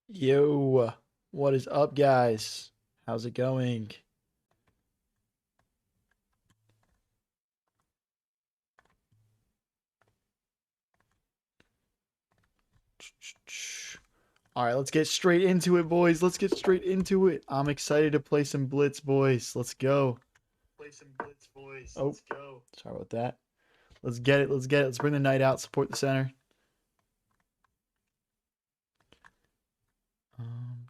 Yo, what is up, guys? How's it going? All right, let's get straight into it, boys. Let's get straight into it. I'm excited to play some Blitz, boys. Let's go. Oh, sorry about that. Let's get it. Let's get it. Let's bring the knight out. Support the center. Um,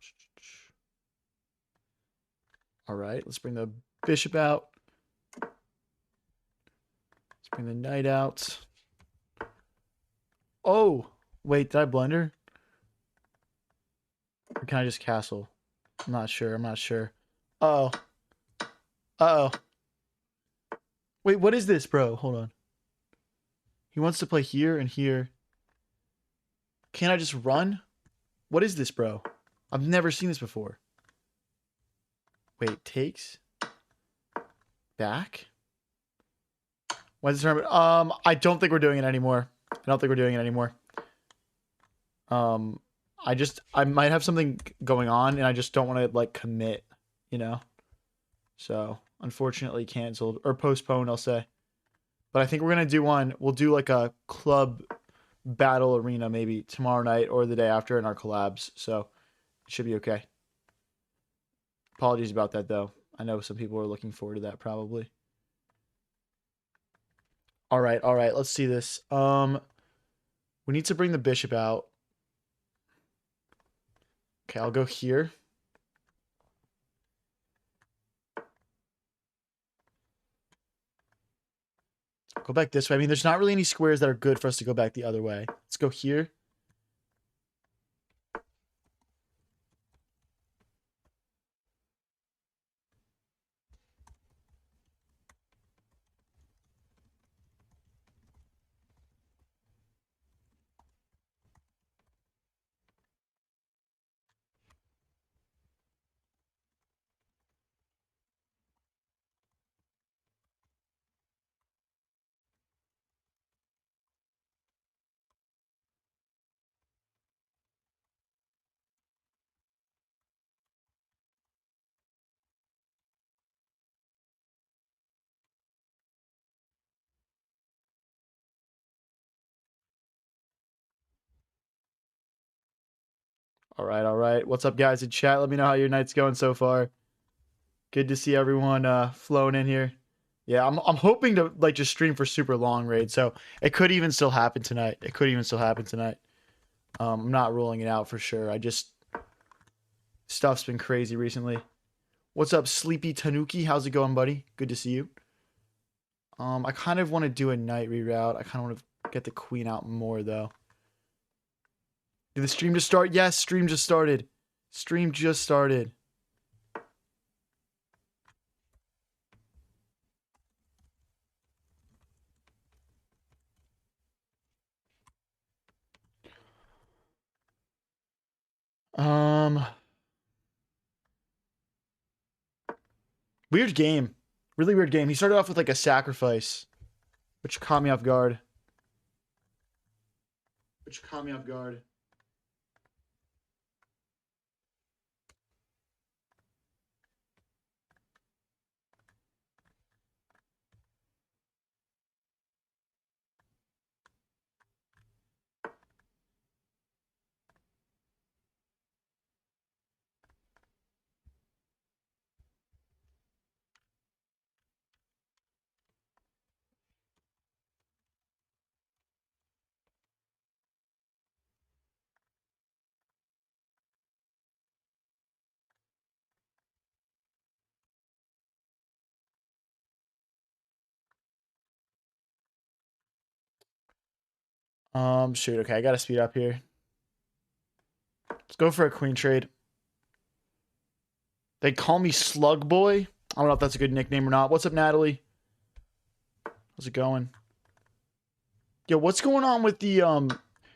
all right, let's bring the bishop out. Let's bring the knight out. Oh, wait, did I blunder? Or can I just castle? I'm not sure. I'm not sure. Uh-oh. Uh-oh. Wait, what is this, bro? Hold on. He wants to play here and here. Can't I just run? What is this, bro? I've never seen this before. Wait, takes? Back? When's the tournament? I don't think we're doing it anymore. I don't think we're doing it anymore. I might have something going on and I just don't want to, like, commit, you know? So, unfortunately canceled. Or postponed, I'll say. But I think we're going to do one. We'll do, like, a club battle arena maybe tomorrow night or the day after in our collabs. So, it should be okay. Apologies about that, though. I know some people are looking forward to that, probably. All right, all right. Let's see this. We need to bring the bishop out. Okay, I'll go here. Go back this way. I mean, there's not really any squares that are good for us to go back the other way. Let's go here. All right, all right. What's up, guys in chat? Let me know how your night's going so far. Good to see everyone flowing in here. Yeah, I'm hoping to like just stream for super long raids, so it could even still happen tonight. It could even still happen tonight. I'm not ruling it out for sure. I just stuff's been crazy recently. What's up, Sleepy Tanuki? How's it going, buddy? Good to see you. I kind of want to do a knight reroute. I kind of want to get the queen out more though. Did the stream just start? Yes, stream just started. Stream just started. Weird game. Really weird game. He started off with like a sacrifice, which caught me off guard. Which caught me off guard. Shoot. Okay, I gotta speed up here. Let's go for a queen trade. They call me Slug Boy. I don't know if that's a good nickname or not. What's up, Natalie? How's it going? Yo, what's going on with the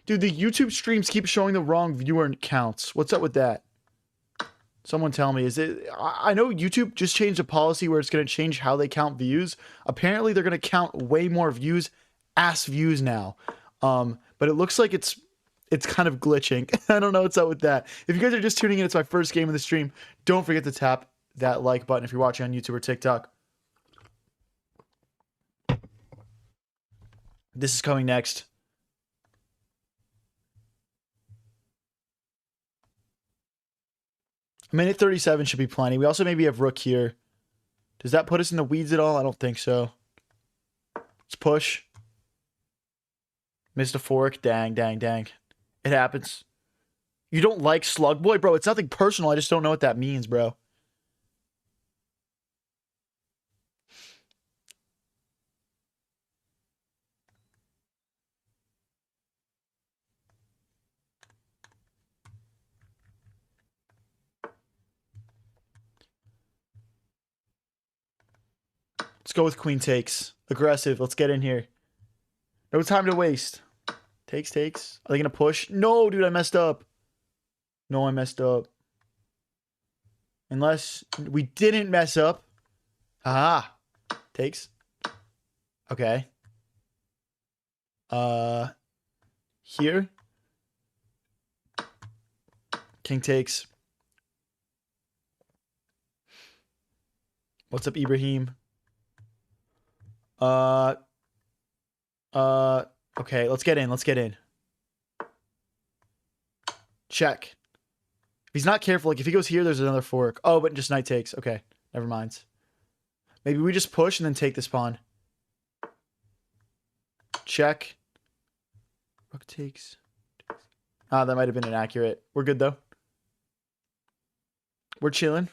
dude, the YouTube streams keep showing the wrong viewer counts. What's up with that? Someone tell me. Is it I know YouTube just changed a policy where it's going to change how they count views. Apparently they're going to count way more views as views now. But it looks like it's kind of glitching. I don't know what's up with that. If you guys are just tuning in, it's my first game of the stream. Don't forget to tap that like button if you're watching on YouTube or TikTok. This is coming next. Minute 37 should be plenty. We also maybe have rook here. Does that put us in the weeds at all? I don't think so. Let's push. Missed a fork. Dang, dang, dang. It happens. You don't like Slug Boy? Bro, it's nothing personal. I just don't know what that means, bro. Let's go with queen takes. Aggressive. Let's get in here. No time to waste. Takes. Are they going to push? No, dude, I messed up. No, I messed up. Unless we didn't mess up. Aha. Takes. Okay. Here. King takes. What's up, Ibrahim? Okay, let's get in. Check. If he's not careful, like if he goes here, there's another fork. Oh, but just knight takes. Okay, never mind. Maybe we just push and then take this pawn. Check. Rook takes. Ah, that might have been inaccurate. We're good though. We're chilling.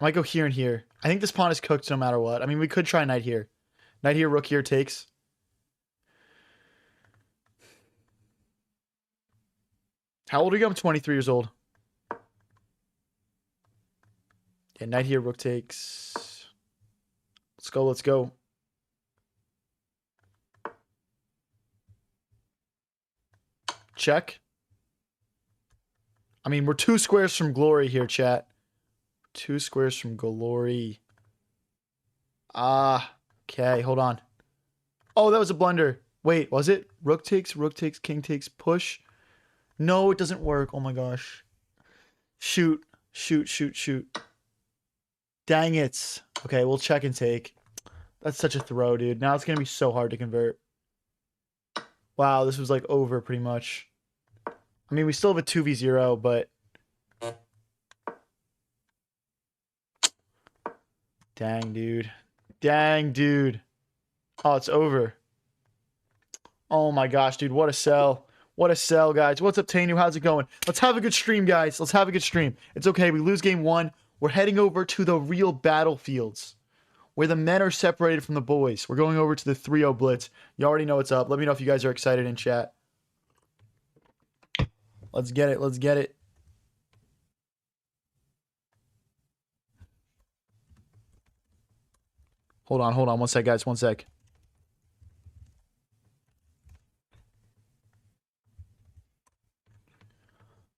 I might go here and here. I think this pawn is cooked no matter what. I mean, we could try knight here. Knight here, rook here takes. How old are you? I'm 23 years old. Yeah, knight here, rook takes. Let's go. Check. I mean, we're 2 squares from glory here, chat. 2 squares from glory. Ah, okay, hold on. Oh, that was a blunder. Wait, was it? Rook takes, king takes, push. No, it doesn't work. Oh my gosh. Shoot. Dang it. Okay, we'll check and take. That's such a throw, dude. Now it's going to be so hard to convert. Wow, this was like over pretty much. I mean, we still have a 2v0, but... Dang, dude. Oh, it's over. Oh my gosh, dude. What a sell. What a sell, guys. What's up, Tanu? How's it going? Let's have a good stream, guys. Let's have a good stream. It's okay. We lose game 1. We're heading over to the real battlefields where the men are separated from the boys. We're going over to the 3-0 Blitz. You already know what's up. Let me know if you guys are excited in chat. Let's get it. Hold on. 1 sec, guys. 1 sec.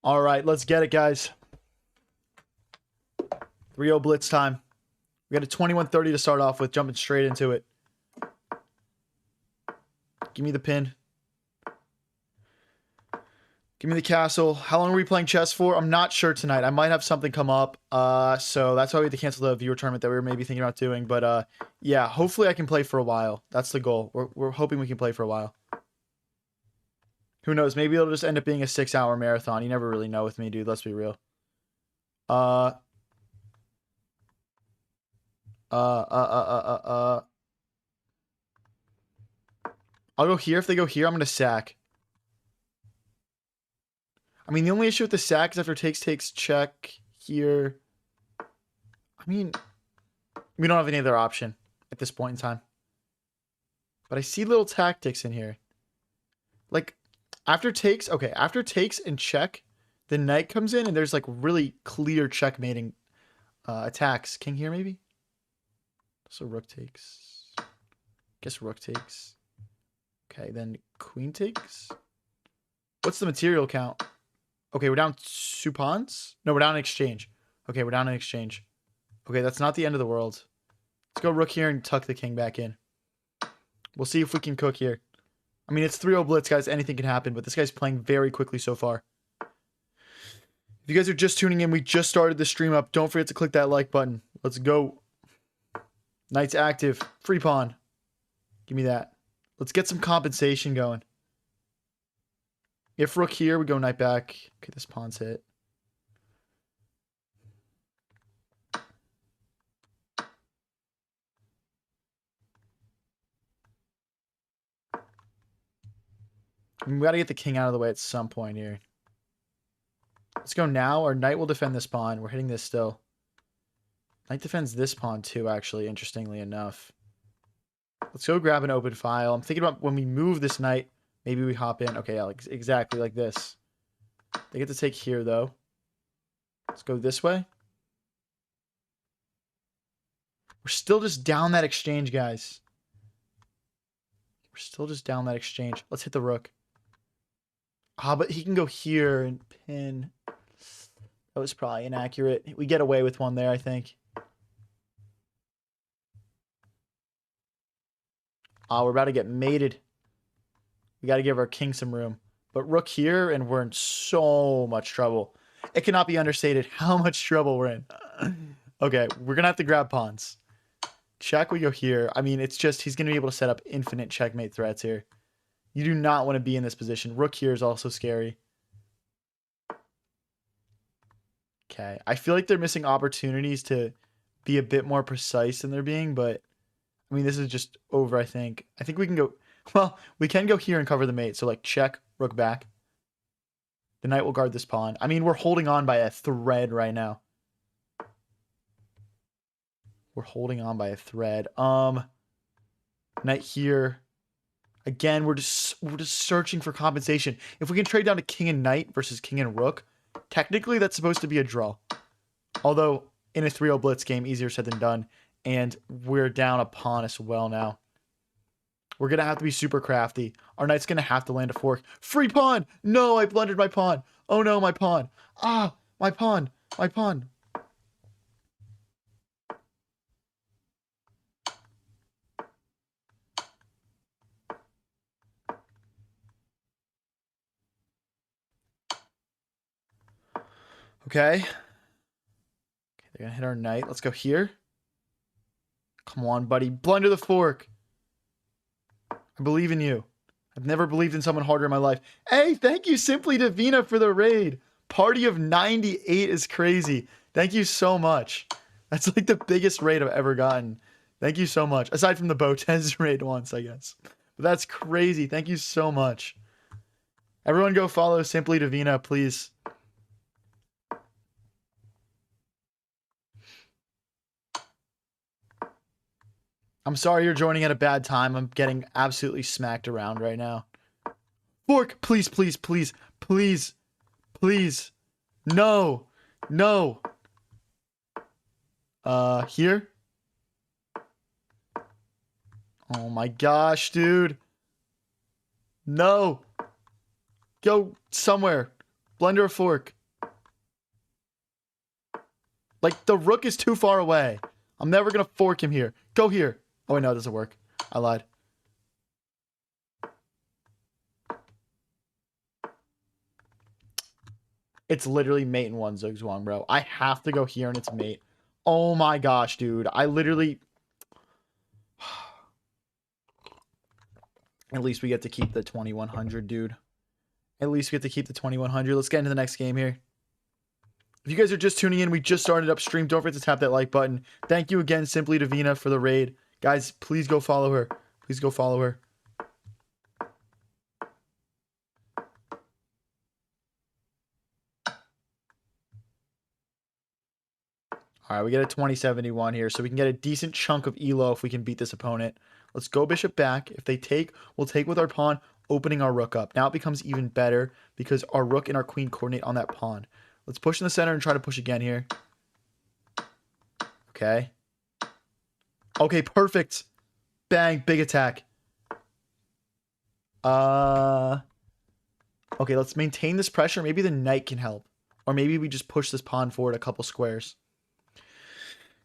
All right, let's get it, guys. 3-0 Blitz time. We got a 21:30 to start off with, jumping straight into it. Give me the pin. Give me the castle. How long are we playing chess for? I'm not sure tonight. I might have something come up. So that's why we had to cancel the viewer tournament that we were maybe thinking about doing. But yeah, hopefully I can play for a while. That's the goal. We're hoping we can play for a while. Who knows? Maybe it'll just end up being a 6-hour marathon. You never really know with me, dude. Let's be real. I'll go here. If they go here, I'm going to sack. I mean, the only issue with the sack is after takes check here. I mean, we don't have any other option at this point in time. But I see little tactics in here. Like, after takes, okay, after takes and check, the knight comes in and there's like really clear checkmating attacks. King here, maybe? So rook takes. Guess rook takes. Okay, then queen takes. What's the material count? Okay, we're down 2 pawns? No, we're down in exchange. Okay, we're down in exchange. Okay, that's not the end of the world. Let's go rook here and tuck the king back in. We'll see if we can cook here. I mean, it's 3-0 blitz, guys. Anything can happen, but this guy's playing very quickly so far. If you guys are just tuning in, we just started the stream up. Don't forget to click that like button. Let's go. Knight's active. Free pawn. Give me that. Let's get some compensation going. If rook here, we go knight back. Okay, this pawn's hit. I mean, we got to get the king out of the way at some point here. Let's go now. Our knight will defend this pawn. We're hitting this still. Knight defends this pawn too, actually, interestingly enough. Let's go grab an open file. I'm thinking about when we move this knight, maybe we hop in. Okay, yeah, exactly like this. They get to take here, though. Let's go this way. We're still just down that exchange, guys. We're still just down that exchange. Let's hit the rook. Ah, but he can go here and pin. That was probably inaccurate. We get away with one there, I think. Ah, we're about to get mated. We got to give our king some room. But rook here, and we're in so much trouble. It cannot be understated how much trouble we're in. Okay, we're going to have to grab pawns. Check, we go here. I mean, it's just, he's going to be able to set up infinite checkmate threats here. You do not want to be in this position. Rook here is also scary. Okay, I feel like they're missing opportunities to be a bit more precise than they're being, but I mean, this is just over, I think. I think we can go, well, we can go here and cover the mate. So like check, rook back. The knight will guard this pawn. I mean, we're holding on by a thread right now. We're holding on by a thread. Knight here. Again, we're just searching for compensation. If we can trade down to king and knight versus king and rook, technically that's supposed to be a draw. Although in a 3-0 blitz game, easier said than done. And we're down a pawn as well now. We're going to have to be super crafty. Our knight's going to have to land a fork. Free pawn! No, I blundered my pawn. Oh no, my pawn. Ah, my pawn. My pawn. Okay. They're going to hit our knight. Let's go here. Come on, buddy. Blunder the fork. I believe in you. I've never believed in someone harder in my life. Hey, thank you, Simply Divina, for the raid. Party of 98 is crazy. Thank you so much. That's like the biggest raid I've ever gotten. Thank you so much. Aside from the Botez raid once, I guess. But that's crazy. Thank you so much. Everyone go follow Simply Divina, please. I'm sorry you're joining at a bad time. I'm getting absolutely smacked around right now. Fork, please, please, please, please, please. No, no. Here? Oh my gosh, dude. No. Go somewhere. Blunder a fork. Like, the rook is too far away. I'm never going to fork him here. Go here. Oh, wait, no, it doesn't work. I lied. It's literally mate and one Zugzwang, bro. I have to go here and it's mate. Oh my gosh, dude. I literally... At least we get to keep the 2100, dude. At least we get to keep the 2100. Let's get into the next game here. If you guys are just tuning in, we just started upstream. Don't forget to tap that like button. Thank you again, Simply Divina, for the raid. Guys, please go follow her. Please go follow her. All right, we get a 2071 here, so we can get a decent chunk of elo if we can beat this opponent. Let's go bishop back. If they take, we'll take with our pawn, opening our rook up. Now it becomes even better because our rook and our queen coordinate on that pawn. Let's push in the center and try to push again here. Okay. Okay, perfect. Bang, big attack. Okay, let's maintain this pressure. Maybe the knight can help. Or maybe we just push this pawn forward a couple squares.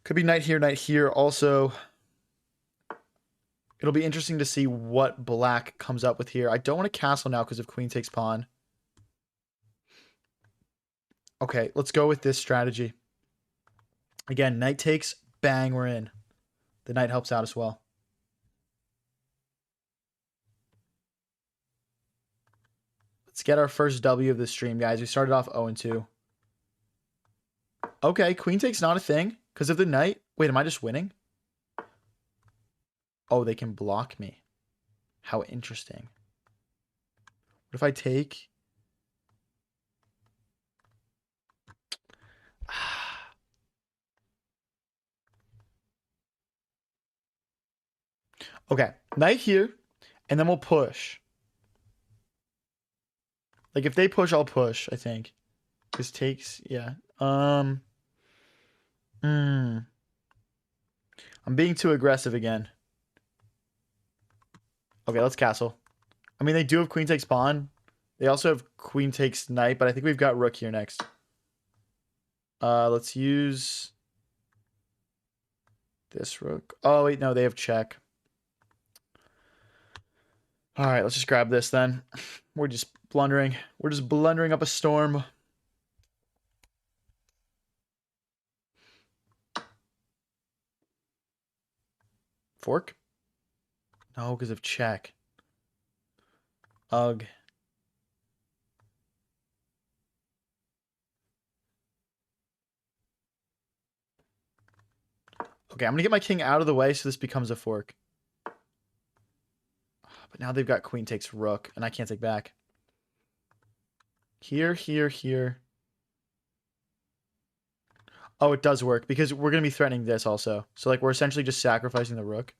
Could be knight here also. It'll be interesting to see what black comes up with here. I don't want to castle now because of queen takes pawn. Okay, let's go with this strategy. Again, knight takes, bang, we're in. The knight helps out as well. Let's get our first W of the stream, guys. We started off 0-2. Okay, queen takes not a thing because of the knight. Wait, am I just winning? Oh, they can block me. How interesting. What if I take... Okay, knight here, and then we'll push. Like, if they push, I'll push, I think. This takes... Yeah. I'm being too aggressive again. Okay, let's castle. I mean, they do have queen takes pawn. They also have queen takes knight, but I think we've got rook here next. Let's use this rook. Oh, wait, no, they have check. All right, let's just grab this then. We're just blundering. We're just blundering up a storm. Fork? No, because of check. Ugh. Okay, I'm going to get my king out of the way so this becomes a fork. But now they've got queen takes rook, and I can't take back. Here, here, here. Oh, it does work, because we're going to be threatening this also. So, like, we're essentially just sacrificing the rook.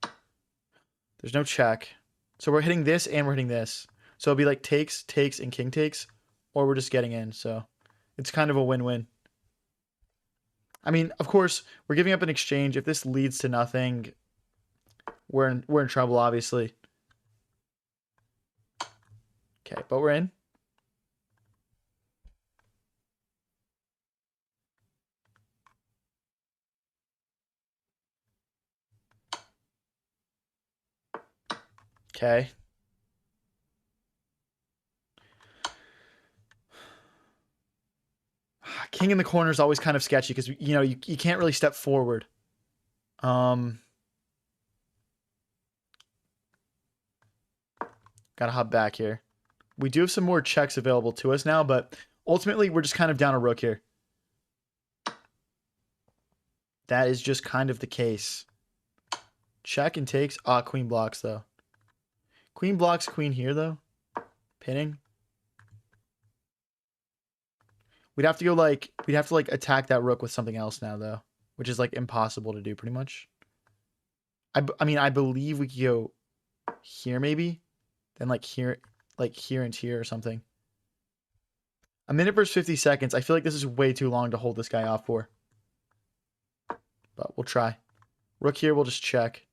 There's no check. So we're hitting this, and we're hitting this. So it'll be like takes, takes, and king takes. Or we're just getting in, so... It's kind of a win-win. I mean, of course, we're giving up an exchange. If this leads to nothing, we're in trouble, obviously. Okay, but we're in. Okay. King in the corner is always kind of sketchy because, you know, you can't really step forward. Gotta hop back here. We do have some more checks available to us now, but ultimately we're just kind of down a rook here. That is just kind of the case. Check and takes. Ah, queen blocks, though. Queen blocks queen here, though. Pinning. We'd have to go, like... We'd have to, like, attack that rook with something else now, though. Which is, like, impossible to do, pretty much. I mean, I believe we could go here, maybe. Then, like, here and here or something. A minute versus 50 seconds. I feel like this is way too long to hold this guy off for. But we'll try. Rook here, we'll just check.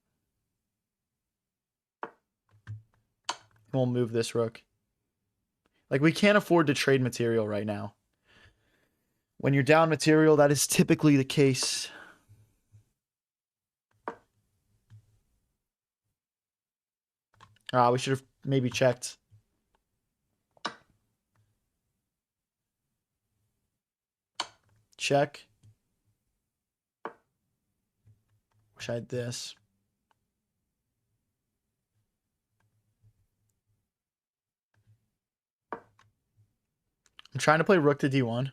We'll move this rook. Like, we can't afford to trade material right now. When you're down material, that is typically the case. We should have maybe checked. Check. Wish I had this. I'm trying to play rook to d1.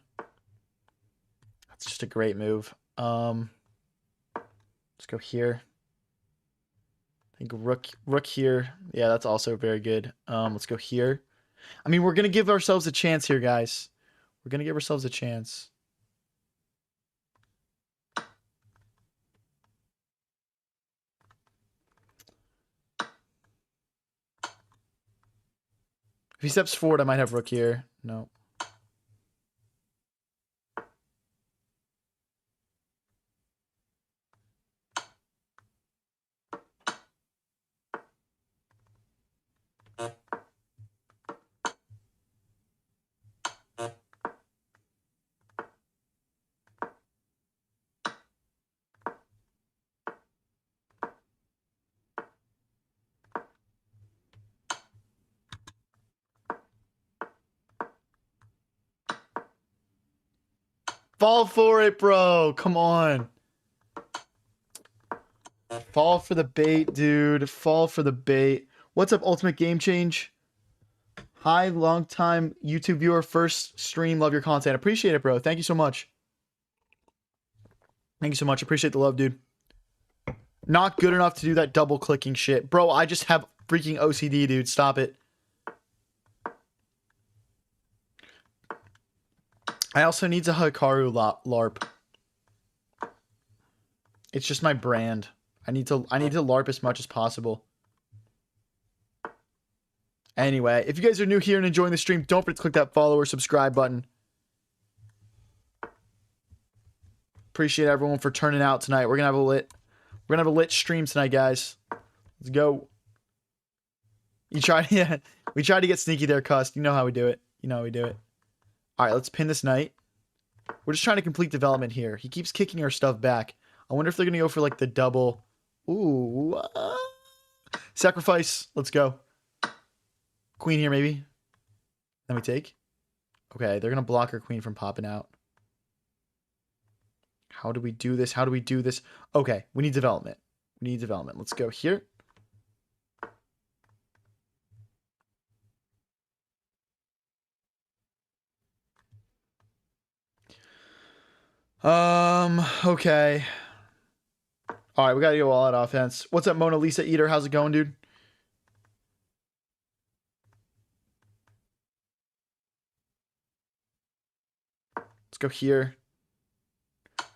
That's just a great move. Let's go here. I think rook here. Yeah, that's also very good. Let's go here. I mean, we're going to give ourselves a chance here, guys. We're going to give ourselves a chance. If he steps forward, I might have rook here. No. Fall for it, bro. Come on. Fall for the bait, dude. Fall for the bait. What's up, Ultimate Game Change? Hi, long time YouTube viewer, first stream. Love your content. Appreciate it, bro. Thank you so much. Thank you so much. Appreciate the love, dude. Not good enough to do that double clicking shit. Bro, I just have freaking OCD, dude. Stop it. I also need to Hikaru LARP. It's just my brand. I need to LARP as much as possible. Anyway, if you guys are new here and enjoying the stream, don't forget to click that follow or subscribe button. Appreciate everyone for turning out tonight. We're gonna have a lit stream tonight, guys. Let's go. We tried to get sneaky there, Cust. You know how we do it. You know how we do it. All right, let's pin this knight. We're just trying to complete development here. He keeps kicking our stuff back. I wonder if they're gonna go for like the double. Ooh, sacrifice. Let's go. Queen here, maybe. Then we take. Okay, they're gonna block our queen from popping out. How do we do this? How do we do this? Okay, we need development. We need development. Let's go here. Okay. All right, we gotta go all out offense. What's up, Mona Lisa Eater? How's it going, dude? Let's go here.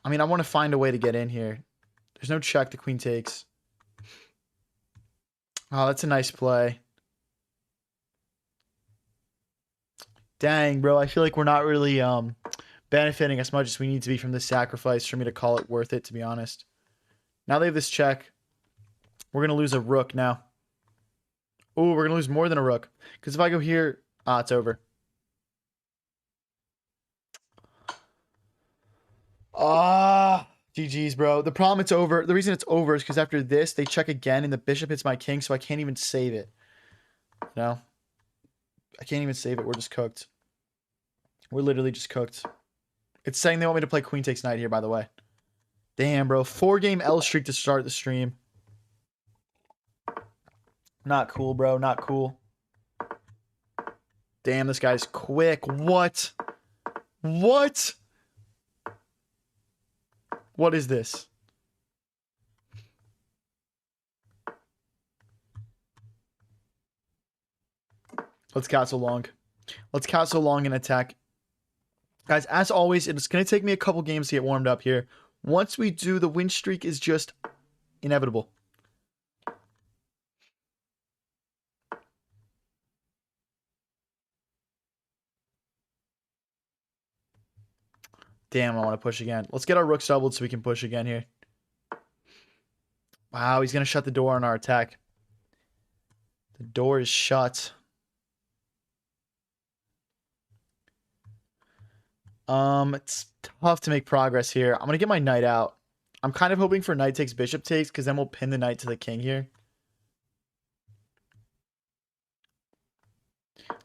I mean, I want to find a way to get in here. There's no check. The queen takes. Oh, that's a nice play. Dang, bro. I feel like we're not really benefiting as much as we need to be from this sacrifice for me to call it worth it, to be honest. Now they have this check. We're going to lose a rook now. Oh, we're going to lose more than a rook. Because if I go here, it's over. GG's, bro. The problem it's over. The reason it's over is because after this, they check again and the bishop hits my king, so I can't even save it. No. I can't even save it. We're just cooked. We're literally just cooked. It's saying they want me to play queen takes knight here, by the way. Damn, bro. 4-game L streak to start the stream. Not cool, bro. Not cool. Damn, this guy's quick. What? What? What is this? Let's castle long. Let's castle long and attack. Guys, as always, it's going to take me a couple games to get warmed up here. Once we do, the win streak is just inevitable. Damn, I want to push again. Let's get our rooks doubled so we can push again here. Wow, he's going to shut the door on our attack. The door is shut. It's tough to make progress here. I'm going to get my knight out. I'm kind of hoping for knight takes, bishop takes, because then we'll pin the knight to the king here.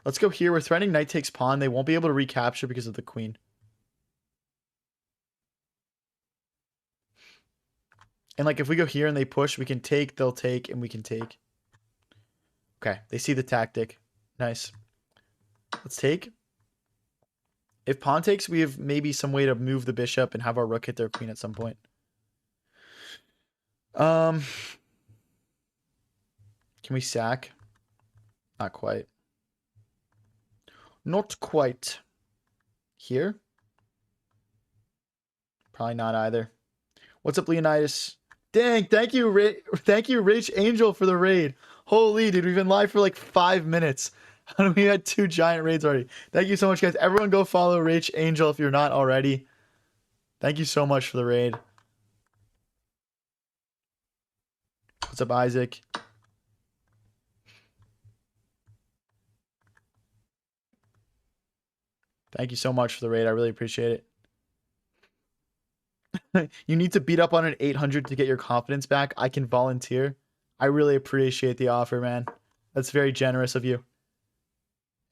Let's go here. We're threatening knight takes pawn. They won't be able to recapture because of the queen. And like if we go here and they push, we can take, they'll take, and we can take. Okay, they see the tactic. Nice. Let's take. If pawn takes, we have maybe some way to move the bishop and have our rook hit their queen at some point. Can we sack? Not quite. Not quite. Here? Probably not either. What's up, Leonidas? Dang, thank you, Rich Angel, for the raid. Holy, dude, we've been live for like 5 minutes. We had 2 giant raids already. Thank you so much, guys. Everyone go follow Rich Angel if you're not already. Thank you so much for the raid. What's up, Isaac? Thank you so much for the raid. I really appreciate it. You need to beat up on an 800 to get your confidence back. I can volunteer. I really appreciate the offer, man. That's very generous of you.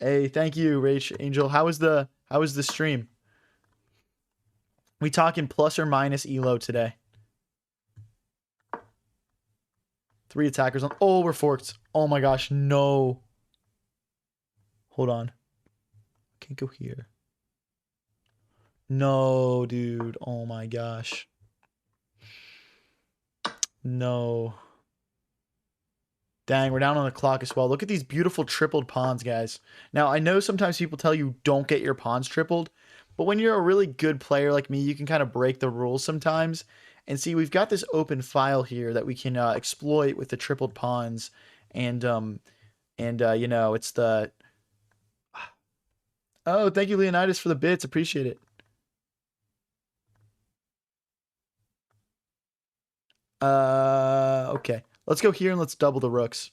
Hey, thank you, Rach Angel. How was the stream? We talking plus or minus elo today? 3 attackers on. Oh, we're forked. Oh my gosh, no. Hold on. Can't go here. No, dude. Oh my gosh. No. Dang, we're down on the clock as well. Look at these beautiful tripled pawns, guys. Now, I know sometimes people tell you don't get your pawns tripled, but when you're a really good player like me, you can kind of break the rules sometimes. And see, we've got this open file here that we can exploit with the tripled pawns. And, you know, it's the... Oh, thank you, Leonidas, for the bits. Appreciate it. Okay. Let's go here and let's double the rooks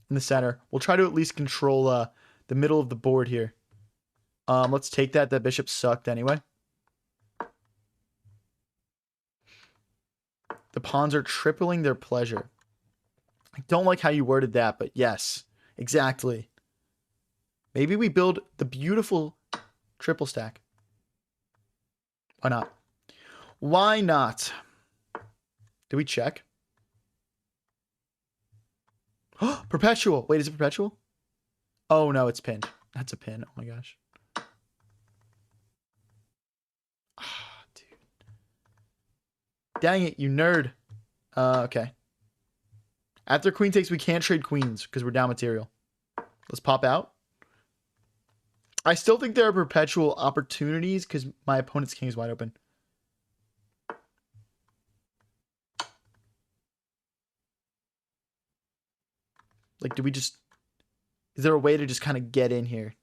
in the center. We'll try to at least control the middle of the board here. Let's take that. That bishop sucked anyway. The pawns are tripling their pleasure. I don't like how you worded that, but yes, exactly. Maybe we build the beautiful triple stack. Why not? Why not? Do we check? Perpetual. Wait, is it perpetual? Oh, no, it's pinned. That's a pin. Oh, my gosh. Ah, dude. Dang it, you nerd. Okay. After queen takes, we can't trade queens because we're down material. Let's pop out. I still think there are perpetual opportunities because my opponent's king is wide open. Like, do we just... Is there a way to just kind of get in here?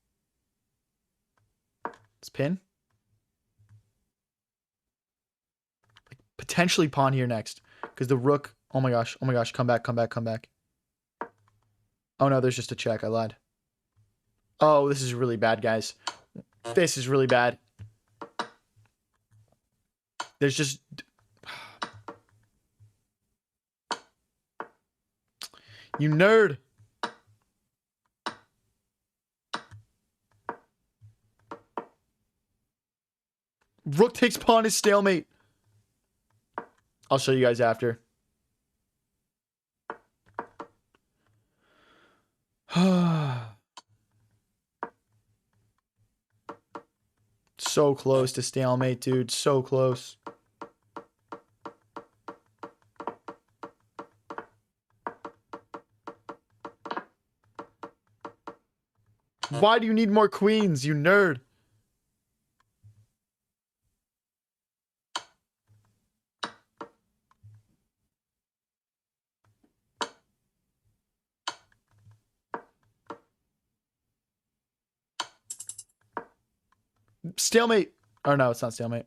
Let's pin. Like, potentially pawn here next. Because the rook... Oh my gosh. Oh my gosh. Come back, come back, come back. Oh no, there's just a check. I lied. Oh, this is really bad, guys. This is really bad. There's just... You nerd. Rook takes pawn is stalemate. I'll show you guys after. So close to stalemate, dude. So close. Why do you need more queens, you nerd? Stalemate. Oh, no, it's not stalemate.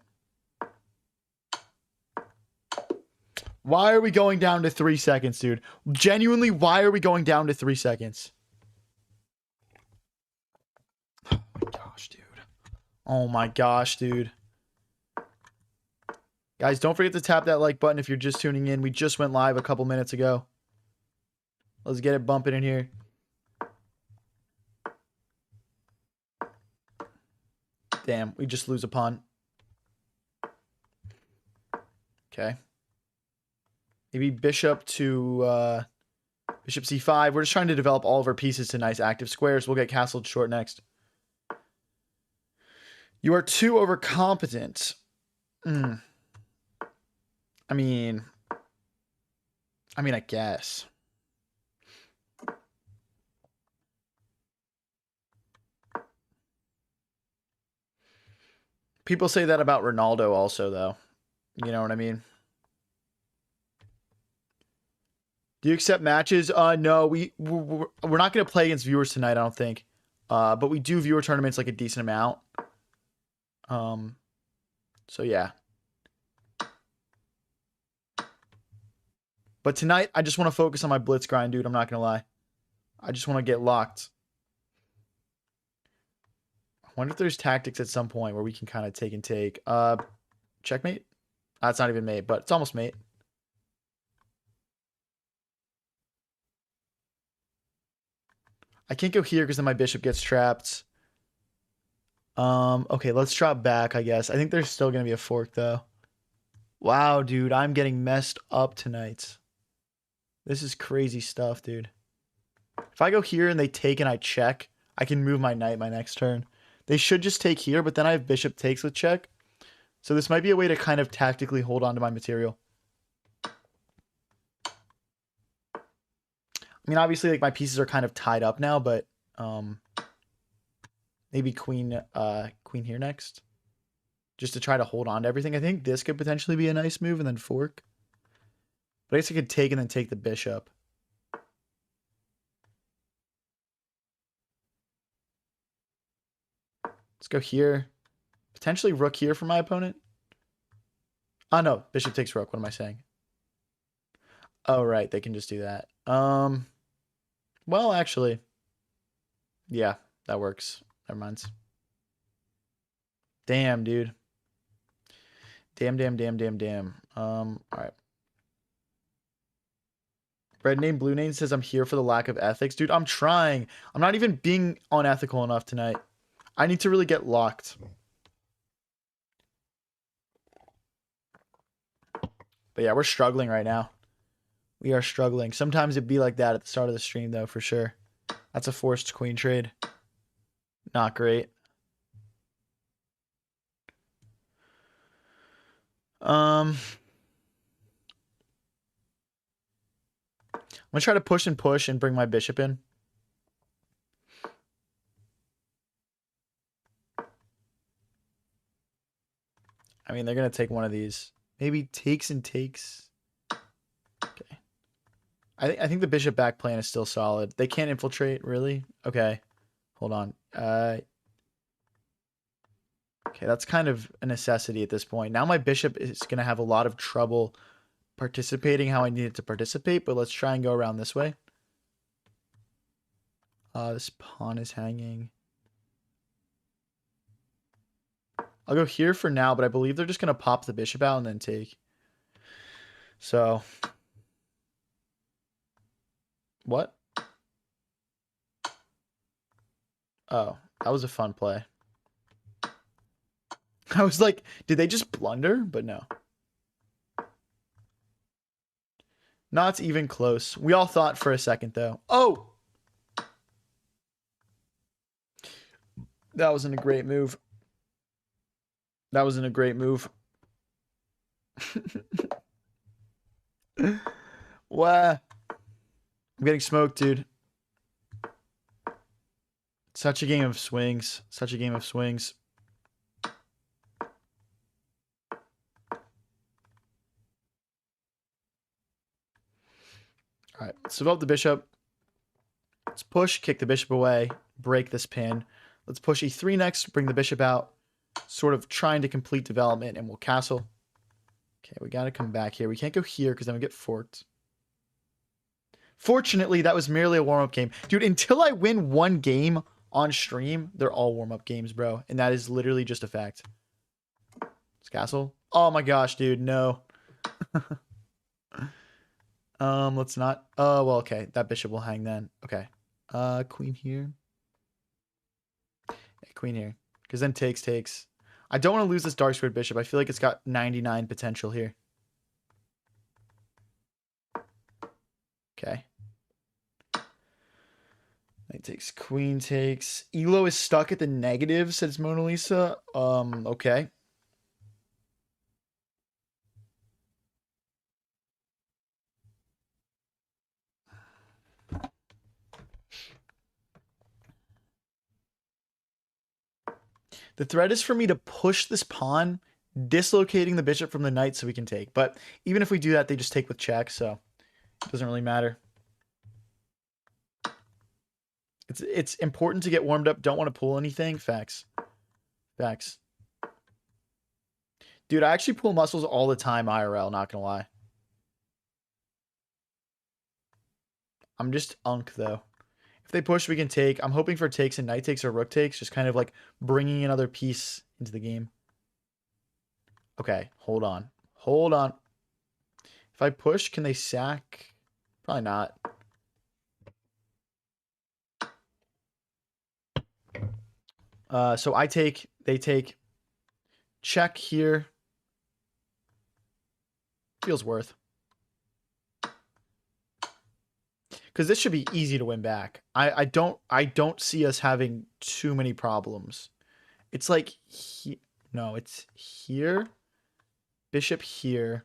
Why are we going down to 3 seconds, dude? Genuinely, why are we going down to 3 seconds? Oh my gosh, dude. Oh my gosh, dude. Guys, don't forget to tap that like button if you're just tuning in. We just went live a couple minutes ago. Let's get it bumping in here. Damn, we just lose a pawn. Okay. Maybe bishop to bishop c5. We're just trying to develop all of our pieces to nice active squares. We'll get castled short next. You are too overcompetent. I mean, I guess. People say that about Ronaldo also, though. You know what I mean? Do you accept matches? No, we're not going to play against viewers tonight, I don't think. But we do viewer tournaments like a decent amount. So yeah. But tonight, I just want to focus on my blitz grind, dude. I'm not going to lie. I just want to get locked. I wonder if there's tactics at some point where we can kind of take and take. Checkmate? That's not even mate, but it's almost mate. I can't go here because then my bishop gets trapped. Okay, let's drop back, I guess. I think there's still gonna be a fork though. Wow, dude, I'm getting messed up tonight. This is crazy stuff, dude. If I go here and they take and I check, I can move my knight my next turn. They should just take here, but then I have bishop takes with check. So this might be a way to kind of tactically hold on to my material. I mean, obviously, like my pieces are kind of tied up now, but maybe queen here next, just to try to hold on to everything. I think this could potentially be a nice move and then fork. But I guess I could take and then take the bishop. Let's go here. Potentially rook here for my opponent. Oh no, bishop takes rook. What am I saying? Oh right, they can just do that. Well, actually, yeah, that works. Never mind. Damn, dude. Damn. All right. Red name, blue name says I'm here for the lack of ethics. Dude, I'm trying. I'm not even being unethical enough tonight. I need to really get locked. But yeah, we're struggling right now. We are struggling. Sometimes it'd be like that at the start of the stream, though, for sure. That's a forced queen trade. Not great. I'm gonna try to push and bring my bishop in. I mean, they're gonna take one of these. Maybe takes and takes. Okay. I think the bishop back plan is still solid. They can't infiltrate, really? Okay. Hold on. Okay, that's kind of a necessity at this point. Now my bishop is going to have a lot of trouble participating how I need it to participate, but let's try and go around this way. This pawn is hanging. I'll go here for now, but I believe they're just going to pop the bishop out and then take. So. What? Oh, that was a fun play. I was like, did they just blunder? But no. Not even close. We all thought for a second, though. Oh! That wasn't a great move. That wasn't a great move. Wow. I'm getting smoked, dude. Such a game of swings. Such a game of swings. All right, let's develop the bishop. Let's push, kick the bishop away, break this pin. Let's push e3 next, bring the bishop out, sort of trying to complete development, and we'll castle. Okay, we got to come back here. We can't go here because then we get forked. Fortunately, that was merely a warm-up game. Dude, until I win one game on stream, they're all warm-up games, bro. And that is literally just a fact. Let's castle. Oh my gosh, dude, no. Let's not. Oh, well, okay. That bishop will hang then. Okay. Queen here. Yeah, queen here. Because then takes. I don't want to lose this dark squared bishop. I feel like it's got 99 potential here. Okay. Knight takes, queen takes. Elo is stuck at the negative, says Mona Lisa. Okay. The threat is for me to push this pawn, dislocating the bishop from the knight so we can take. But even if we do that, they just take with check, so it doesn't really matter. It's important to get warmed up. Don't want to pull anything. Facts. Dude, I actually pull muscles all the time IRL, not gonna lie. I'm just unk, though. If they push, we can take. I'm hoping for takes and knight takes or rook takes, just kind of like bringing another piece into the game. Okay, hold on. If I push, can they sack? Probably not. So I take, They take check here. Feels worth. Because this should be easy to win back. I don't see us having too many problems. It's like no, it's here, bishop here,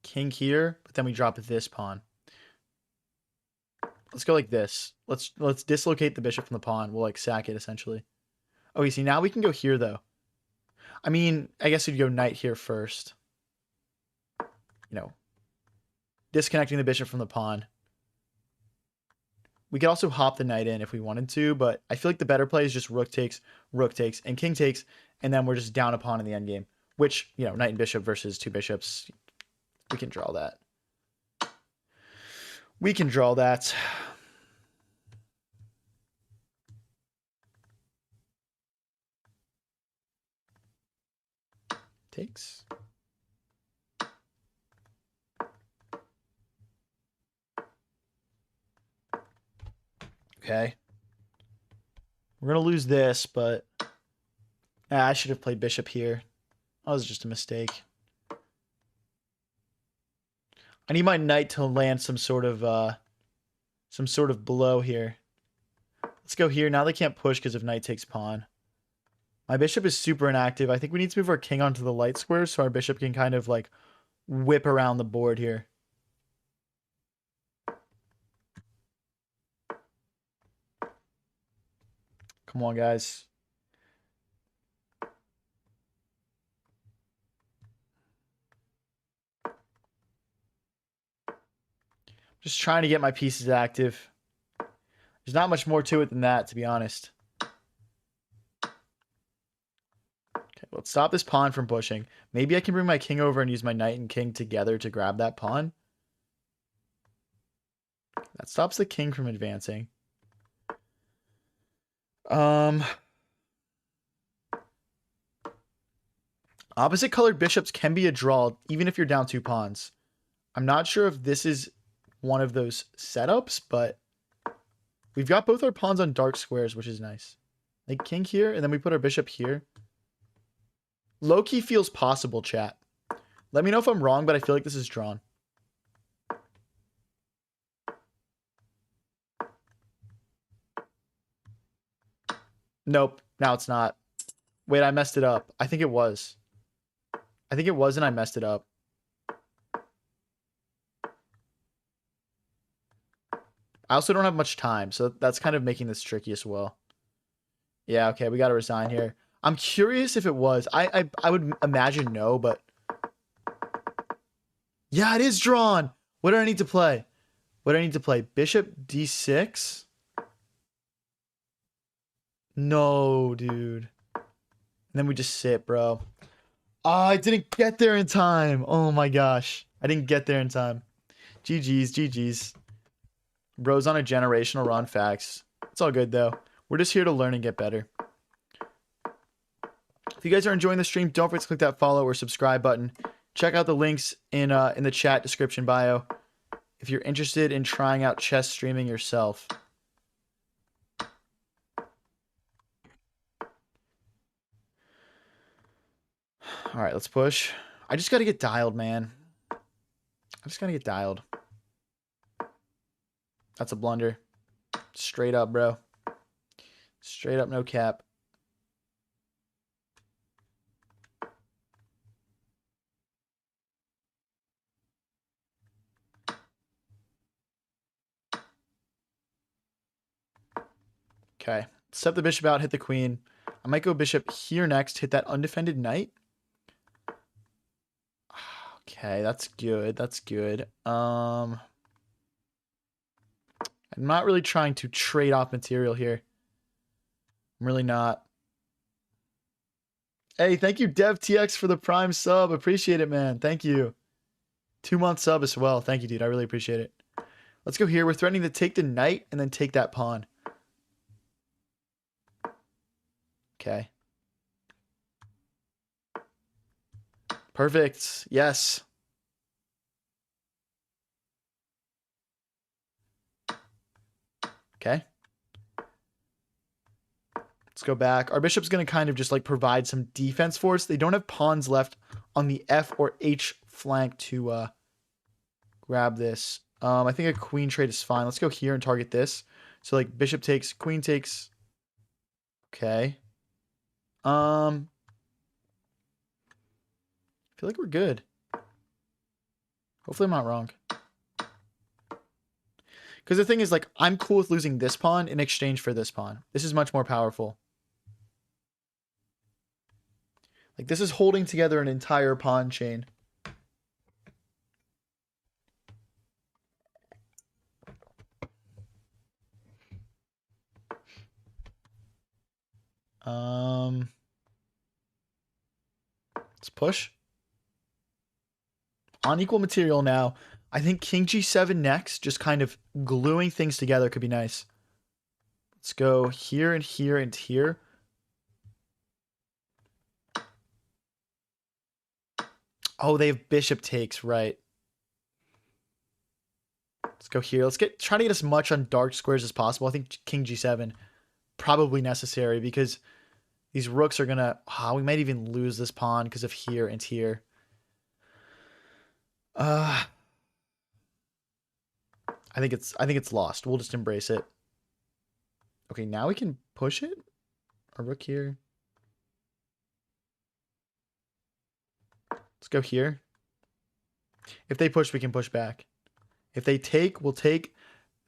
king here, but then we drop this pawn. Let's go like this. Let's dislocate the bishop from the pawn. We'll like sack it essentially. Oh, you see, now we can go here though. I mean, I guess we'd go knight here first. You know, disconnecting the bishop from the pawn. We could also hop the knight in if we wanted to, but I feel like the better play is just rook takes, and king takes, and then we're just down a pawn in the endgame. Which, you know, knight and bishop versus two bishops, we can draw that. We can draw that. Takes. Okay. We're going to lose this, but I should have played bishop here. That was just a mistake. I need my knight to land some sort of blow here. Let's go here. Now they can't push because of knight takes pawn. My bishop is super inactive. I think we need to move our king onto the light square so our bishop can kind of like whip around the board here. Come on, guys. Just trying to get my pieces active. There's not much more to it than that, to be honest. Okay, let's stop this pawn from pushing. Maybe I can bring my king over and use my knight and king together to grab that pawn. That stops the king from advancing. Opposite colored bishops can be a draw, even if you're down 2 pawns. I'm not sure if this is one of those setups, but we've got both our pawns on dark squares, which is nice. Like king here, and then we put our bishop here. Low-key feels possible, chat. Let me know if I'm wrong, but I feel like this is drawn. Nope, now it's not. Wait, I messed it up. I think it was. I think it was, and I messed it up. I also don't have much time, so that's kind of making this tricky as well. Yeah, okay, we got to resign here. I'm curious if it was. I would imagine no, but... Yeah, it is drawn! What do I need to play? What do I need to play? Bishop d6? No, dude. And then we just sit, bro. Oh, I didn't get there in time. Oh my gosh. I didn't get there in time. GG's, GG's. Bro's on a generational run, facts. It's all good, though. We're just here to learn and get better. If you guys are enjoying the stream, don't forget to click that follow or subscribe button. Check out the links in the chat description bio if you're interested in trying out chess streaming yourself. All right, let's push. I just got to get dialed, man. I just got to get dialed. That's a blunder. Straight up, bro. Straight up, no cap. Okay. Step the bishop out, hit the queen. I might go bishop here next, hit that undefended knight. Okay, that's good. That's good. I'm not really trying to trade off material here. I'm really not. Hey, thank you, DevTX, for the Prime sub. Appreciate it, man. Thank you. 2-month sub as well. Thank you, dude. I really appreciate it. Let's go here. We're threatening to take the knight and then take that pawn. Okay. Perfect. Yes. Okay. Let's go back. Our bishop's going to kind of just like provide some defense for us. They don't have pawns left on the F or H flank to grab this. I think a queen trade is fine. Let's go here and target this. So like bishop takes, queen takes. Okay. I feel like we're good. Hopefully I'm not wrong. Because the thing is, like, I'm cool with losing this pawn in exchange for this pawn. This is much more powerful. Like, this is holding together an entire pawn chain. Let's push. On equal material now. I think king g7 next, just kind of gluing things together could be nice. Let's go here and here and here. Oh, they have bishop takes, right. Let's go here. Let's try to get as much on dark squares as possible. I think king g7 probably necessary because these rooks are gonna. We might even lose this pawn because of here and here. I think it's lost. We'll just embrace it. Okay, now we can push it. A rook here. Let's go here. If they push, we can push back. If they take, we'll take.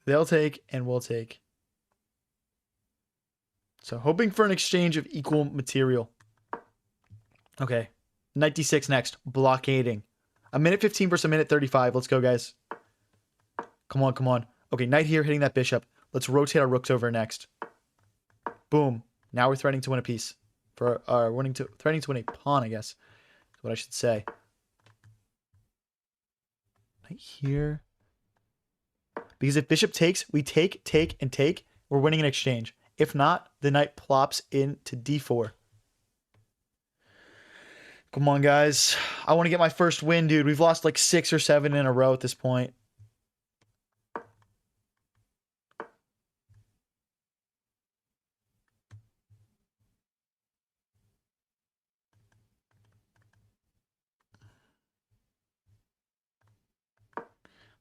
They'll take, and we'll take. So hoping for an exchange of equal material. Okay. Knight d6 next. Blockading. A minute 15 versus a minute 35. Let's go, guys. Come on, come on. Okay, knight here hitting that bishop. Let's rotate our rooks over next. Boom. Now we're threatening to win a piece. Threatening to win a pawn, I guess. Is what I should say. Knight here. Because if bishop takes, we take, and take. We're winning an exchange. If not, the knight plops into d4. Come on, guys. I want to get my first win, dude. We've lost like 6 or 7 in a row at this point.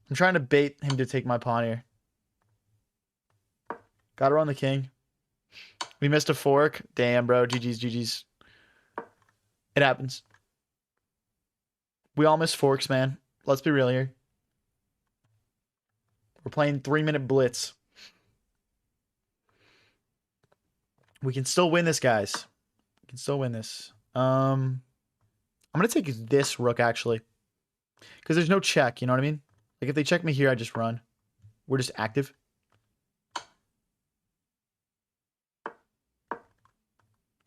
I'm trying to bait him to take my pawn here. Got her on the king. We missed a fork. Damn, bro. GG's, GG's. It happens. We all miss forks, man. Let's be real here. We're playing 3-minute blitz. We can still win this, guys. We can still win this. I'm going to take this rook, actually. Because there's no check, you know what I mean? Like, if they check me here, I just run. We're just active.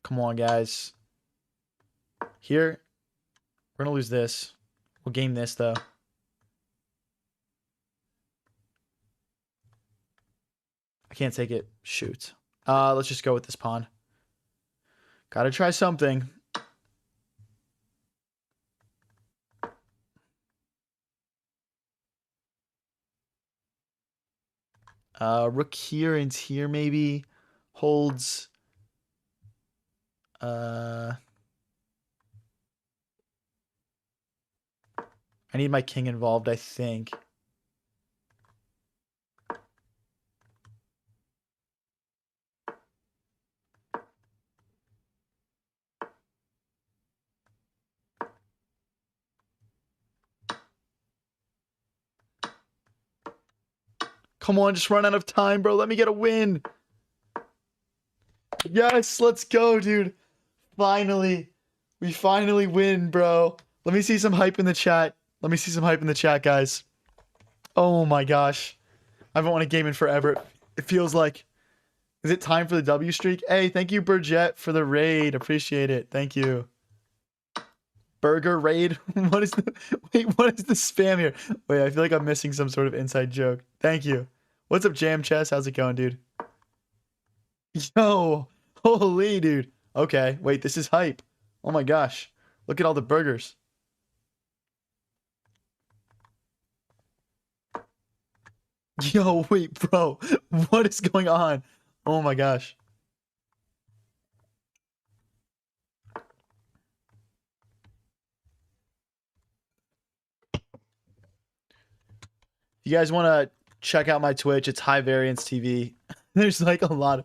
Come on, guys. Here, we're going to lose this. We'll game this, though. I can't take it. Shoot. Let's just go with this pawn. Gotta try something. Rook here and here, maybe. Holds. I need my king involved, I think. Come on, just run out of time, bro. Let me get a win. Yes, let's go, dude. Finally. We finally win, bro. Let me see some hype in the chat. Let me see some hype in the chat, guys. Oh my gosh. I haven't won a game in forever. It feels like. Is it time for the W streak? Hey, thank you, Burjette, for the raid. Appreciate it. Thank you. Burger raid? What is the spam here? Wait, I feel like I'm missing some sort of inside joke. Thank you. What's up, Jam Chess? How's it going, dude? Yo, holy, dude. Okay, wait, this is hype. Oh my gosh. Look at all the burgers. Yo, wait, bro. What is going on? Oh my gosh. you guys want to check out my Twitch, it's High Variance TV. There's like a lot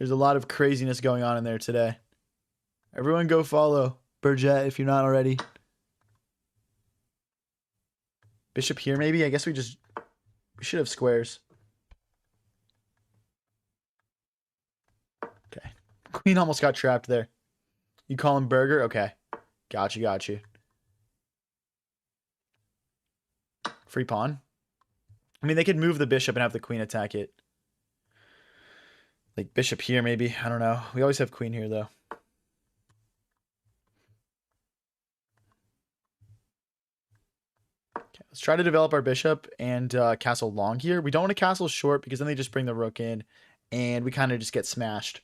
of craziness going on in there today. Everyone go follow Burgett if you're not already. Bishop here maybe? I guess we should have squares. Okay. Queen almost got trapped there. You call him Burger? Okay. Got you. Free pawn. I mean, they could move the bishop and have the queen attack it. Like bishop here, maybe. I don't know. We always have queen here, though. Okay, let's try to develop our bishop and castle long here. We don't want to castle short because then they just bring the rook in, and we kind of just get smashed.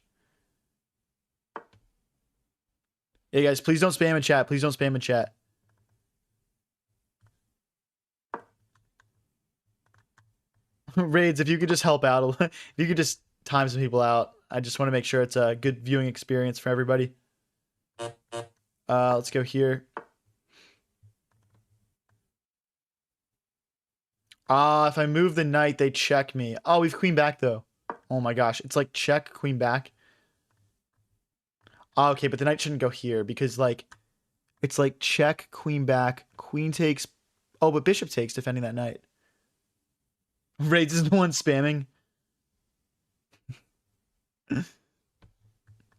Hey, guys, please don't spam in chat. Please don't spam in chat. Raids, if you could just help out, if you could just time some people out. I just want to make sure it's a good viewing experience for everybody. Let's go here. If I move the knight, they check me. Oh, we've queen back, though. Oh my gosh. It's like check, queen back. Okay, but the knight shouldn't go here because, like, it's like check, queen back, queen takes. Oh, but bishop takes, defending that knight. Raids is the one spamming.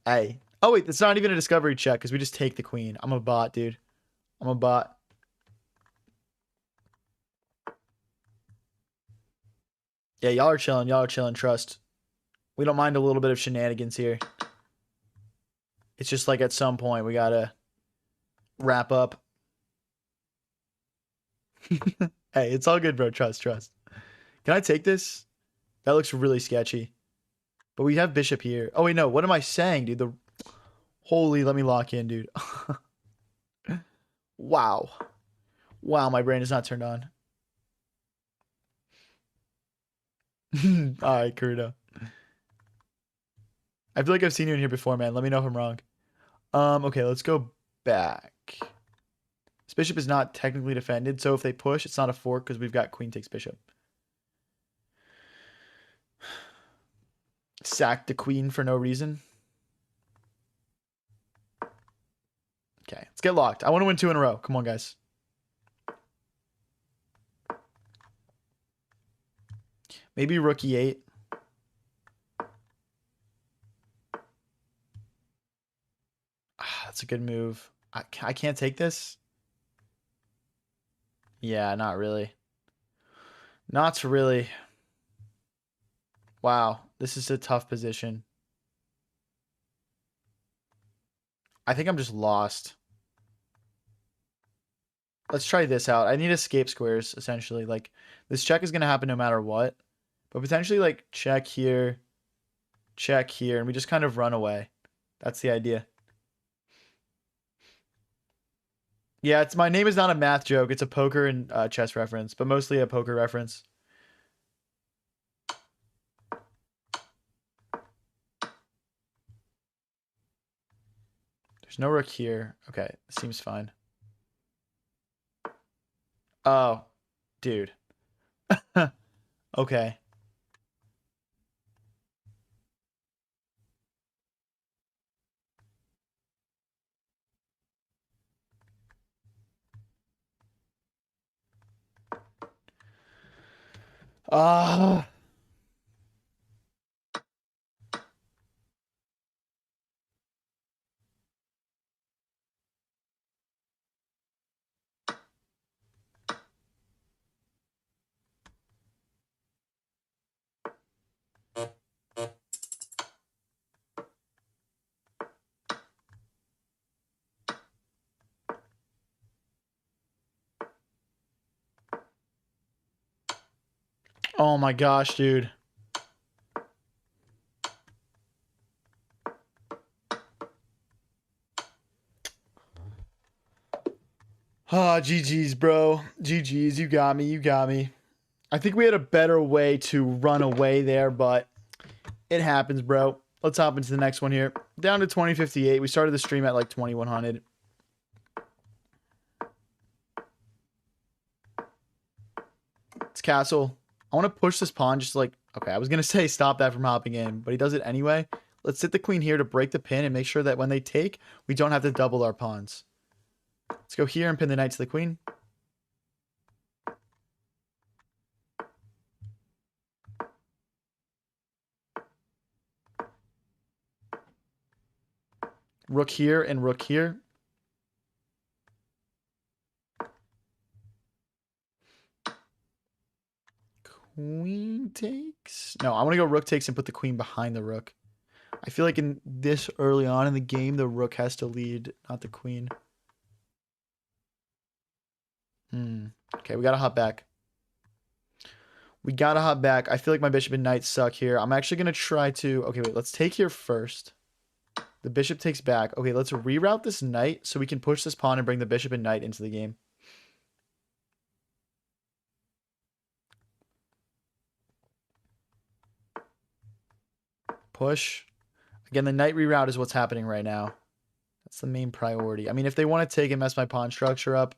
Hey. Oh, wait, it's not even a discovery check because we just take the queen. I'm a bot, dude. I'm a bot. Yeah, y'all are chilling. Y'all are chilling. Trust. We don't mind a little bit of shenanigans here. It's just like at some point we gotta wrap up. Hey, it's all good, bro. Trust. Can I take this? That looks really sketchy. But we have bishop here. Oh, wait, no. What am I saying, dude? Holy, let me lock in, dude. Wow. Wow, my brain is not turned on. All right, Kurudo. I feel like I've seen you in here before, man. Let me know if I'm wrong. Okay, let's go back. This bishop is not technically defended, so if they push, it's not a fork because we've got queen takes bishop. Sack the queen for no reason. Okay, let's get locked. I want to win 2 in a row. Come on, guys. Maybe rook e8. That's a good move. I can't take this. Yeah, not really. Not really. Wow, this is a tough position. I think I'm just lost. Let's try this out. I need escape squares, essentially. Like, this check is going to happen no matter what. But potentially, like, check here, and we just kind of run away. That's the idea. Yeah, my name is not a math joke. It's a poker and chess reference, but mostly a poker reference. There's no rook here. Okay, seems fine. Oh, dude. Okay. Ah. Oh my gosh, dude. Ah, GG's, bro. GG's. You got me. I think we had a better way to run away there, but it happens, bro. Let's hop into the next one here. Down to 2058. We started the stream at like 2100. It's castle. I want to push this pawn just like... Okay, I was going to say stop that from hopping in, but he does it anyway. Let's sit the queen here to break the pin and make sure that when they take, we don't have to double our pawns. Let's go here and pin the knight to the queen. Rook here and rook here. Queen takes? No, I want to go rook takes and put the queen behind the rook. I feel like in this early on in the game, the rook has to lead, not the queen. Okay, we got to hop back. We got to hop back. I feel like my bishop and knight suck here. I'm actually going to try to... Okay, wait, let's take here first. The bishop takes back. Okay, let's reroute this knight so we can push this pawn and bring the bishop and knight into the game. Push. Again, the knight reroute is what's happening right now. That's the main priority. I mean, if they want to take and mess my pawn structure up,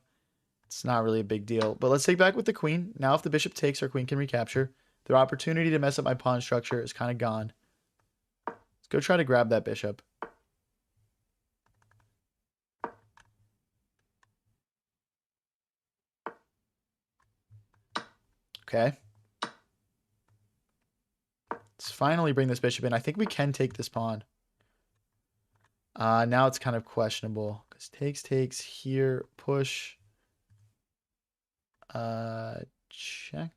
it's not really a big deal. But let's take back with the queen. Now if the bishop takes, our queen can recapture. Their opportunity to mess up my pawn structure is kind of gone. Let's go try to grab that bishop. Okay. Let's finally bring this bishop in. I think we can take this pawn. Now it's kind of questionable. Because takes here, push. Check.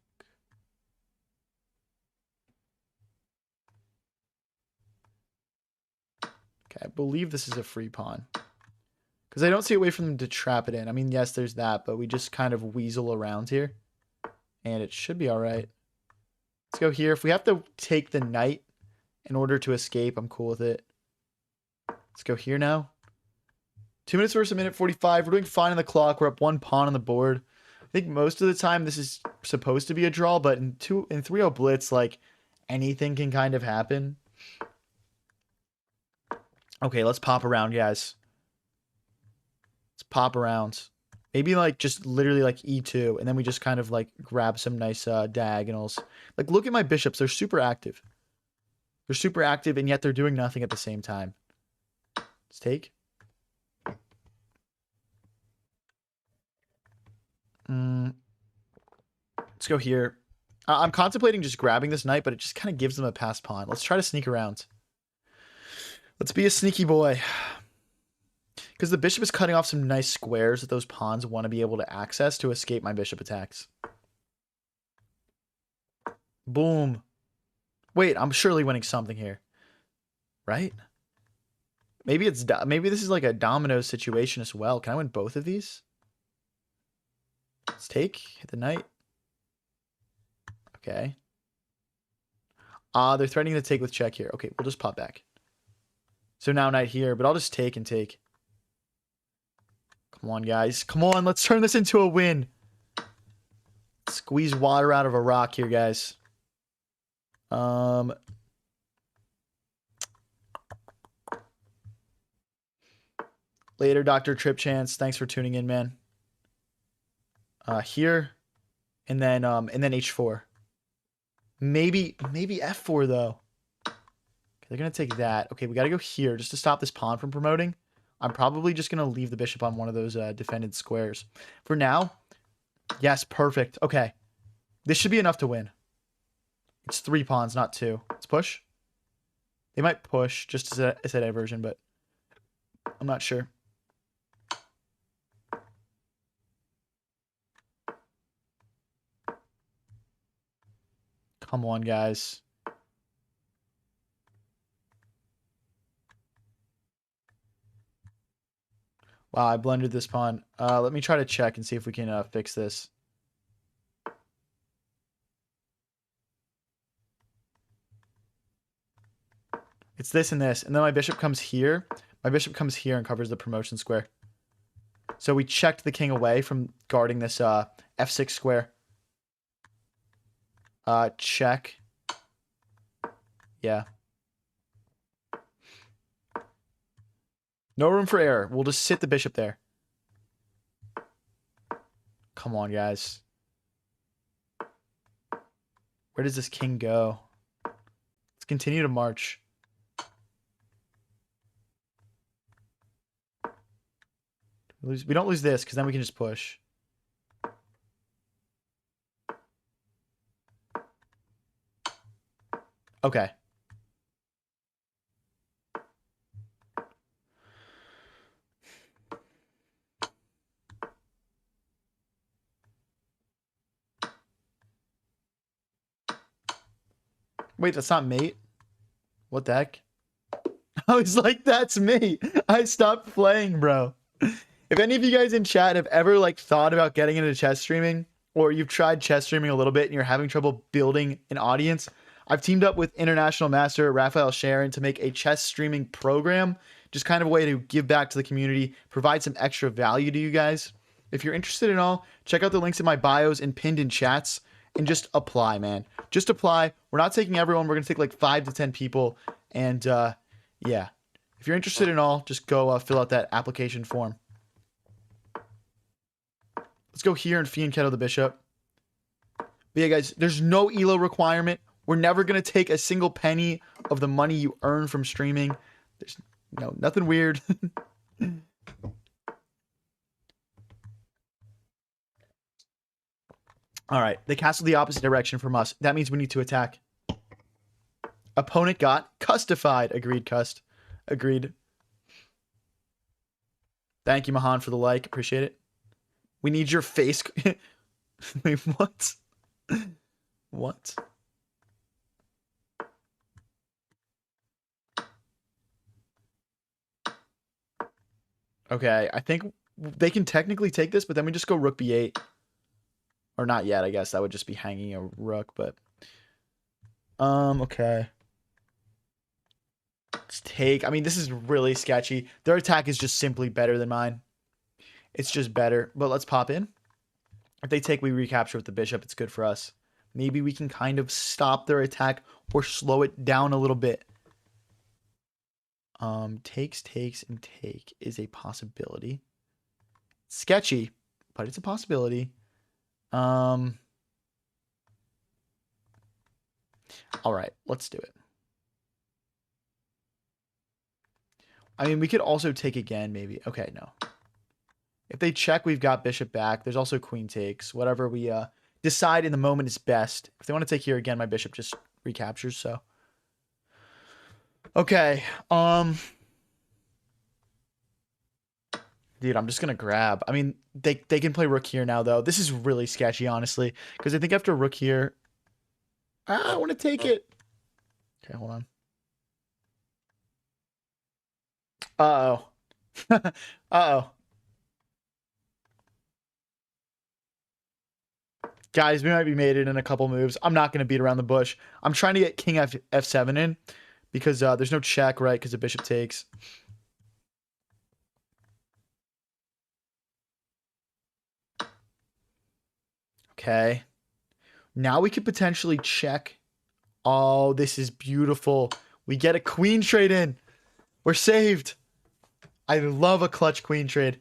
Okay, I believe this is a free pawn. Because I don't see a way for them to trap it in. I mean, yes, there's that, but we just kind of weasel around here. And it should be all right. Let's go here. If we have to take the knight in order to escape, I'm cool with it. Let's go here now. 2 minutes versus a minute 45. We're doing fine on the clock. We're up one pawn on the board. I think most of the time this is supposed to be a draw, but in 3-0 Blitz, like, anything can kind of happen. Okay, let's pop around, guys. Let's pop around. Maybe, like, just literally, like, e2, and then we just kind of, like, grab some nice diagonals. Like, look at my bishops. They're super active. They're super active, and yet they're doing nothing at the same time. Let's take. Let's go here. I'm contemplating just grabbing this knight, but it just kind of gives them a passed pawn. Let's try to sneak around. Let's be a sneaky boy. Because the bishop is cutting off some nice squares that those pawns want to be able to access to escape my bishop attacks. Boom. Wait, I'm surely winning something here. Right? Maybe this is like a domino situation as well. Can I win both of these? Let's take. Hit the knight. Okay. They're threatening to take with check here. Okay, we'll just pop back. So now knight here, but I'll just take and take. Come on, guys. Come on, let's turn this into a win. Squeeze water out of a rock here, guys. Later, Dr. Trip Chance. Thanks for tuning in, man. Here. And then H4. Maybe F4 though. Okay, they're gonna take that. Okay, we gotta go here just to stop this pawn from promoting. I'm probably just gonna leave the bishop on one of those defended squares. For now, yes, perfect. Okay. This should be enough to win. It's 3 pawns, not 2. Let's push. They might push just as a diversion, but I'm not sure. Come on, guys. Wow, I blundered this pawn. Let me try to check and see if we can fix this. It's this and this. And then my bishop comes here. My bishop comes here and covers the promotion square. So we checked the king away from guarding this f6 square. Check. Yeah. No room for error. We'll just sit the bishop there. Come on, guys. Where does this king go? Let's continue to march. We don't lose this, because then we can just push. Okay. Wait, that's not mate? What the heck? I was like, that's me. I stopped playing, bro. If any of you guys in chat have ever like thought about getting into chess streaming, or you've tried chess streaming a little bit and you're having trouble building an audience, I've teamed up with international master Raphael Sharon to make a chess streaming program, just kind of a way to give back to the community, provide some extra value to you guys. If you're interested at all, check out the links in my bios and pinned in chats and just apply, man. Just apply. We're not taking everyone. We're going to take like 5 to 10 people. And yeah, if you're interested in all, just go fill out that application form. Let's go here and Fiend Kettle the Bishop. But yeah, guys, there's no ELO requirement. We're never going to take a single penny of the money you earn from streaming. There's nothing weird. All right, they castled the opposite direction from us. That means we need to attack. Opponent got custified. Agreed, Cust. Agreed. Thank you, Mahan, for the like. Appreciate it. We need your face. Wait, what? What? Okay, I think they can technically take this, but then we just go rook b8. Or not yet, I guess. That would just be hanging a rook, but... okay. Let's take... I mean, this is really sketchy. Their attack is just simply better than mine. It's just better. But let's pop in. If they take, we recapture with the bishop. It's good for us. Maybe we can kind of stop their attack or slow it down a little bit. Takes, and take is a possibility. Sketchy, but it's a possibility. All right, let's do it. I mean, we could also take again, maybe. Okay, no. If they check, we've got bishop back. There's also queen takes. Whatever we decide in the moment is best. If they want to take here again, my bishop just recaptures, so. Okay, dude, I'm just gonna grab. I mean, they can play rook here now, though. This is really sketchy, honestly, because I think after rook here, I want to take it. Okay, hold on. Uh-oh. Uh-oh. Guys, we might be made it in a couple moves. I'm not going to beat around the bush. I'm trying to get king f7 in because there's no check, right? Because the bishop takes. Okay. Now we could potentially check. Oh, this is beautiful. We get a queen trade in. We're saved. I love a clutch queen trade.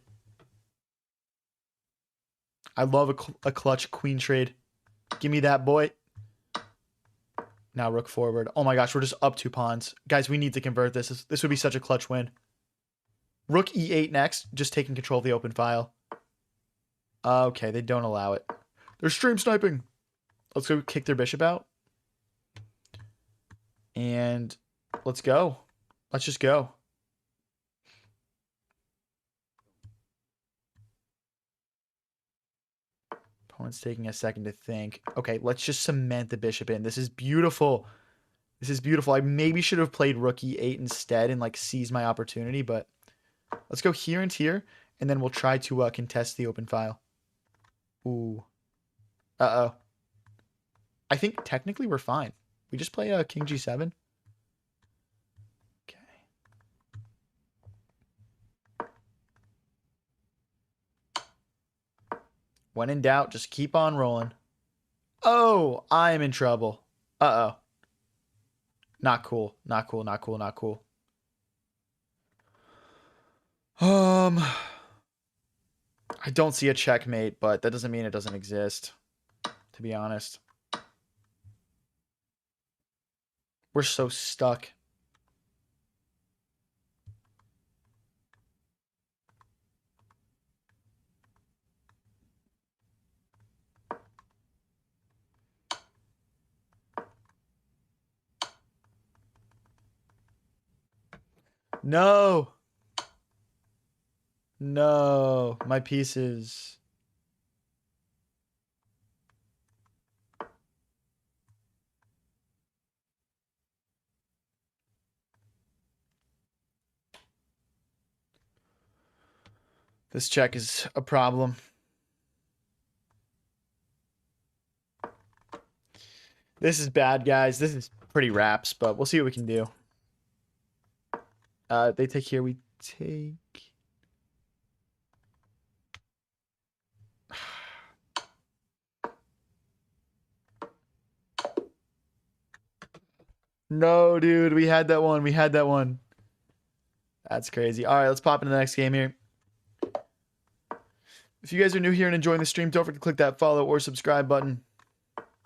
I love a clutch queen trade. Give me that, boy. Now rook forward. Oh my gosh, we're just up 2 pawns. Guys, we need to convert this. This would be such a clutch win. Rook e8 next. Just taking control of the open file. Okay, they don't allow it. They're stream sniping. Let's go kick their bishop out. And let's go. Let's just go. Opponent's taking a second to think. Okay, let's just cement the bishop in. This is beautiful. This is beautiful. I maybe should have played rook e8 instead and like seize my opportunity, but let's go here and here, and then we'll try to contest the open file. Ooh. Uh-oh. I think technically we're fine. We just play king g7. Okay. When in doubt, just keep on rolling. Oh, I am in trouble. Uh-oh. Not cool. Not cool. Not cool. Not cool. I don't see a checkmate, but that doesn't mean it doesn't exist, to be honest. We're so stuck. No. No. My pieces. This check is a problem. This is bad, guys. This is pretty wraps, but we'll see what we can do. They take here. We take... No, dude. We had that one. We had that one. That's crazy. All right, let's pop into the next game here. If you guys are new here and enjoying the stream, don't forget to click that follow or subscribe button.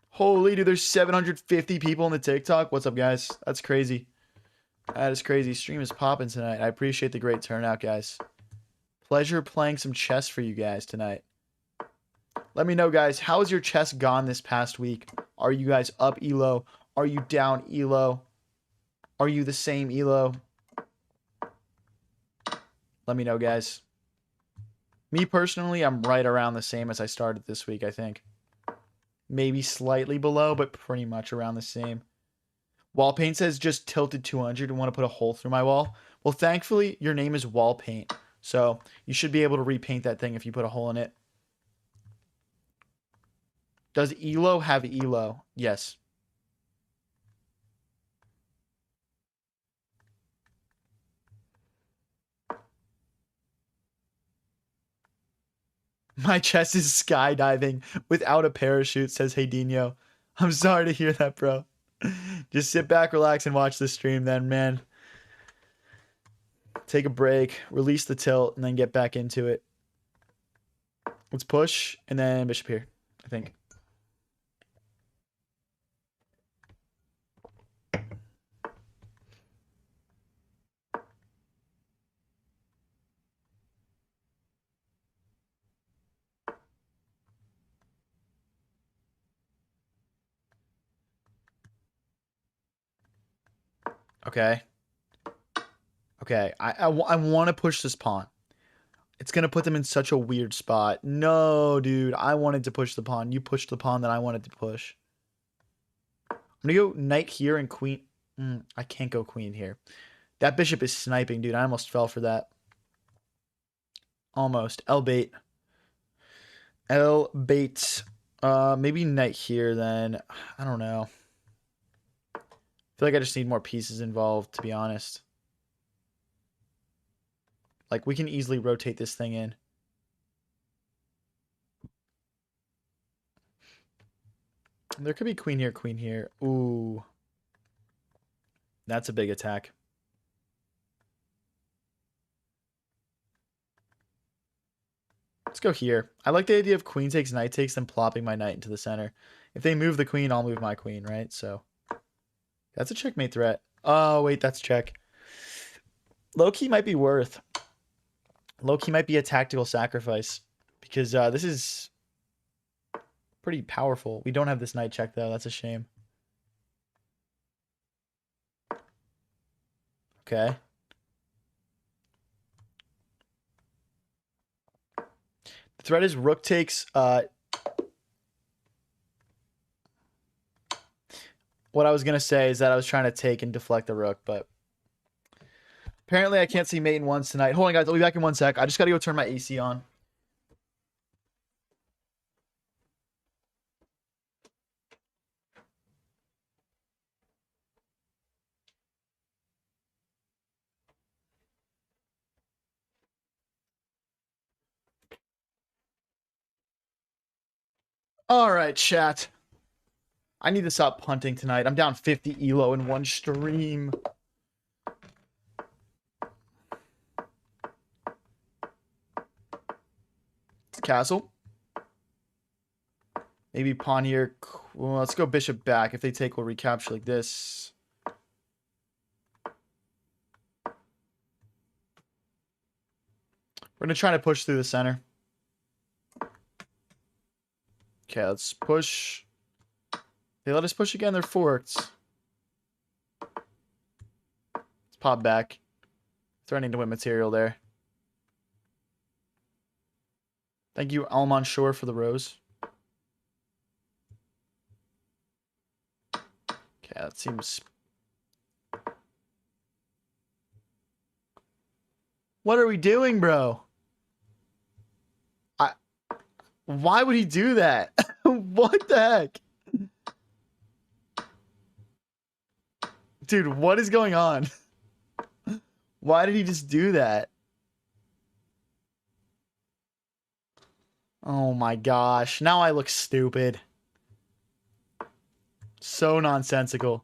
Holy, dude, there's 750 people in the TikTok. What's up, guys? That's crazy. That is crazy. Stream is popping tonight. I appreciate the great turnout, guys. Pleasure playing some chess for you guys tonight. Let me know, guys. How has your chess gone this past week? Are you guys up elo? Are you down elo? Are you the same elo? Let me know, guys. Me personally, I'm right around the same as I started this week, I think. Maybe slightly below, but pretty much around the same. Wall Paint says just tilted 200 and want to put a hole through my wall. Well, thankfully, your name is Wall Paint. So you should be able to repaint that thing if you put a hole in it. Does Elo have Elo? Yes. My chest is skydiving without a parachute, says Heydinho. I'm sorry to hear that, bro. Just sit back, relax, and watch the stream then, man. Take a break, release the tilt, and then get back into it. Let's push, and then bishop here, I think. Okay. Okay, I want to push this pawn. It's going to put them in such a weird spot. No, dude. I wanted to push the pawn. You pushed the pawn that I wanted to push. I'm going to go knight here and queen. I can't go queen here. That bishop is sniping, dude. I almost fell for that. Almost. L-bait. L-bait. Maybe knight here then. I don't know. I feel like I just need more pieces involved, to be honest. Like, we can easily rotate this thing in. There could be queen here, queen here. Ooh. That's a big attack. Let's go here. I like the idea of queen takes, knight takes, then plopping my knight into the center. If they move the queen, I'll move my queen, right? So that's a checkmate threat. Oh, wait, that's check. Low-key might be worth. Low-key might be a tactical sacrifice because this is pretty powerful. We don't have this knight check, though. That's a shame. Okay. The threat is rook takes... what I was going to say is that I was trying to take and deflect the rook, but... apparently I can't see mate in ones tonight. Hold on, guys. I'll be back in 1 sec. I just got to go turn my AC on. All right, chat. I need to stop punting tonight. I'm down 50 elo in one stream. Castle. Maybe pawn here. Well, let's go bishop back. If they take, we'll recapture like this. We're going to try to push through the center. Okay, let's push. They let us push again. They're forked. Let's pop back. Threatening to win material there. Thank you, Almond Shore, for the rose. Okay, that seems... What are we doing, bro? Why would he do that? What the heck? Dude, what is going on? Why did he just do that? Oh my gosh. Now I look stupid. So nonsensical.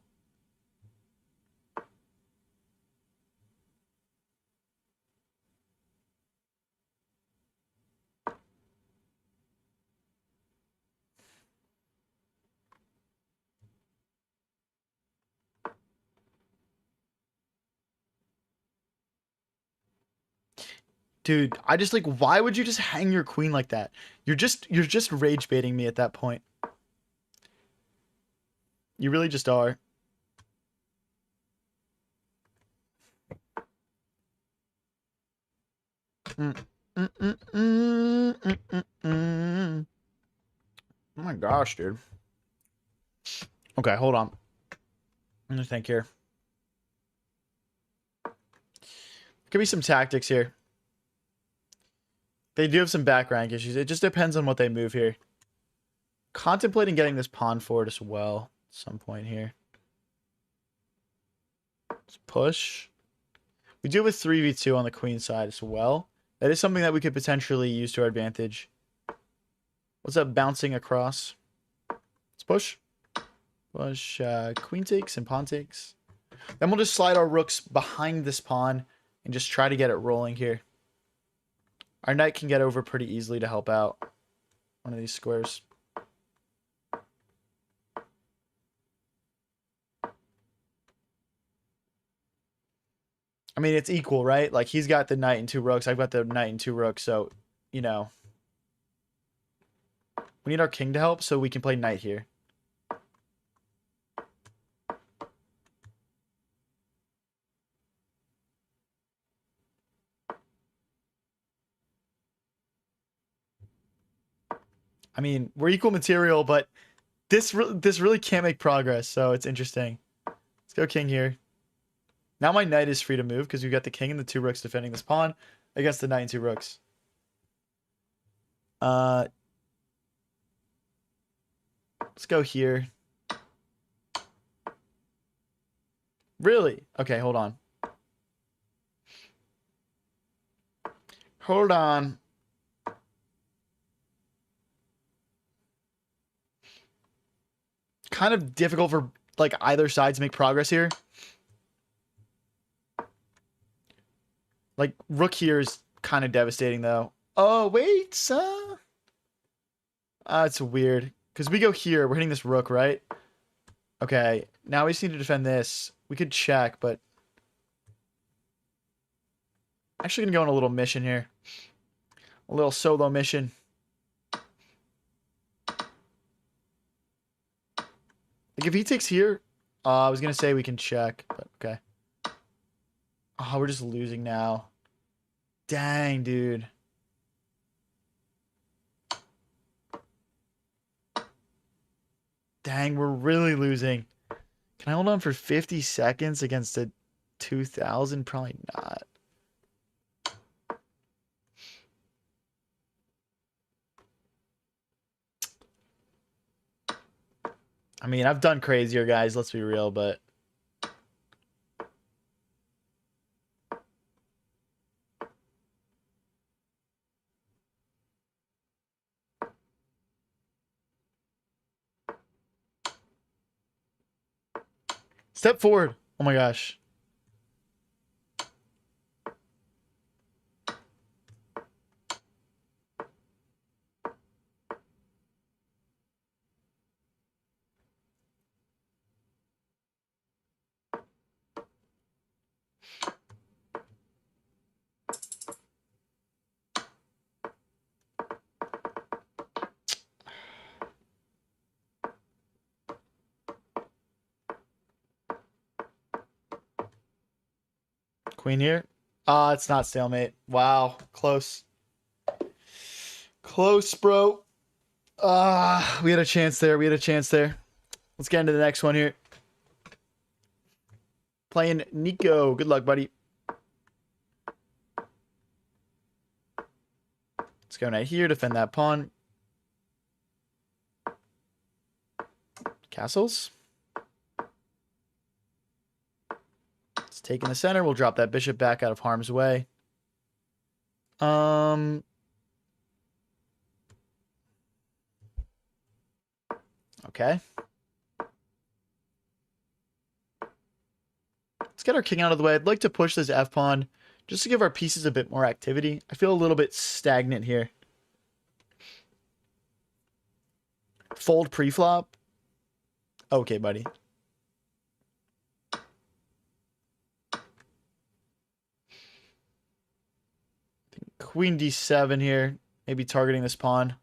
Dude, I just like, why would you just hang your queen like that? You're just rage baiting me at that point. You really just are. Mm, mm, mm, mm, mm, mm, mm. Oh my gosh, dude. Okay, hold on. I'm gonna think here. Could be some tactics here. They do have some back rank issues. It just depends on what they move here. Contemplating getting this pawn forward as well at some point here. Let's push. We do have a 3v2 on the queen side as well. That is something that we could potentially use to our advantage. What's up, bouncing across? Let's push. Push queen takes and pawn takes. Then we'll just slide our rooks behind this pawn and just try to get it rolling here. Our knight can get over pretty easily to help out one of these squares. I mean, it's equal, right? Like, he's got the knight and 2 rooks. I've got the knight and 2 rooks. So, you know. We need our king to help so we can play knight here. I mean, we're equal material, but this really can't make progress. So, it's interesting. Let's go king here. Now my knight is free to move because we've got the king and the 2 rooks defending this pawn against the knight and 2 rooks. Let's go here. Really? Okay, hold on. Hold on. Kind of difficult for like either side to make progress here. Like rook here is kind of devastating though. Oh wait, it's weird because we go here. We're hitting this rook, right? Okay, now we just need to defend this. We could check, but actually gonna go on a little mission here. A little solo mission. Like if he takes here, I was gonna say we can check, but okay. Oh, we're just losing now. Dang, dude. Dang, we're really losing. Can I hold on for 50 seconds against a 2,000? Probably not. I mean, I've done crazier, guys. Let's be real, but... Step forward. Oh my gosh. Queen here. Ah, it's not stalemate. Wow. Close. Close, bro. Ah, we had a chance there. We had a chance there. Let's get into the next one here. Playing Nico. Good luck, buddy. Let's go knight here. Defend that pawn. Castles. Let's take in the center. We'll drop that bishop back out of harm's way. Okay. Let's get our king out of the way. I'd like to push this f-pawn just to give our pieces a bit more activity. I feel a little bit stagnant here. Fold pre-flop. Okay, buddy. Queen d7 here. Maybe targeting this pawn.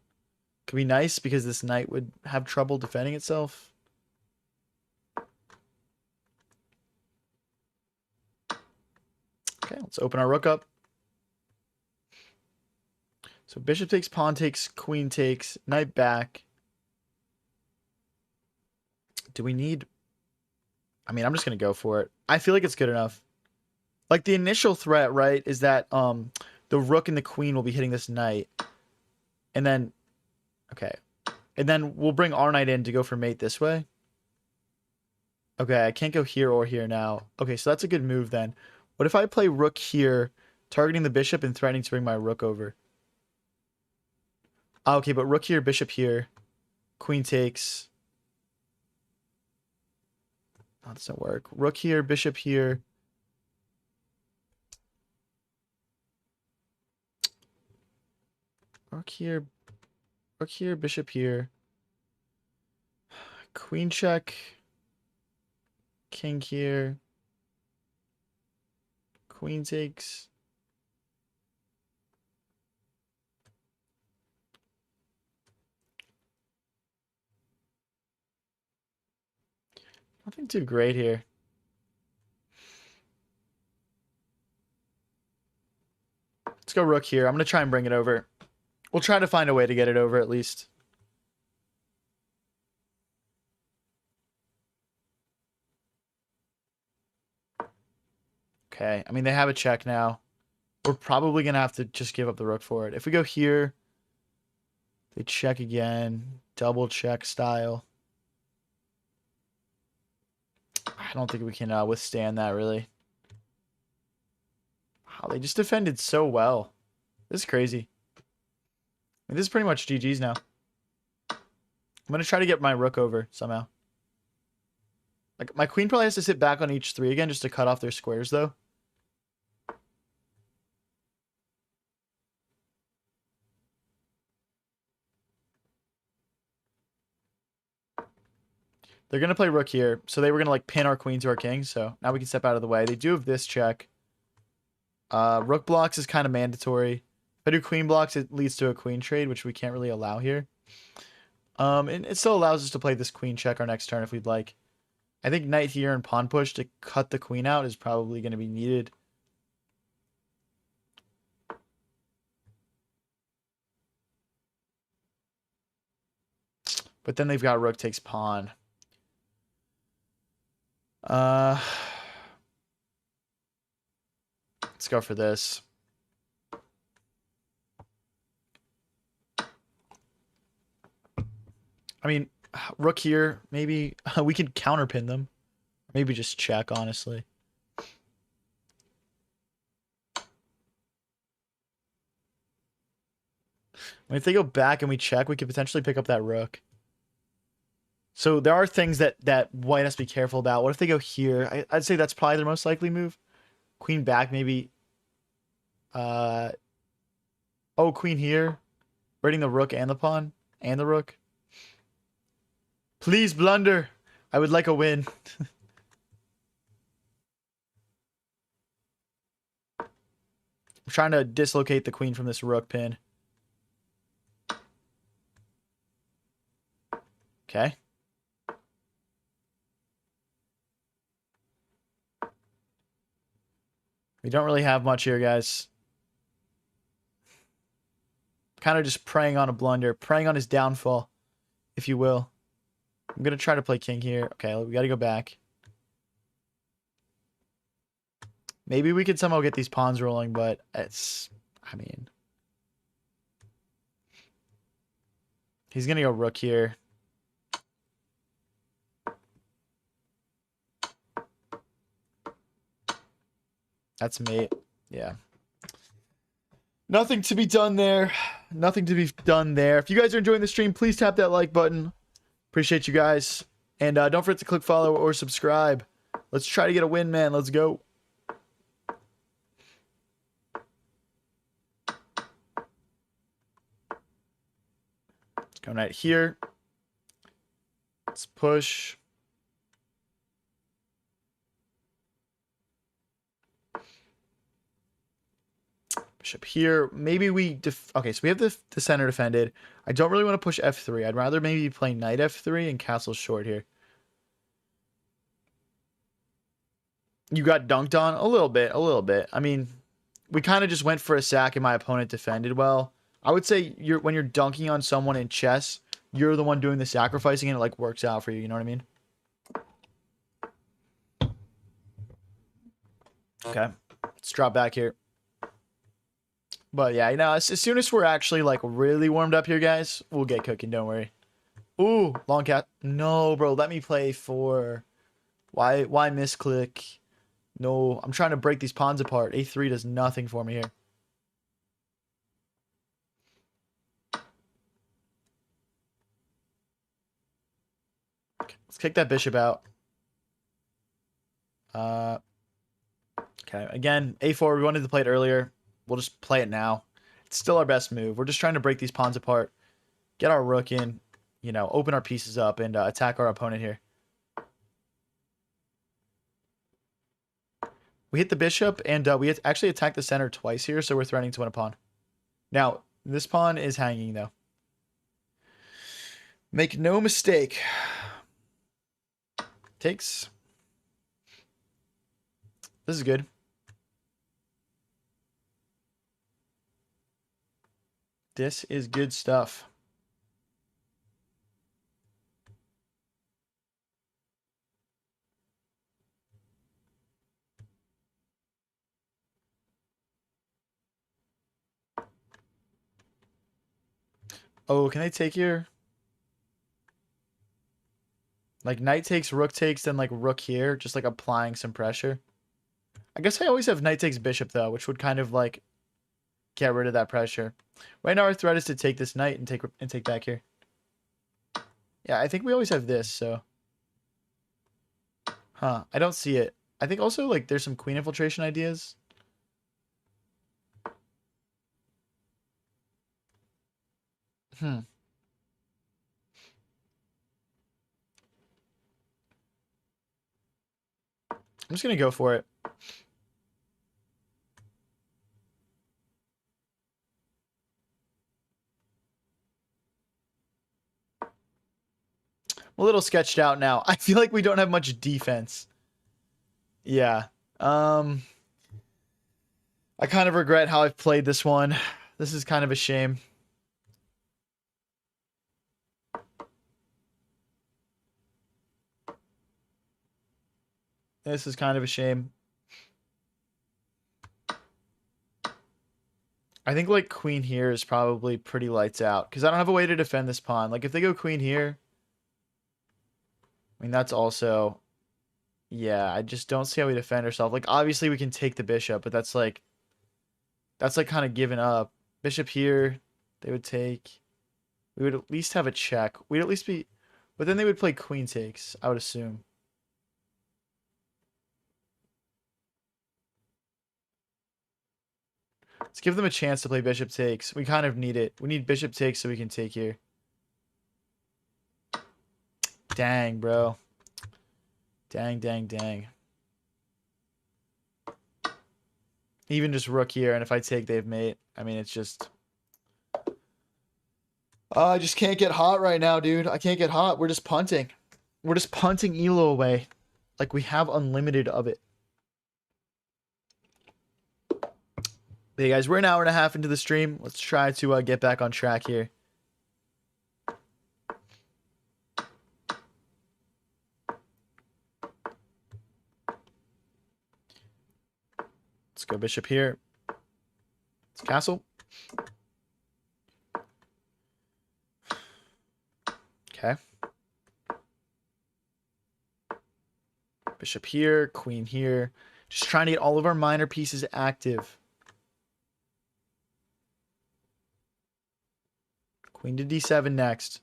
Could be nice because this knight would have trouble defending itself. Okay, let's open our rook up. So bishop takes, pawn takes, queen takes, knight back. Do we need... I mean, I'm just going to go for it. I feel like it's good enough. Like, the initial threat, right, is that the rook and the queen will be hitting this knight. And then... Okay. And then we'll bring our knight in to go for mate this way. Okay, I can't go here or here now. Okay, so that's a good move then. What if I play rook here, targeting the bishop and threatening to bring my rook over? Okay, but rook here, bishop here. Queen takes. Oh, that doesn't work. Rook here, bishop here. Rook here, bishop here. Queen check. King here. Queen takes. Nothing too great here. Let's go rook here. I'm going to try and bring it over. We'll try to find a way to get it over at least. Okay. I mean, they have a check now. We're probably going to have to just give up the rook for it. If we go here, they check again. Double check style. I don't think we can withstand that, really. Wow, they just defended so well. This is crazy. I mean, this is pretty much GG's now. I'm going to try to get my rook over somehow. Like, my queen probably has to sit back on h3 again just to cut off their squares, though. They're going to play rook here. So they were going to, like, pin our queen to our king. So now we can step out of the way. They do have this check. Rook blocks is kind of mandatory. If I do queen blocks, it leads to a queen trade, which we can't really allow here. And it still allows us to play this queen check our next turn if we'd like. I think knight here and pawn push to cut the queen out is probably going to be needed. But then they've got rook takes pawn. Let's go for this. I mean, rook here, maybe we could counterpin them. Maybe just check, honestly. I mean, if they go back and we check, we could potentially pick up that rook. So there are things that white has to be careful about. What if they go here? I'd say that's probably their most likely move. Queen back, maybe. Oh, queen here. Raiding the rook and the pawn. And the rook. Please blunder. I would like a win. I'm trying to dislocate the queen from this rook pin. Okay. We don't really have much here, guys. Kind of just preying on a blunder, preying on his downfall, if you will. I'm going to try to play king here. Okay, we got to go back. Maybe we could somehow get these pawns rolling, but it's, I mean, he's going to go rook here. That's mate. Yeah. Nothing to be done there. Nothing to be done there. If you guys are enjoying the stream, please tap that like button. Appreciate you guys. And don't forget to click follow or subscribe. Let's try to get a win, man. Let's go. Let's go knight here. Let's push. Bishop here. Maybe we... Okay, so we have the center defended. I don't really want to push f3. I'd rather maybe play knight f3 and castle short here. You got dunked on? A little bit. A little bit. I mean, we kind of just went for a sack and my opponent defended well. I would say when you're dunking on someone in chess, you're the one doing the sacrificing and it like works out for you. You know what I mean? Okay. Let's drop back here. But yeah, you know, as soon as we're actually like really warmed up here, guys, we'll get cooking. Don't worry. Ooh, long cat. No, bro. Let me play for. Why misclick? No, I'm trying to break these pawns apart. A3 does nothing for me here. Okay, let's kick that bishop out. Okay, again, A4. We wanted to play it earlier. We'll just play it now. It's still our best move. We're just trying to break these pawns apart, get our rook in, you know, open our pieces up, and attack our opponent here. We hit the bishop, and we actually attacked the center twice here, so we're threatening to win a pawn. Now, this pawn is hanging, though. Make no mistake. Takes. This is good. This is good stuff. Oh, can I take here? Like knight takes, rook takes, then like rook here, just like applying some pressure. I guess I always have knight takes bishop though, which would kind of like get rid of that pressure. Right now our threat is to take this knight and take back here. Yeah, I think we always have this, so. Huh, I don't see it. I think also like there's some queen infiltration ideas. I'm just gonna go for it. I'm a little sketched out now. I feel like we don't have much defense. Yeah. I kind of regret how I've played this one. This is kind of a shame. This is kind of a shame. I think like queen here is probably pretty lights out because I don't have a way to defend this pawn. Like if they go queen here, I mean that's also, yeah, I just don't see how we defend ourselves. Like obviously we can take the bishop, but that's like kind of given up. Bishop here, they would take. We would at least have a check. We'd at least be, but then they would play queen takes, I would assume. Let's give them a chance to play bishop takes. We kind of need it. We need bishop takes so we can take here. Dang, bro. Dang, dang, dang. Even just rook here, and if I take, they've mate. I mean, it's just... I just can't get hot right now, dude. I can't get hot. We're just punting. We're just punting Elo away. Like, we have unlimited of it. Hey guys, we're an hour and a half into the stream. Let's try to get back on track here. Let's go bishop here. Let's castle. Okay. Bishop here, queen here. Just trying to get all of our minor pieces active. Queen to d7 next.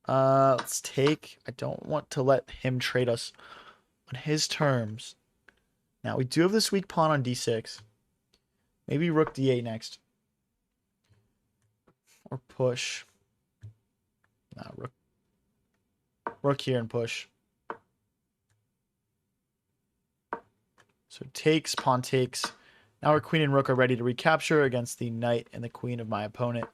Let's take. I don't want to let him trade us on his terms. Now, we do have this weak pawn on d6. Maybe rook d8 next. Or push. No, rook here and push. So takes, pawn takes. Now our queen and rook are ready to recapture against the knight and the queen of my opponent.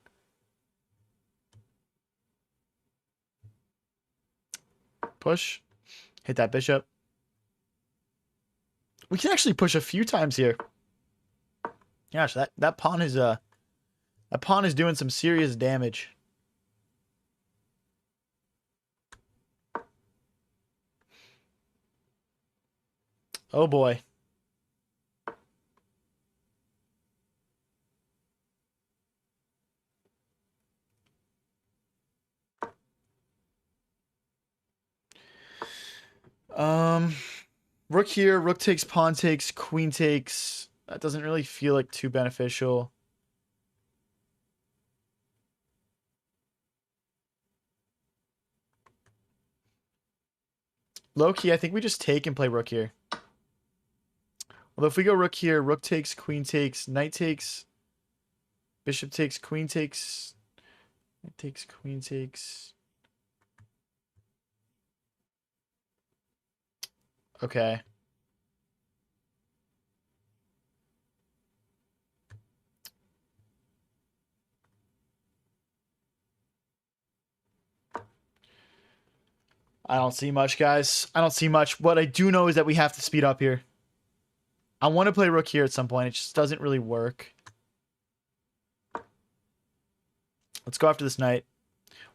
Push. Hit that bishop. We can actually push a few times here. Gosh, that pawn is doing some serious damage. Oh boy. Rook here, rook takes, pawn takes, queen takes. That doesn't really feel like too beneficial. Low key, I think we just take and play rook here. Although if we go rook here, rook takes, queen takes, knight takes, bishop takes, queen takes, knight takes, queen takes. Okay. I don't see much, guys. I don't see much. What I do know is that we have to speed up here. I want to play rook here at some point. It just doesn't really work. Let's go after this knight.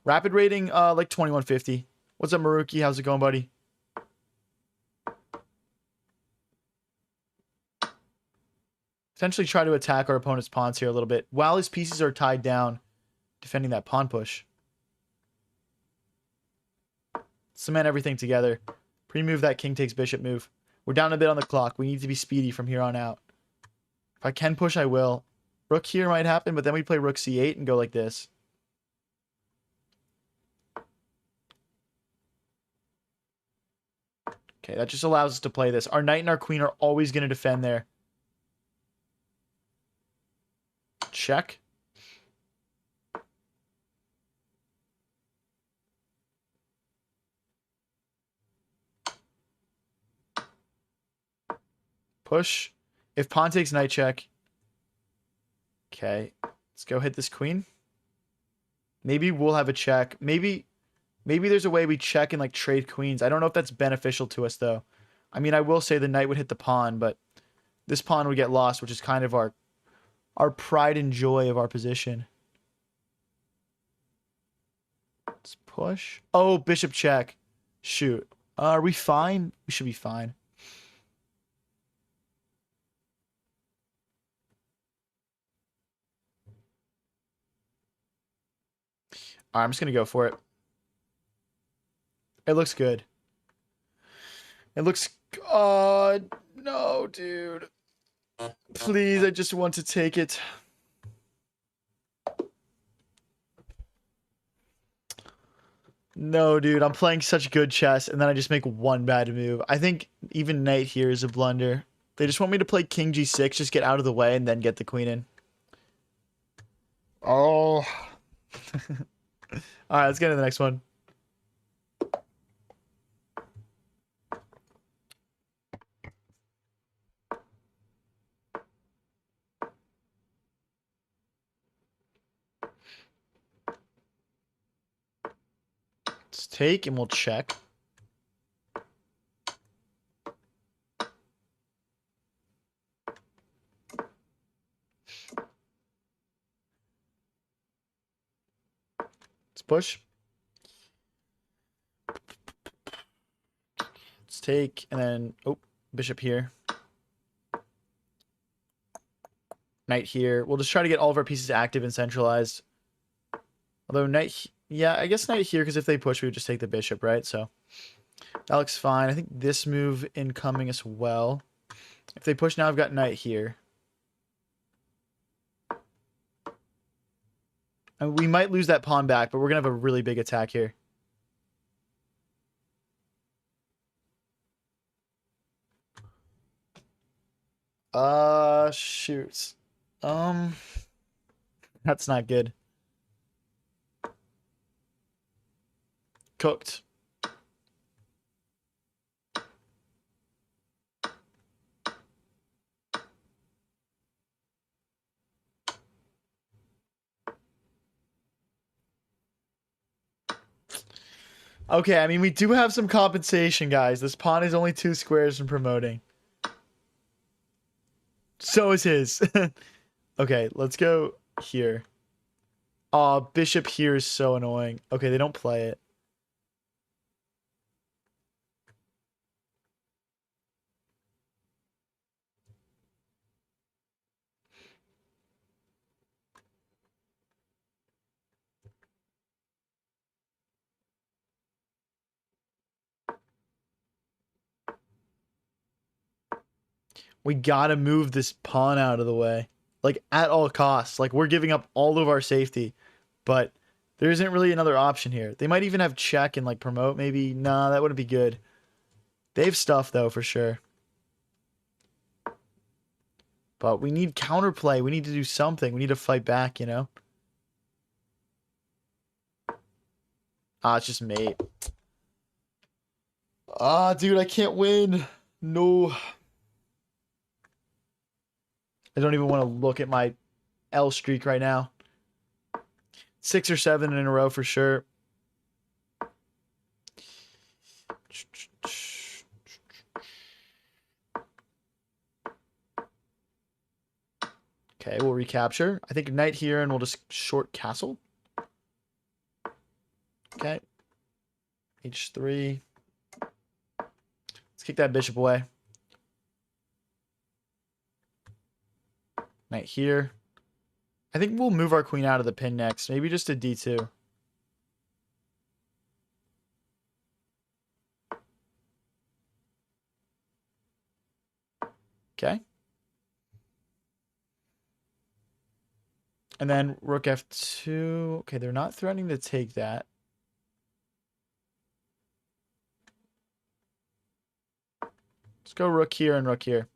Rapid rating, like 2150. What's up, Maruki? How's it going, buddy? Essentially try to attack our opponent's pawns here a little bit while his pieces are tied down, defending that pawn push. Cement everything together. Pre-move that king takes bishop move. We're down a bit on the clock. We need to be speedy from here on out. If I can push, I will. Rook here might happen, but then we play rook c8 and go like this. Okay, that just allows us to play this. Our knight and our queen are always going to defend there. Check. Push. If pawn takes knight check. Okay. Let's go hit this queen. Maybe we'll have a check. Maybe there's a way we check and like trade queens. I don't know if that's beneficial to us though. I mean, I will say the knight would hit the pawn, but this pawn would get lost, which is kind of our pride and joy of our position. Let's push. Oh, bishop check. Shoot. Are we fine? We should be fine. All right, I'm just going to go for it. It looks good. It looks... no, dude. Please, I just want to take it. No, dude, I'm playing such good chess, and then I just make one bad move. I think even knight here is a blunder. They just want me to play king g6, just get out of the way, and then get the queen in. Oh. All right, let's get to the next one. Let's take, and we'll check. push. Let's take, and then, oh, bishop here. Knight here. We'll just try to get all of our pieces active and centralized. Although knight, yeah, I guess knight here, because if they push, we would just take the bishop, right? So that looks fine. I think this move incoming as well. If they push now, I've got knight here. And we might lose that pawn back, but we're going to have a really big attack here. Shoot. That's not good. Cooked. Okay, I mean, we do have some compensation, guys. This pawn is only 2 squares from promoting. So is his. Okay, let's go here. Aw, bishop here is so annoying. Okay, they don't play it. We gotta move this pawn out of the way. Like, at all costs. Like, we're giving up all of our safety. But there isn't really another option here. They might even have check and, like, promote, maybe. Nah, that wouldn't be good. They have stuff, though, for sure. But we need counterplay. We need to do something. We need to fight back, you know? Ah, it's just mate. Ah, dude, I can't win. No. I don't even want to look at my L streak right now. 6 or 7 in a row for sure. Okay, we'll recapture. I think knight here, and we'll just short castle. Okay. H3. Let's kick that bishop away. Knight here. I think we'll move our queen out of the pin next. Maybe just a D2. Okay. And then rook F2. Okay, they're not threatening to take that. Let's go rook here and rook here.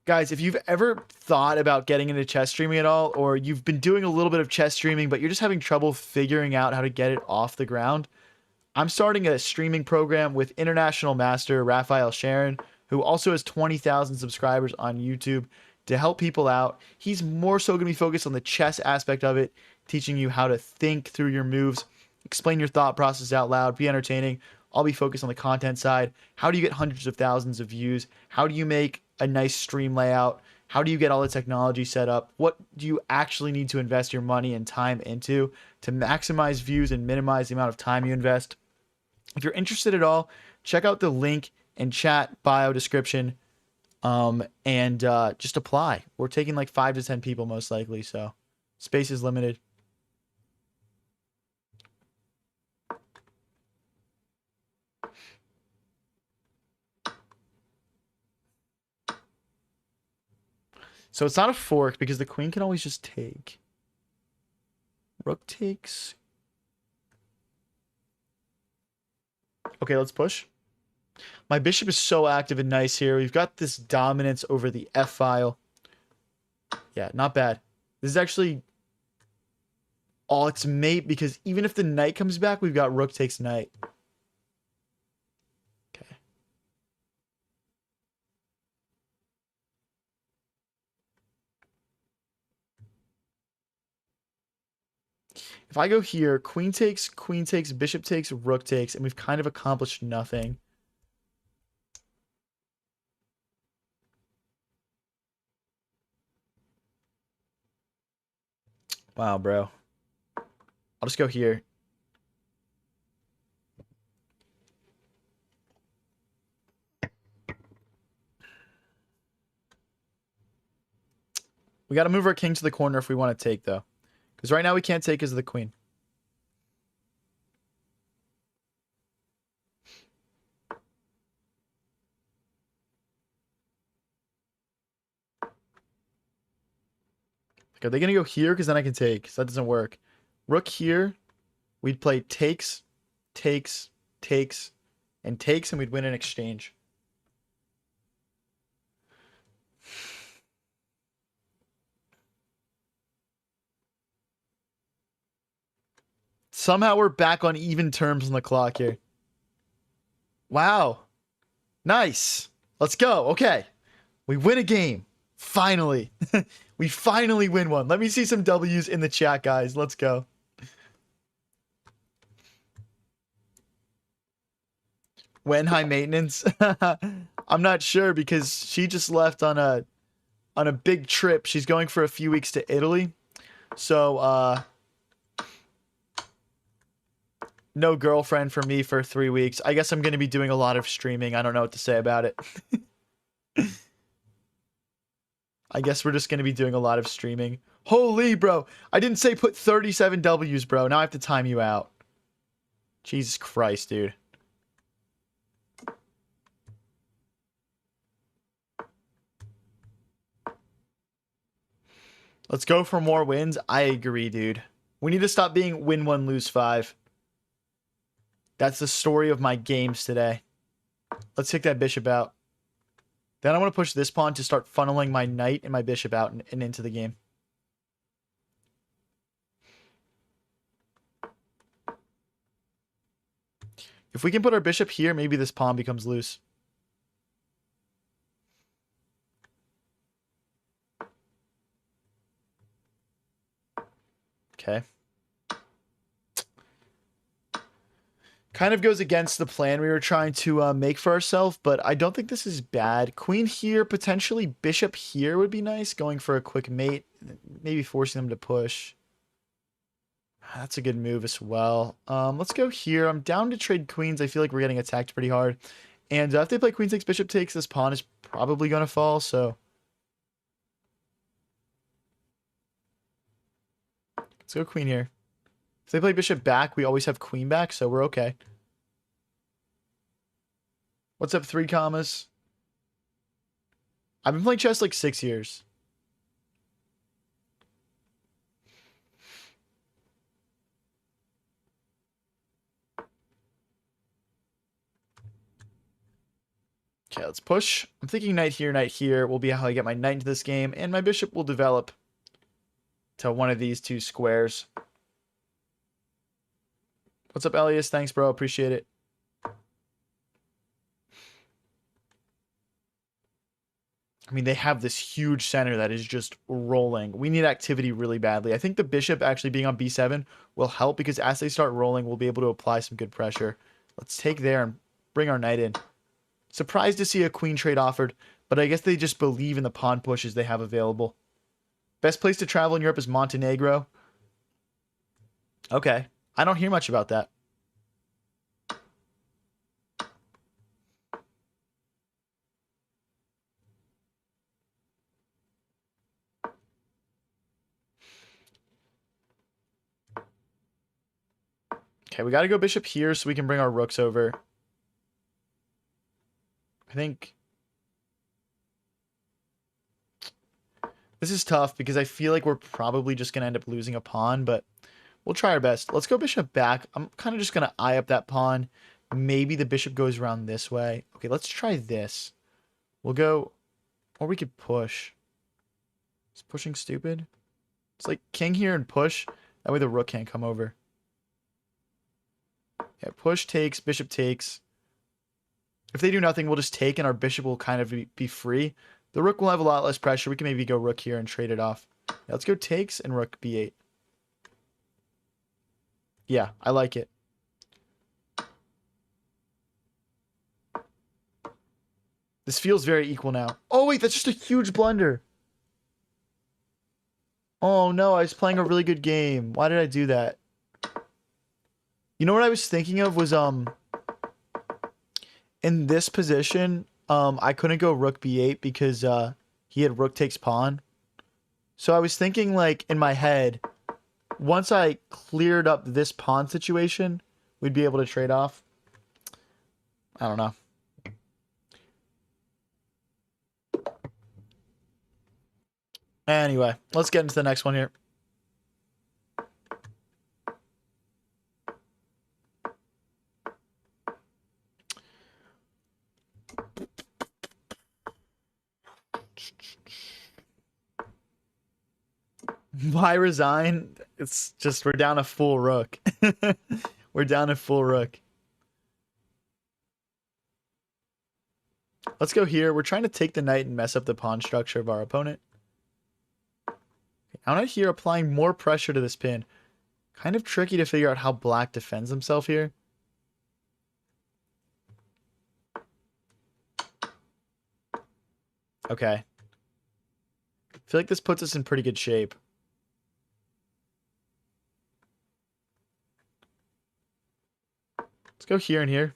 Guys, if you've ever thought about getting into chess streaming at all, or you've been doing a little bit of chess streaming, but you're just having trouble figuring out how to get it off the ground, I'm starting a streaming program with international master Raphael Sharon, who also has 20,000 subscribers on YouTube, to help people out. He's more so going to be focused on the chess aspect of it, teaching you how to think through your moves, explain your thought process out loud, be entertaining. I'll be focused on the content side. How do you get hundreds of thousands of views? How do you make a nice stream layout? How do you get all the technology set up? What do you actually need to invest your money and time into to maximize views and minimize the amount of time you invest? If you're interested at all, check out the link in chat bio description, and just apply. We're taking like 5 to 10 people most likely, so space is limited. So it's not a fork because the queen can always just take. Rook takes. Okay, let's push. My bishop is so active and nice here. We've got this dominance over the F file. Yeah, not bad. This is actually... Oh, it's mate, because even if the knight comes back, we've got rook takes knight. Okay. If I go here, queen takes, bishop takes, rook takes, and we've kind of accomplished nothing. Wow, bro. I'll just go here. We got to move our king to the corner if we want to take, though. Because right now we can't take because of the queen. Like, are they going to go here? Because then I can take. So that doesn't work. Rook here. We'd play takes, takes, takes, and takes, and we'd win in exchange. Somehow we're back on even terms on the clock here. Wow. Nice. Let's go. Okay. We win a game. Finally. We finally win one. Let me see some W's in the chat, guys. Let's go. When high maintenance? I'm not sure because she just left on a big trip. She's going for a few weeks to Italy. So no girlfriend for me for 3 weeks. I guess I'm going to be doing a lot of streaming. I don't know what to say about it. I guess we're just going to be doing a lot of streaming. Holy, bro. I didn't say put 37 W's, bro. Now I have to time you out. Jesus Christ, dude. Let's go for more wins. I agree, dude. We need to stop being win 1, lose 5. That's the story of my games today. Let's take that bishop out. Then I want to push this pawn to start funneling my knight and my bishop out and into the game. If we can put our bishop here, maybe this pawn becomes loose. Okay. Kind of goes against the plan we were trying to make for ourselves, but I don't think this is bad. Queen here, potentially bishop here would be nice, going for a quick mate, maybe forcing them to push. That's a good move as well. Let's go here. I'm down to trade queens. I feel like we're getting attacked pretty hard. And if they play queen takes, bishop takes, this pawn is probably going to fall, so... Let's go queen here. If they play bishop back, we always have queen back, so we're okay. What's up, 3 commas? I've been playing chess like 6 years. Okay, let's push. I'm thinking knight here will be how I get my knight into this game, and my bishop will develop to one of these 2 squares. What's up, Elias? Thanks, bro. Appreciate it. I mean, they have this huge center that is just rolling. We need activity really badly. I think the bishop actually being on b7 will help because as they start rolling, we'll be able to apply some good pressure. Let's take there and bring our knight in. Surprised to see a queen trade offered, but I guess they just believe in the pawn pushes they have available. Best place to travel in Europe is Montenegro. Okay. I don't hear much about that. Okay, we got to go bishop here so we can bring our rooks over. I think this is tough because I feel like we're probably just going to end up losing a pawn, but we'll try our best. Let's go bishop back. I'm kind of just going to eye up that pawn. Maybe the bishop goes around this way. Okay, let's try this. We'll go, or we could push. Is pushing stupid? It's like king here and push. That way the rook can't come over. Yeah, push takes, bishop takes. If they do nothing, we'll just take and our bishop will kind of be free. The rook will have a lot less pressure. We can maybe go rook here and trade it off. Yeah, let's go takes and rook b8. Yeah, I like it. This feels very equal now. Oh, wait, that's just a huge blunder. Oh, no, I was playing a really good game. Why did I do that? You know what I was thinking of was in this position, I couldn't go rook b8 because he had rook takes pawn. So I was thinking like in my head, once I cleared up this pawn situation, we'd be able to trade off. I don't know. Anyway, let's get into the next one here. Why resign? It's just we're down a full rook. We're down a full rook. Let's go here. We're trying to take the knight and mess up the pawn structure of our opponent. I'm out here applying more pressure to this pin. Kind of tricky to figure out how black defends himself here. Okay. I feel like this puts us in pretty good shape. Let's go here and here.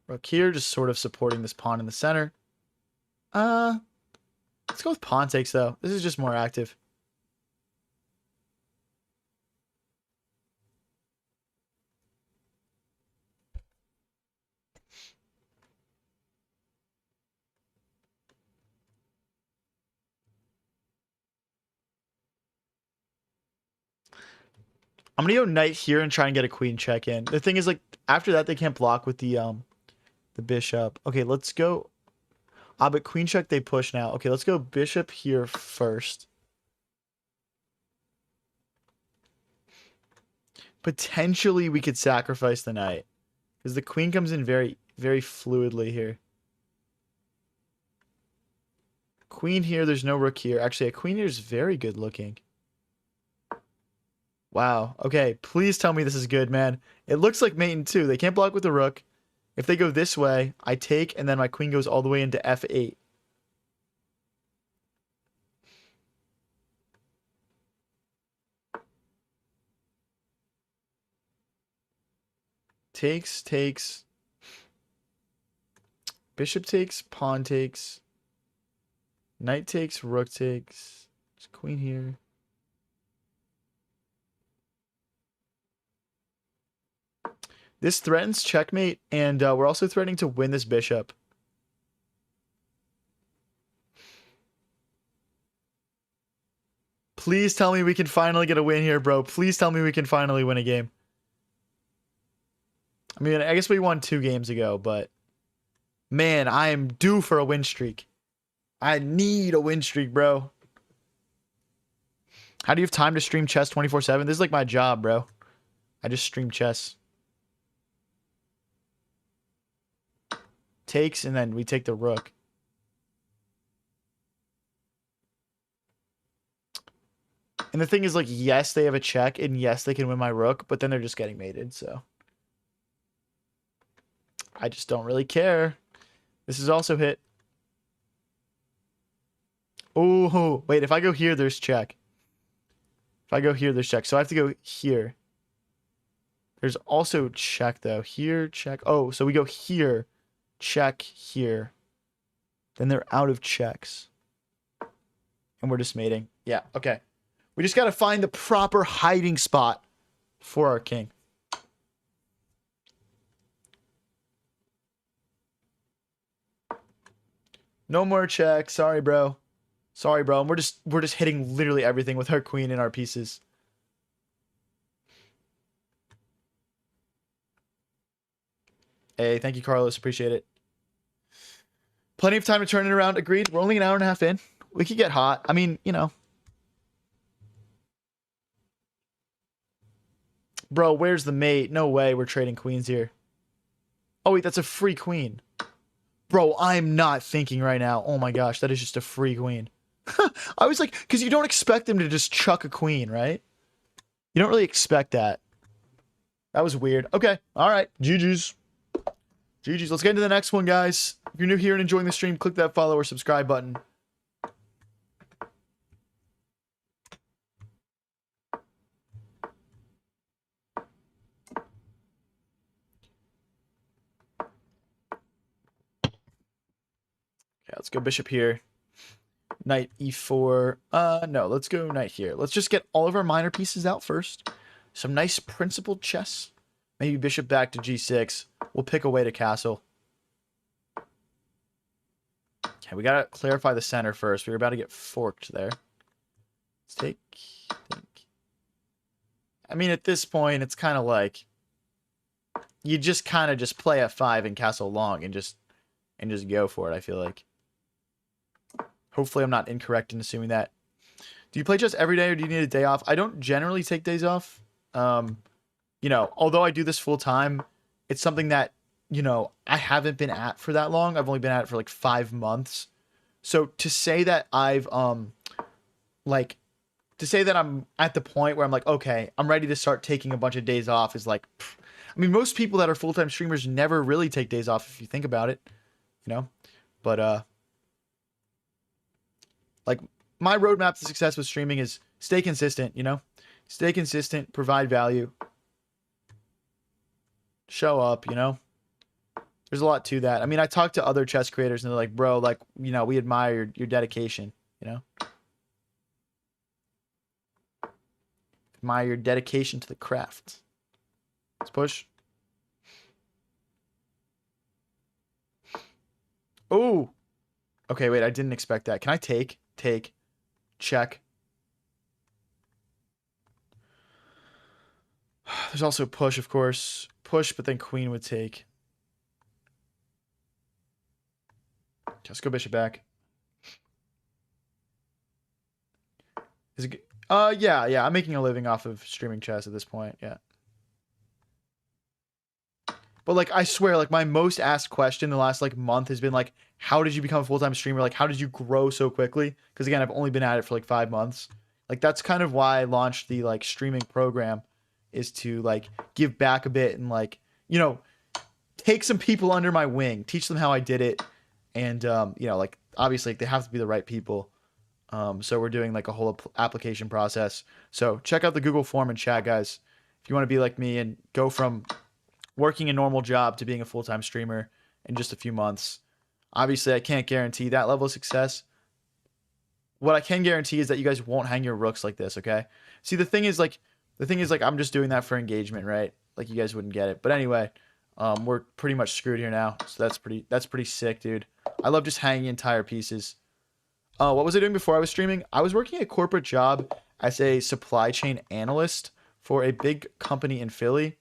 Rook here, just sort of supporting this pawn in the center. Let's go with pawn takes, though. This is just more active. I'm gonna go knight here and try and get a queen check in. The thing is, like, after that, they can't block with the bishop. Okay, let's go. Ah, but queen check, they push now. Okay, let's go bishop here first. Potentially, we could sacrifice the knight. Because the queen comes in very, very fluidly here. Queen here, there's no rook here. Actually, a queen here is very good looking. Wow. Okay, please tell me this is good, man. It looks like mate in 2. They can't block with the rook. If they go this way, I take, and then my queen goes all the way into f8. Takes, takes. Bishop takes, pawn takes. Knight takes, rook takes. There's queen here. This threatens checkmate, and we're also threatening to win this bishop. Please tell me we can finally get a win here, bro. Please tell me we can finally win a game. I mean, I guess we won 2 games ago, but man, I am due for a win streak. I need a win streak, bro. How do you have time to stream chess 24/7? This is like my job, bro. I just stream chess. Takes, and then we take the rook. And the thing is, like, yes, they have a check, and yes, they can win my rook, but then they're just getting mated, so. I just don't really care. This is also hit. Oh, wait, if I go here, there's check. If I go here, there's check. So I have to go here. There's also check, though. Here, check. Oh, so we go here, check, here. Then they're out of checks. And we're just mating. Yeah, okay. We just got to find the proper hiding spot for our king. No more check. Sorry, bro. Sorry, bro. And we're just hitting literally everything with our queen and our pieces. Hey, thank you, Carlos. Appreciate it. Plenty of time to turn it around. Agreed. We're only an hour and a half in. We could get hot. I mean, you know. Bro, where's the mate? No way we're trading queens here. Oh, wait, that's a free queen. Bro, I'm not thinking right now. Oh my gosh, that is just a free queen. I was like, because you don't expect them to just chuck a queen, right? You don't really expect that. That was weird. Okay, all right. GG's. GG's. Let's get into the next one, guys. If you're new here and enjoying the stream, click that follow or subscribe button. let's go bishop here. Knight e4. No, let's go knight here. Let's just get all of our minor pieces out first. Some nice principled chess. Maybe bishop back to g6. We'll pick away to castle. Okay, we gotta clarify the center first. We were about to get forked there. Let's take. I mean, at this point, it's kind of like you just kind of just play f5 and castle long and just go for it. I feel like. Hopefully, I'm not incorrect in assuming that. Do you play chess every day, or do you need a day off? I don't generally take days off. You know, although I do this full time, it's something that, you know, I haven't been at for that long. I've only been at it for like 5 months. So to say that I've to say that I'm at the point where I'm like, okay, I'm ready to start taking a bunch of days off is like, I mean, most people that are full-time streamers never really take days off if you think about it, you know? But, like, my roadmap to success with streaming is stay consistent, you know? Stay consistent, provide value, show up, you know? There's a lot to that. I mean, I talk to other chess creators and they're like, bro, like, you know, we admire your dedication, you know? Admire your dedication to the craft. Let's push. Oh. Okay, wait, I didn't expect that. Can I take? Take. Check. There's also push, of course. Push, but then queen would take. Let's go bishop back. Is it? Yeah. I'm making a living off of streaming chess at this point. Yeah. But like, I swear, like my most asked question the last like month has been like, how did you become a full-time streamer? Like, how did you grow so quickly? Because again, I've only been at it for like 5 months. Like, that's kind of why I launched the like streaming program, is to like give back a bit and like, you know, take some people under my wing, teach them how I did it. And, you know, like obviously like, they have to be the right people. So we're doing like a whole application process. So check out the Google form in chat, guys. If you want to be like me and go from working a normal job to being a full-time streamer in just a few months. Obviously, I can't guarantee that level of success. What I can guarantee is that you guys won't hang your rooks like this, okay? See, the thing is like I'm just doing that for engagement, right? Like you guys wouldn't get it. But anyway, we're pretty much screwed here now. So that's pretty sick, dude. I love just hanging entire pieces. What was I doing before I was streaming? I was working a corporate job as a supply chain analyst for a big company in Philly.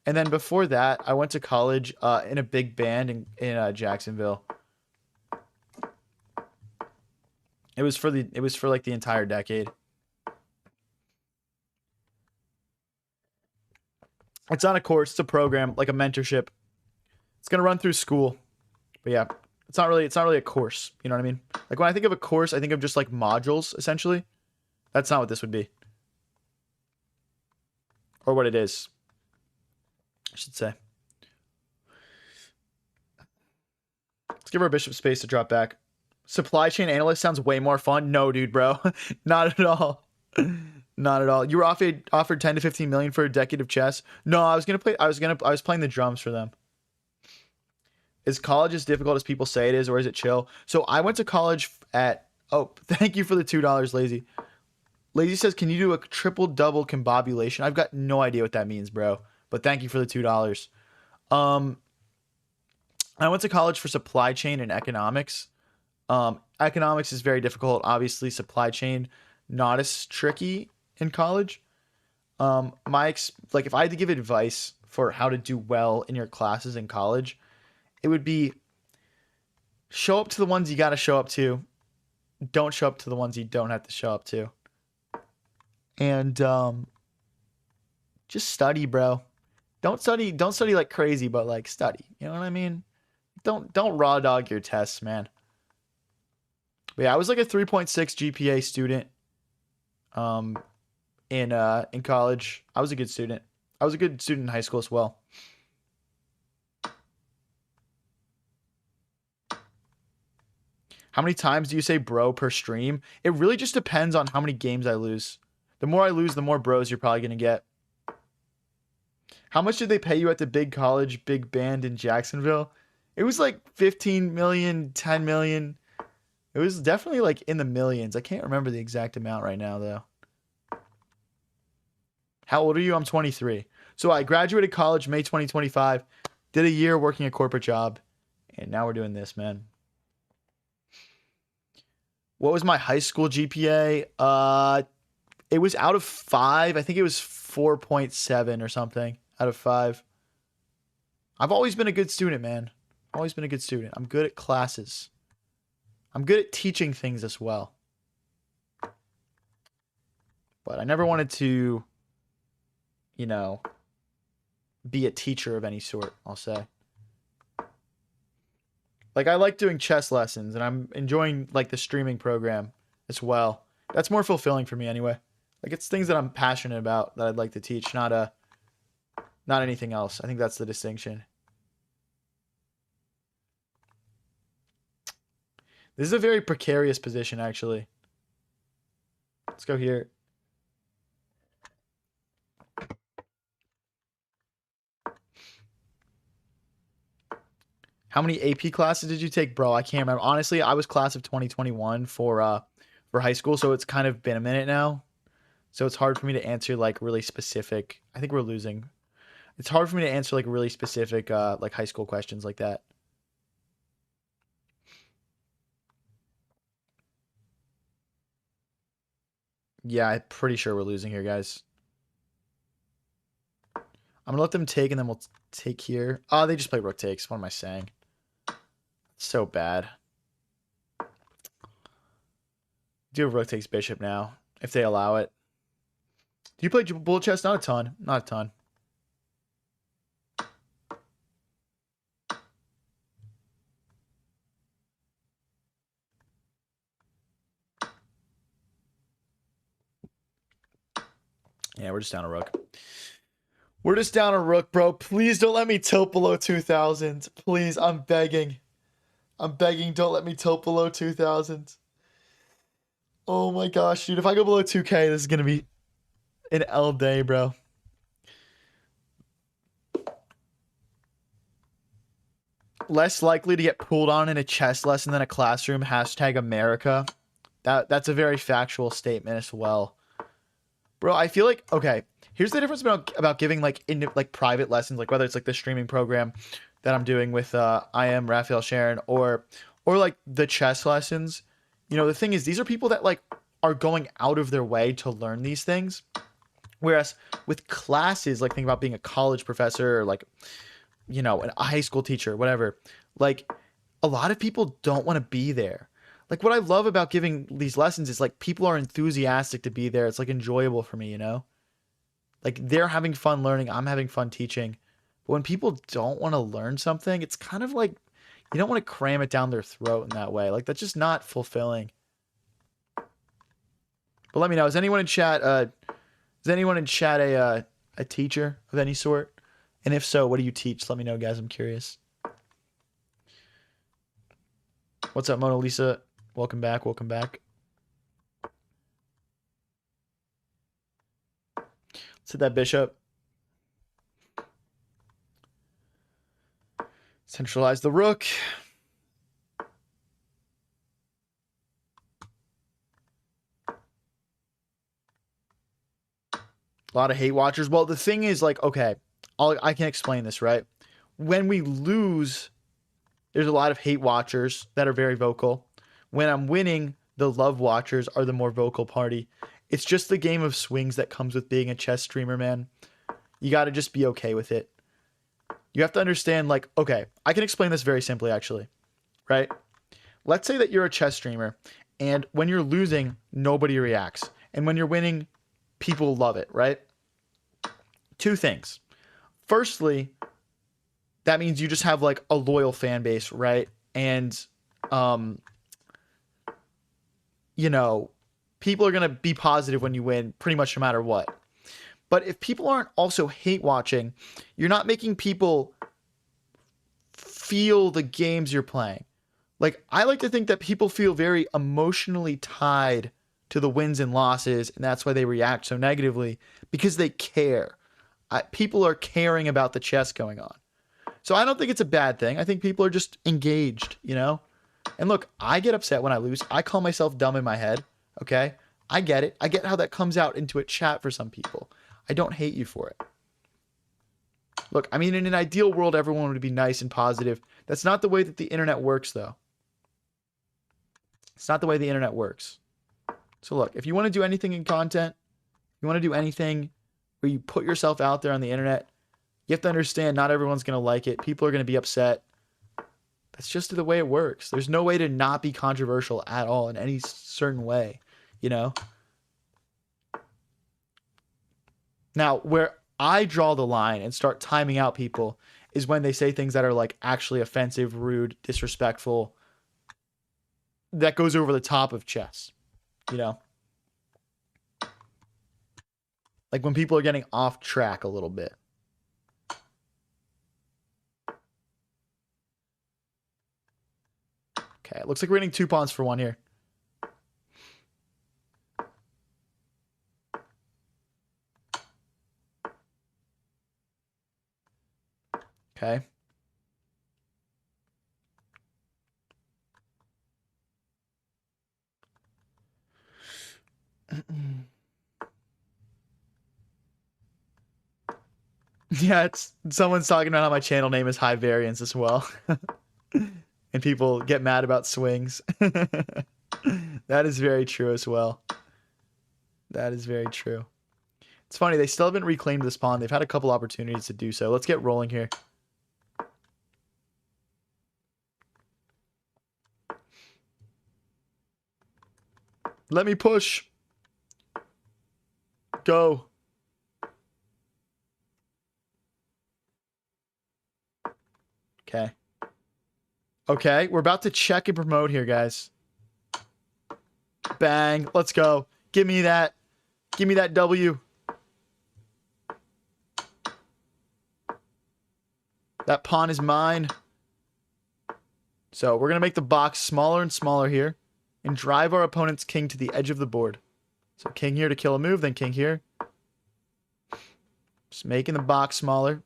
And then before that, I went to college in a big band in Jacksonville. It was for like the entire decade. It's not a course, it's a program, like a mentorship. It's gonna run through school. But yeah, it's not really a course, you know what I mean? Like when I think of a course, I think of just like modules, essentially. That's not what this would be. Or what it is, I should say. Let's give our bishop space to drop back. Supply chain analyst sounds way more fun. No, dude, bro. Not at all. Not at all. You were offered 10 to 15 million for a decade of chess. No, I was playing the drums for them. Is college as difficult as people say it is, or is it chill? So I went to college at, oh, thank you for the $2, Lazy. Lazy says, can you do a triple double combobulation? I've got no idea what that means, bro. But thank you for the $2. I went to college for supply chain and economics. Economics is very difficult. Obviously, supply chain, not as tricky in college. Like if I had to give advice for how to do well in your classes in college, it would be show up to the ones you got to show up to. Don't show up to the ones you don't have to show up to. And just study, bro. Don't study like crazy, but like study. You know what I mean? Don't raw dog your tests, man. But yeah, I was like a 3.6 GPA student in college. I was a good student. I was a good student in high school as well. How many times do you say bro per stream? It really just depends on how many games I lose. The more I lose, the more bros you're probably going to get. How much did they pay you at the big college, big band in Jacksonville? It was like 15 million, 10 million. It was definitely like in the millions. I can't remember the exact amount right now though. How old are you? I'm 23. So I graduated college May 2025, did a year working a corporate job, and now we're doing this, man. What was my high school GPA? It was out of 5. I think it was 4.7 or something out of 5. I've always been a good student, man. Always been a good student. I'm good at classes. I'm good at teaching things as well. But I never wanted to, you know, be a teacher of any sort, I'll say. Like, I like doing chess lessons, and I'm enjoying, like, the streaming program as well. That's more fulfilling for me anyway. Like, it's things that I'm passionate about that I'd like to teach, not anything else. I think that's the distinction. This is a very precarious position, actually. Let's go here. How many AP classes did you take, bro? I can't remember. Honestly, I was class of 2021 for high school, so it's kind of been a minute now. So it's hard for me to answer like really specific. I think we're losing. It's hard for me to answer like really specific like high school questions like that. Yeah, I'm pretty sure we're losing here, guys. I'm gonna let them take, and then we'll take here. Oh, they just play rook takes. What am I saying? So bad. Do have rook takes bishop now, if they allow it. Do you play bullet chess? Not a ton. Not a ton. Yeah, we're just down a rook. We're just down a rook, bro. Please don't let me tilt below 2,000. Please, I'm begging. I'm begging, don't let me tilt below 2,000. Oh my gosh, dude. If I go below 2K, this is going to be an L day, bro. Less likely to get pulled on in a chess lesson than a classroom. Hashtag America. That's a very factual statement as well. Bro, I feel like, okay, here's the difference about giving like in like private lessons, like whether it's like the streaming program that I'm doing with I am Raphael Sharon or like the chess lessons. You know, the thing is, these are people that like are going out of their way to learn these things. Whereas with classes, like think about being a college professor or like, you know, a high school teacher, whatever, like a lot of people don't want to be there. Like what I love about giving these lessons is like people are enthusiastic to be there. It's like enjoyable for me, you know? Like they're having fun learning, I'm having fun teaching. But when people don't want to learn something, it's kind of like you don't want to cram it down their throat in that way. Like that's just not fulfilling. But let me know, is anyone in chat a teacher of any sort? And if so, what do you teach? Let me know, guys. I'm curious. What's up, Mona Lisa? Welcome back. Welcome back. Let's hit that bishop. Centralize the rook. A lot of hate watchers. Well, the thing is, like, okay, I can explain this, right? When we lose, there's a lot of hate watchers that are very vocal. When I'm winning, the love watchers are the more vocal party. It's just the game of swings that comes with being a chess streamer, man. You got to just be okay with it. You have to understand, like, okay, I can explain this very simply, actually, right? Let's say that you're a chess streamer, and when you're losing, nobody reacts. And when you're winning, people love it, right? Two things. Firstly, that means you just have, like, a loyal fan base, right? And, you know, people are going to be positive when you win pretty much no matter what. But if people aren't also hate watching, you're not making people feel the games you're playing. Like, I like to think that people feel very emotionally tied to the wins and losses, and that's why they react so negatively, because they care. People are caring about the chess going on. So I don't think it's a bad thing. I think people are just engaged, you know? And look, I get upset when I lose. I call myself dumb in my head. Okay? I get it. I get how that comes out into a chat for some people. I don't hate you for it. Look, I mean, in an ideal world, everyone would be nice and positive. That's not the way that the internet works, though. It's not the way the internet works. So look, if you want to do anything in content, you want to do anything where you put yourself out there on the internet, you have to understand not everyone's going to like it. People are going to be upset. That's just the way it works. There's no way to not be controversial at all in any certain way, you know? Now, where I draw the line and start timing out people is when they say things that are like actually offensive, rude, disrespectful. That goes over the top of chess, you know? Like when people are getting off track a little bit. Okay, it looks like we're getting 2 pawns for 1 here. Okay. Yeah, it's someone's talking about how my channel name is High Variance as well. And people get mad about swings. That is very true as well. That is very true. It's funny, they still haven't reclaimed this pawn. They've had a couple opportunities to do so. Let's get rolling here. Let me push. Go. Okay. Okay, we're about to check and promote here, guys. Bang. Let's go. Give me that. Give me that W. That pawn is mine. So we're going to make the box smaller and smaller here and drive our opponent's king to the edge of the board. So king here to kill a move, then king here. Just making the box smaller.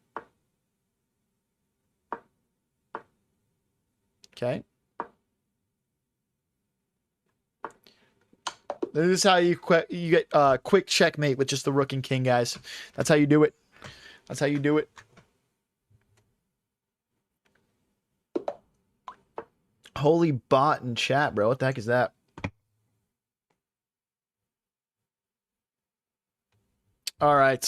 Okay. This is how you get quick checkmate with just the rook and king, guys. That's how you do it. That's how you do it. Holy bot in chat, bro. What the heck is that? All right.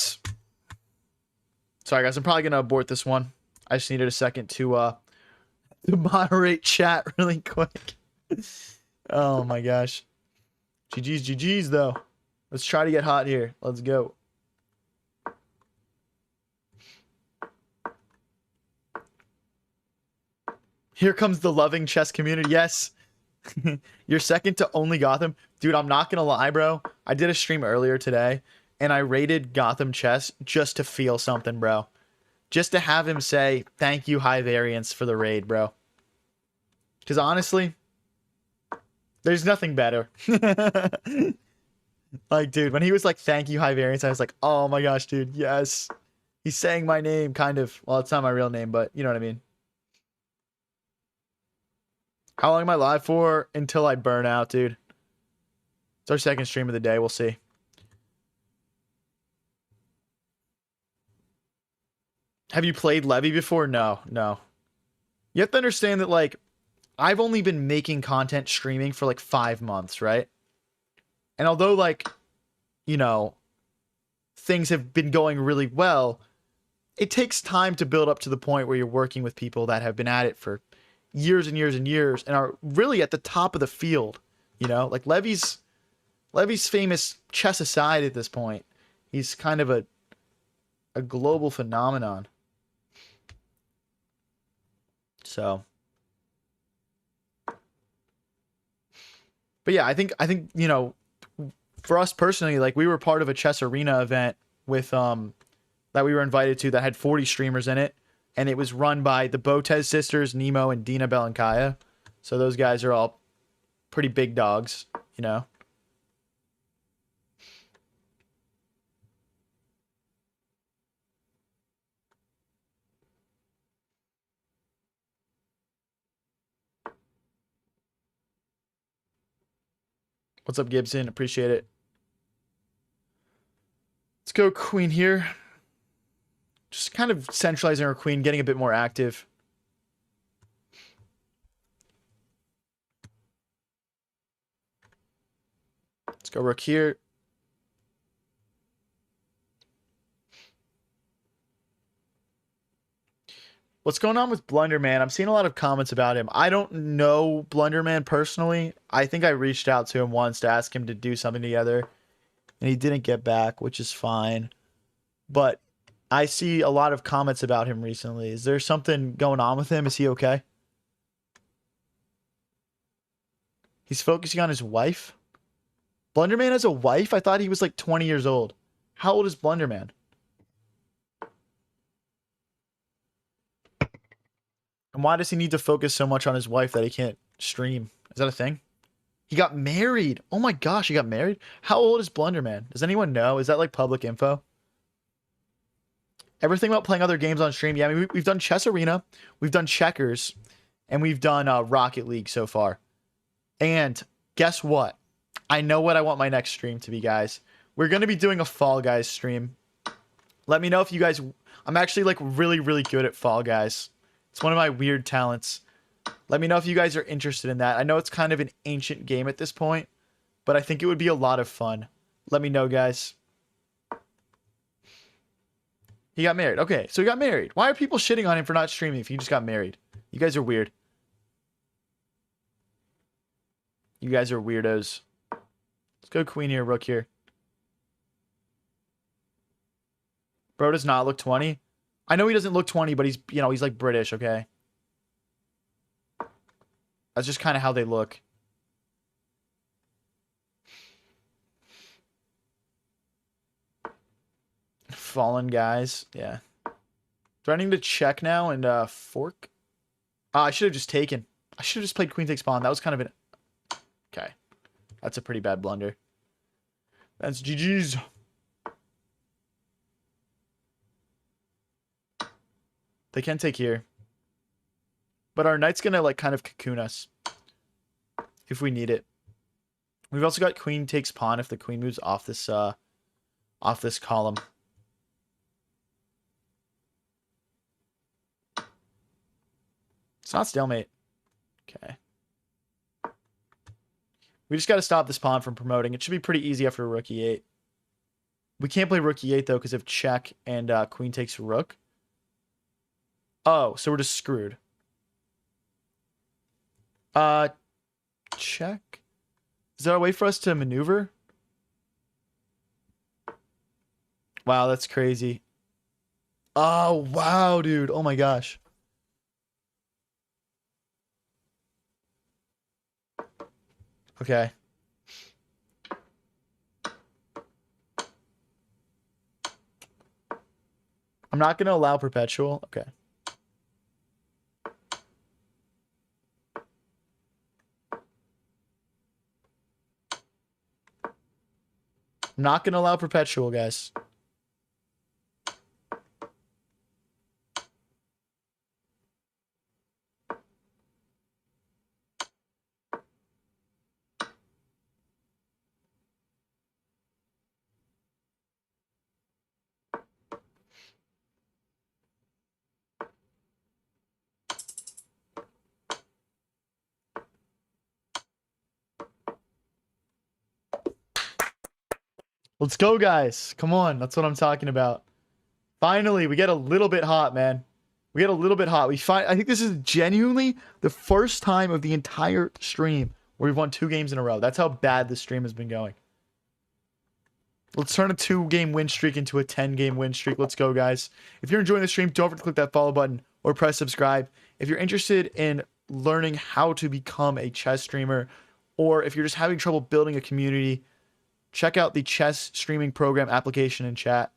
Sorry, guys. I'm probably going to abort this one. I just needed a second to moderate chat really quick. Oh, my gosh. GG's, GG's, though. Let's try to get hot here. Let's go. Here comes the loving chess community. Yes. You're second to only Gotham. Dude, I'm not going to lie, bro. I did a stream earlier today, and I rated Gotham Chess just to feel something, bro. Just to have him say, thank you, High Variance, for the raid, bro. Because honestly, there's nothing better. Like, dude, when he was like, thank you, High Variance, I was like, oh my gosh, dude, yes. He's saying my name, kind of. Well, it's not my real name, but you know what I mean. How long am I live for? Until I burn out, dude. It's our second stream of the day. We'll see. Have you played Levy before? No, no. You have to understand that, like, I've only been making content streaming for like 5 months, right? And although, like, you know, things have been going really well, it takes time to build up to the point where you're working with people that have been at it for years and years and years and are really at the top of the field, you know? Like, Levy's famous chess aside at this point. He's kind of a global phenomenon. So, but yeah, I think you know, for us personally, like, we were part of a chess arena event with that we were invited to that had 40 streamers in it, and it was run by the Botez sisters, Nemo and Dina Belankaya. So those guys are all pretty big dogs, you know. What's up, Gibson? Appreciate it. Let's go queen here. Just kind of centralizing our queen, getting a bit more active. Let's go rook here. What's going on with Blunderman? I'm seeing a lot of comments about him. I don't know Blunderman personally. I think I reached out to him once to ask him to do something together, and he didn't get back, which is fine. But I see a lot of comments about him recently. Is there something going on with him? Is he okay? He's focusing on his wife? Blunderman has a wife? I thought he was like 20 years old. How old is Blunderman? And why does he need to focus so much on his wife that he can't stream? Is that a thing? He got married. Oh my gosh, he got married? How old is Blunderman? Does anyone know? Is that like public info? Ever think about playing other games on stream? Yeah, I mean, we've done Chess Arena, we've done Checkers, and we've done Rocket League so far. And guess what? I know what I want my next stream to be, guys. We're going to be doing a Fall Guys stream. Let me know if you guys... I'm actually like really, really good at Fall Guys. It's one of my weird talents. Let me know if you guys are interested in that. I know it's kind of an ancient game at this point, but I think it would be a lot of fun. Let me know, guys. He got married. Okay, so he got married. Why are people shitting on him for not streaming if he just got married? You guys are weird. You guys are weirdos. Let's go queen here, rook here. Bro does not look 20. I know he doesn't look 20, but he's, you know, he's like British, okay? That's just kind of how they look. Fallen guys. Yeah. Threatening to check now and fork. I should have just taken. I should have just played queen takes pawn. That was kind of an... Okay. That's a pretty bad blunder. That's GG's. They can take here. But our knight's going to like kind of cocoon us. If we need it. We've also got queen takes pawn if the queen moves off this column. It's not stalemate. Okay. We just got to stop this pawn from promoting. It should be pretty easy after rook e8. We can't play rook e8 though because of check and queen takes rook. Oh, so we're just screwed. Check. Is there a way for us to maneuver? Wow, that's crazy. Oh, wow, dude. Oh my gosh. Okay. I'm not going to allow perpetual. Okay. I'm not going to allow perpetual, guys. Let's go, guys. Come on. That's what I'm talking about. Finally, we get a little bit hot, man. We get a little bit hot. I think this is genuinely the first time of the entire stream where we've won 2 games in a row. That's how bad this stream has been going. Let's turn a 2-game win streak into a 10-game win streak. Let's go, guys. If you're enjoying the stream, don't forget to click that follow button or press subscribe. If you're interested in learning how to become a chess streamer, or if you're just having trouble building a community, check out the chess streaming program application in chat.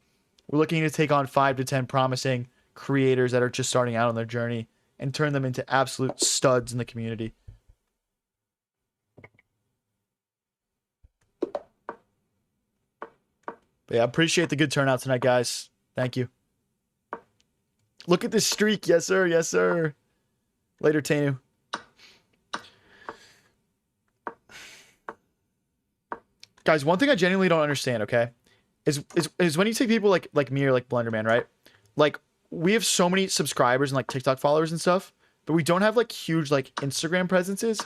We're looking to take on 5 to 10 promising creators that are just starting out on their journey and turn them into absolute studs in the community. But yeah, appreciate the good turnout tonight, guys. Thank you. Look at this streak. Yes, sir. Yes, sir. Later, Tanu. Guys, one thing I genuinely don't understand, okay, is when you take people like me or like Blenderman, right? Like we have so many subscribers and like TikTok followers and stuff, but we don't have like huge like Instagram presences,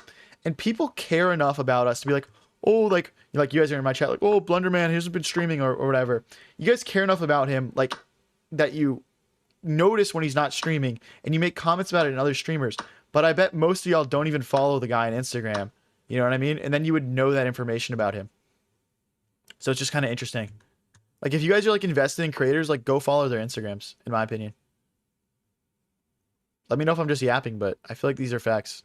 and people care enough about us to be like, oh, like you guys are in my chat, like, oh, Blenderman, he hasn't been streaming or whatever. You guys care enough about him, like that you notice when he's not streaming and you make comments about it in other streamers. But I bet most of y'all don't even follow the guy on Instagram. You know what I mean? And then you would know that information about him. So it's just kind of interesting. Like if you guys are like invested in creators, like go follow their Instagrams, in my opinion. Let me know if I'm just yapping, but I feel like these are facts.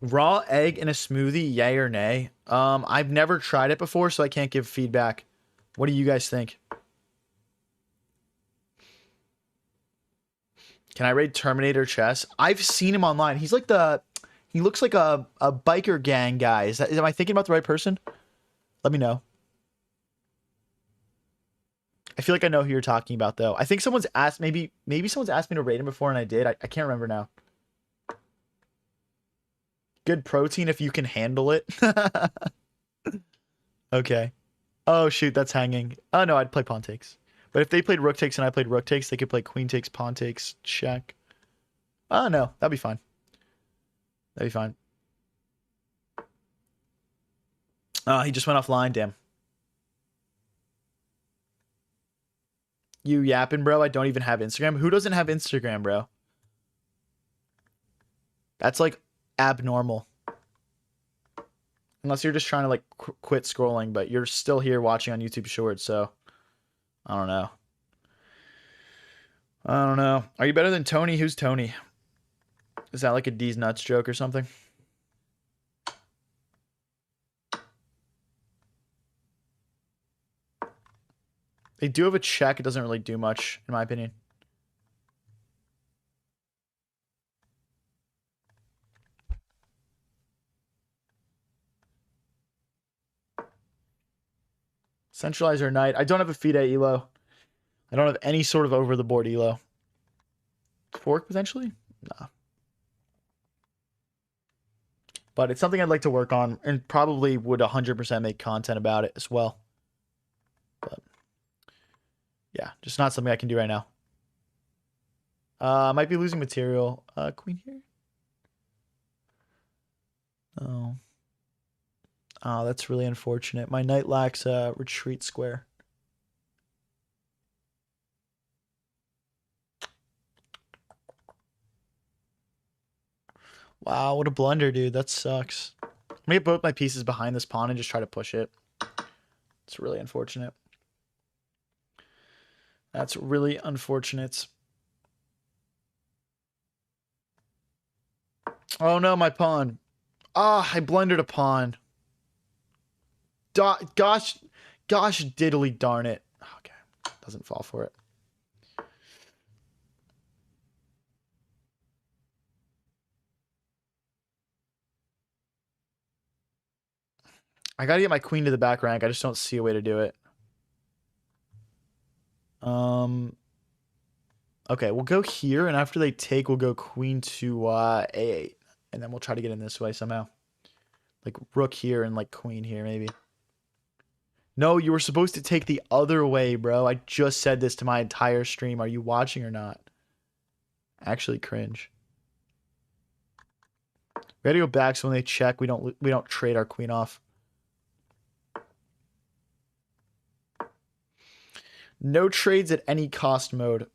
Raw egg in a smoothie, yay or nay? I've never tried it before, so I can't give feedback. What do you guys think? Can I raid Terminator Chess? I've seen him online. He's like he looks like a biker gang guy. Am I thinking about the right person? Let me know. I feel like I know who you're talking about, though. I think someone's asked, maybe someone's asked me to rate him before, and I did. I can't remember now. Good protein if you can handle it. Okay. Oh, shoot, that's hanging. Oh, no, I'd play pawn takes. But if they played rook takes and I played rook takes, they could play queen takes, pawn takes, check. Oh, no, that'd be fine. That'd be fine. He just went offline, damn. You yapping, bro? I don't even have Instagram. Who doesn't have Instagram, bro? That's like abnormal. Unless you're just trying to like quit scrolling, but you're still here watching on YouTube Shorts, so I don't know. I don't know. Are you better than Tony? Who's Tony? Is that like a D's nuts joke or something? They do have a check. It doesn't really do much, in my opinion. Centralizer knight. I don't have a FIDE elo. I don't have any sort of over the board elo. Fork potentially? Nah. But it's something I'd like to work on and probably would 100% make content about it as well. But yeah, just not something I can do right now. Might be losing material. Queen here. Oh. Oh, that's really unfortunate. My knight lacks a retreat square. Wow, what a blunder, dude. That sucks. I'm gonna get both my pieces behind this pawn and just try to push it. It's really unfortunate. That's really unfortunate. Oh no, my pawn. Ah, I blundered a pawn. Gosh diddly darn it. Okay, doesn't fall for it. I gotta get my queen to the back rank. I just don't see a way to do it. Okay, we'll go here, and after they take, we'll go queen to a8, and then we'll try to get in this way somehow. Like rook here and like queen here, maybe. No, you were supposed to take the other way, bro. I just said this to my entire stream. Are you watching or not? Actually cringe. We gotta go back so when they check, we don't trade our queen off. No trades at any cost mode.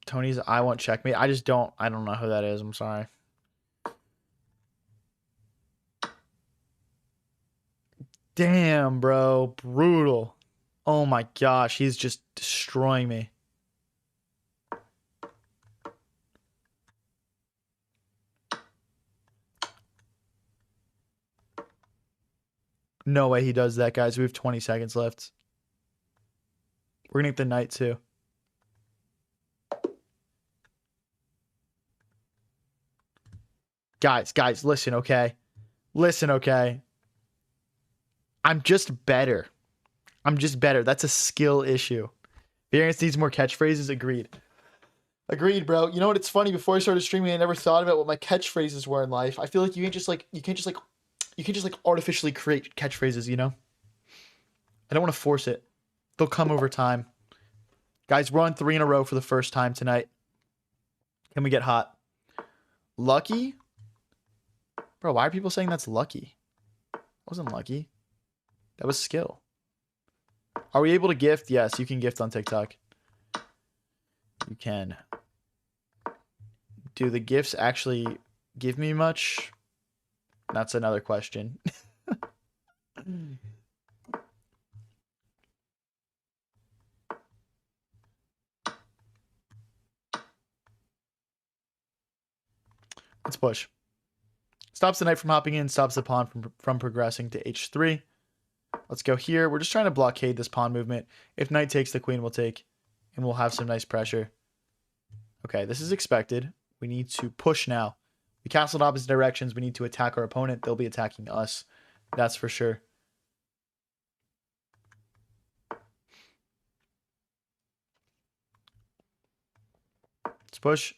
Tony's I want checkmate. I don't know who that is. I'm sorry. Damn, bro. Brutal. Oh my gosh, he's just destroying me. No way he does that, guys. We have 20 seconds left. We're gonna get the knight too. Guys, listen, okay? Listen, okay? I'm just better. That's a skill issue. Variance needs more catchphrases. Agreed. Agreed, bro. You know what? It's funny. Before I started streaming, I never thought about what my catchphrases were in life. I feel like you can't just like artificially create catchphrases. You know? I don't want to force it. They'll come over time. Guys, we're on 3 in a row for the first time tonight. Can we get hot? Lucky? Bro, why are people saying that's lucky? That wasn't lucky. That was skill. Are we able to gift? Yes, you can gift on TikTok. You can. Do the gifts actually give me much? That's another question. Let's push. Stops the knight from hopping in, stops the pawn from progressing to h3. Let's go here. We're just trying to blockade this pawn movement. If knight takes, the queen will take, and we'll have some nice pressure. Okay, this is expected. We need to push now. We castled opposite directions. We need to attack our opponent. They'll be attacking us. That's for sure. Let's push.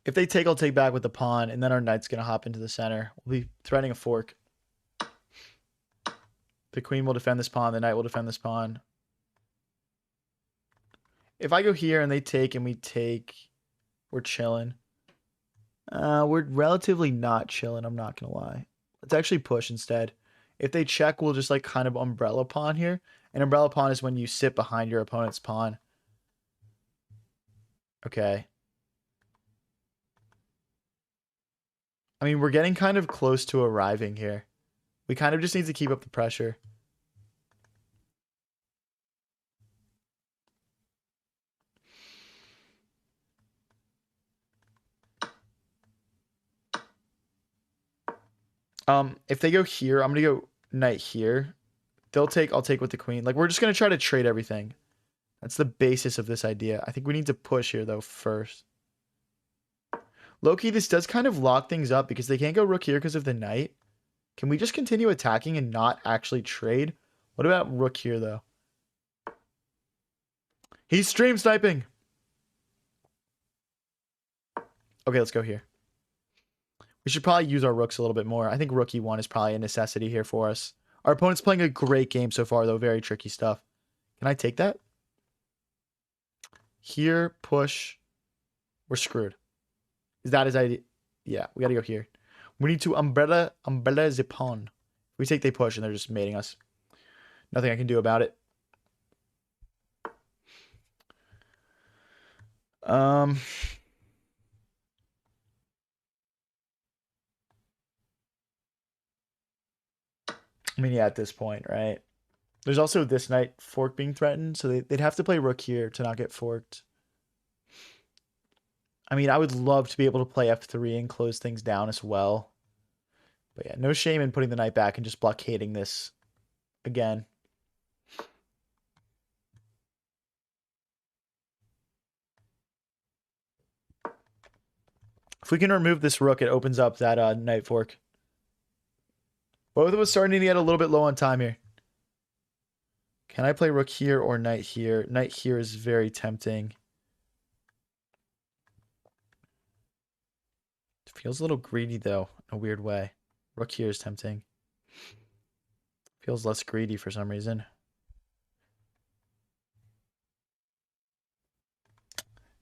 If they take, I'll take back with the pawn, and then our knight's going to hop into the center. We'll be threatening a fork. The queen will defend this pawn. The knight will defend this pawn. If I go here and they take and we take, we're chilling. We're relatively not chilling, I'm not going to lie. Let's actually push instead. If they check, we'll just like kind of umbrella pawn here. An umbrella pawn is when you sit behind your opponent's pawn. Okay. I mean, we're getting kind of close to arriving here. We kind of just need to keep up the pressure. If they go here, I'm gonna go knight here. They'll take, I'll take with the queen. Like, we're just gonna try to trade everything. That's the basis of this idea. I think we need to push here though first. Low-key, this does kind of lock things up because they can't go rook here because of the knight. Can we just continue attacking and not actually trade? What about rook here though? He's stream sniping. Okay, let's go here. We should probably use our rooks a little bit more. I think rook e1 is probably a necessity here for us. Our opponent's playing a great game so far, though. Very tricky stuff. Can I take that? Here, push. We're screwed. Is that his idea? Yeah, we got to go here. We need to umbrella the pawn. If we take, they push, and they're just mating us. Nothing I can do about it. I mean, yeah, at this point, right? There's also this knight fork being threatened, so they'd have to play rook here to not get forked. I mean, I would love to be able to play f3 and close things down as well. But yeah, no shame in putting the knight back and just blockading this again. If we can remove this rook, it opens up that knight fork. Both of us starting to get a little bit low on time here. Can I play rook here or knight here? Knight here is very tempting. It feels a little greedy, though, in a weird way. Rook here is tempting. Feels less greedy for some reason.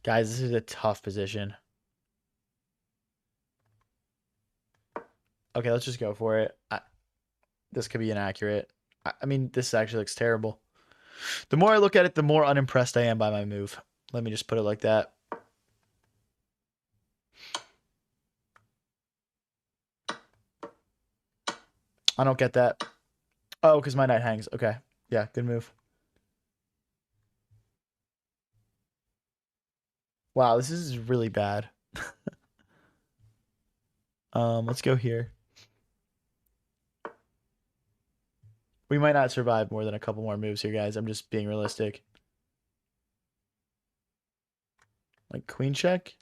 Guys, this is a tough position. Okay, let's just go for it. This could be inaccurate. I mean, this actually looks terrible. The more I look at it, the more unimpressed I am by my move. Let me just put it like that. I don't get that. Oh, because my knight hangs. Okay. Yeah, good move. Wow, this is really bad. Let's go here. We might not survive more than a couple more moves here, guys. I'm just being realistic. Like queen check.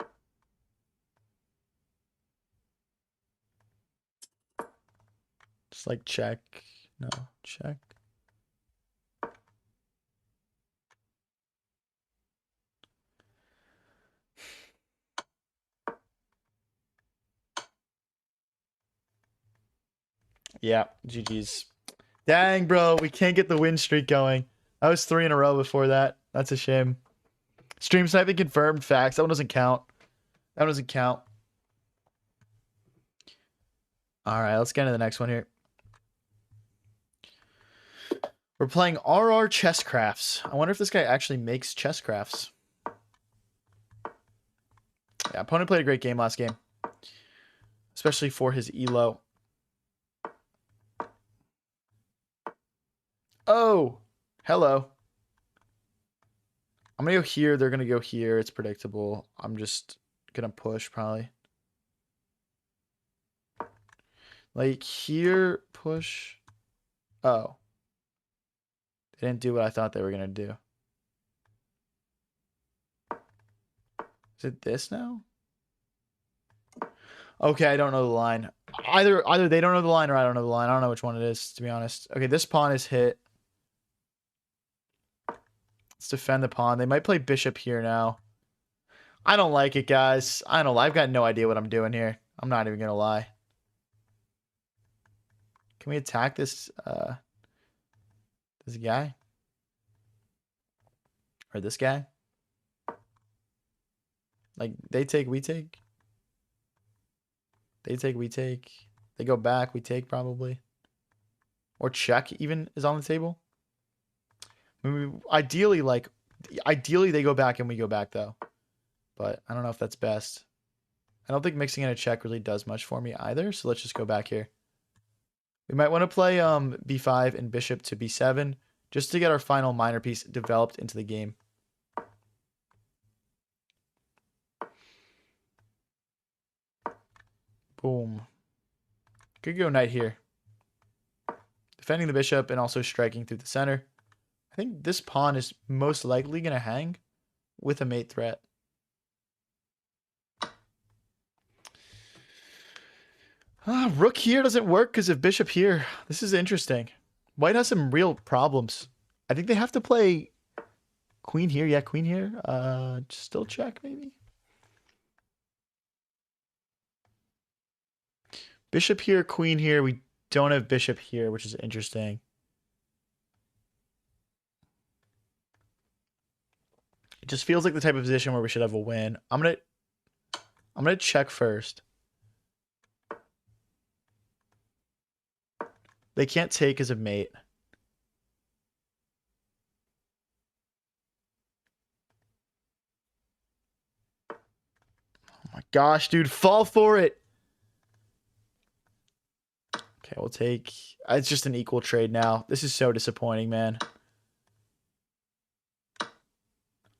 Just like check. No, check. Yeah, GG's. Dang, bro, we can't get the win streak going. I was 3 in a row before that. That's a shame. Stream sniping confirmed. Facts. That one doesn't count. That one doesn't count. All right, let's get into the next one here. We're playing RR Chess Crafts. I wonder if this guy actually makes chess crafts. Yeah, opponent played a great game last game, especially for his elo. Oh, hello. I'm gonna go here. They're gonna go here. It's predictable. I'm just gonna push probably. Like here, push. Oh. They didn't do what I thought they were gonna do. Is it this now? Okay, I don't know the line. Either they don't know the line or I don't know the line. I don't know which one it is, to be honest. Okay, this pawn is hit. Let's defend the pawn. They might play bishop here now. I don't like it, guys. I don't. I've got no idea what I'm doing here. I'm not even gonna lie. Can we attack this this guy? Or this guy? Like, they take, we take. They take, we take. They go back, we take probably. Or check even is on the table. I mean, ideally they go back and we go back though. But I don't know if that's best. I don't think mixing in a check really does much for me either. So let's just go back here. We might want to play b5 and bishop to b7 just to get our final minor piece developed into the game. Boom. Could go knight here. Defending the bishop and also striking through the center. I think this pawn is most likely going to hang with a mate threat. Rook here doesn't work because of bishop here. This is interesting. White has some real problems. I think they have to play queen here. Yeah, queen here. Still check maybe. Bishop here, queen here. We don't have bishop here, which is interesting. It just feels like the type of position where we should have a win. I'm gonna check first. They can't take as a mate. Oh my gosh, dude, fall for it. Okay, we'll take. It's just an equal trade now. This is so disappointing, man.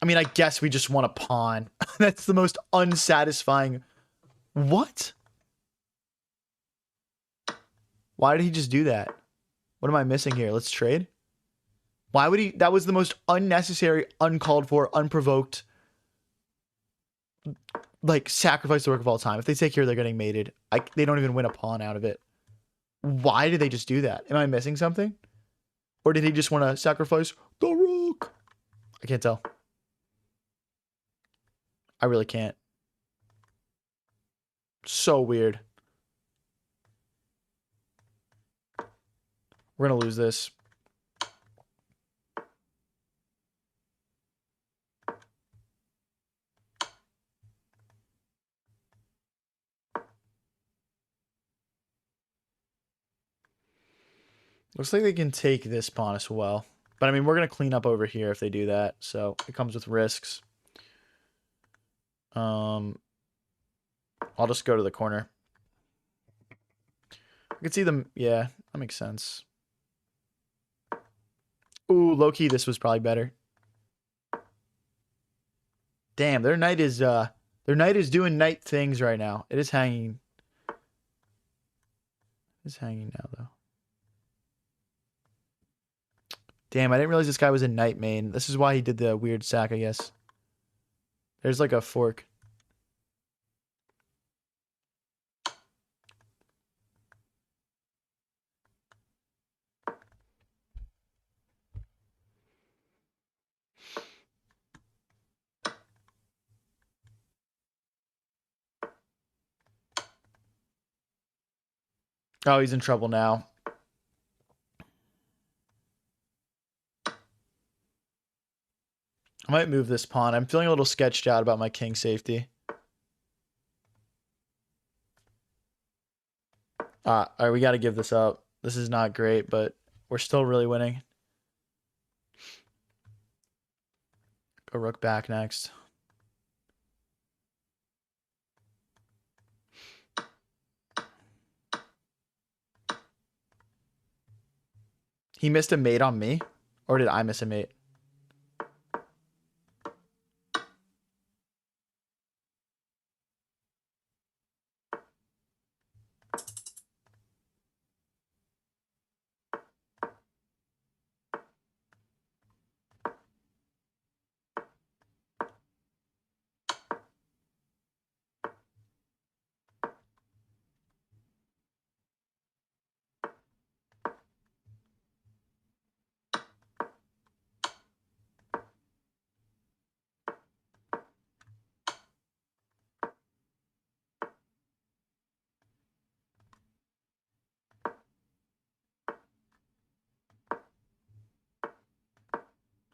I mean, I guess we just want a pawn. That's the most unsatisfying. What? Why did he just do that? What am I missing here? Let's trade. Why would he? That was the most unnecessary, uncalled for, unprovoked, like, sacrifice the work of all time. If they take here, they're getting mated. They don't even win a pawn out of it. Why did they just do that? Am I missing something? Or did he just want to sacrifice the rook? I can't tell. I really can't. So weird. We're going to lose this. Looks like they can take this pawn as well. But, I mean, we're going to clean up over here if they do that. So, it comes with risks. I'll just go to the corner. I can see them. Yeah, that makes sense. Ooh, low-key, this was probably better. Damn, their knight is doing knight things right now. It is hanging. It's hanging now, though. Damn, I didn't realize this guy was a knight main. This is why he did the weird sack, I guess. There's like a fork. Oh, he's in trouble now. I might move this pawn. I'm feeling a little sketched out about my king safety. All right, we got to give this up. This is not great, but we're still really winning. Go rook back next. He missed a mate on me? Or did I miss a mate?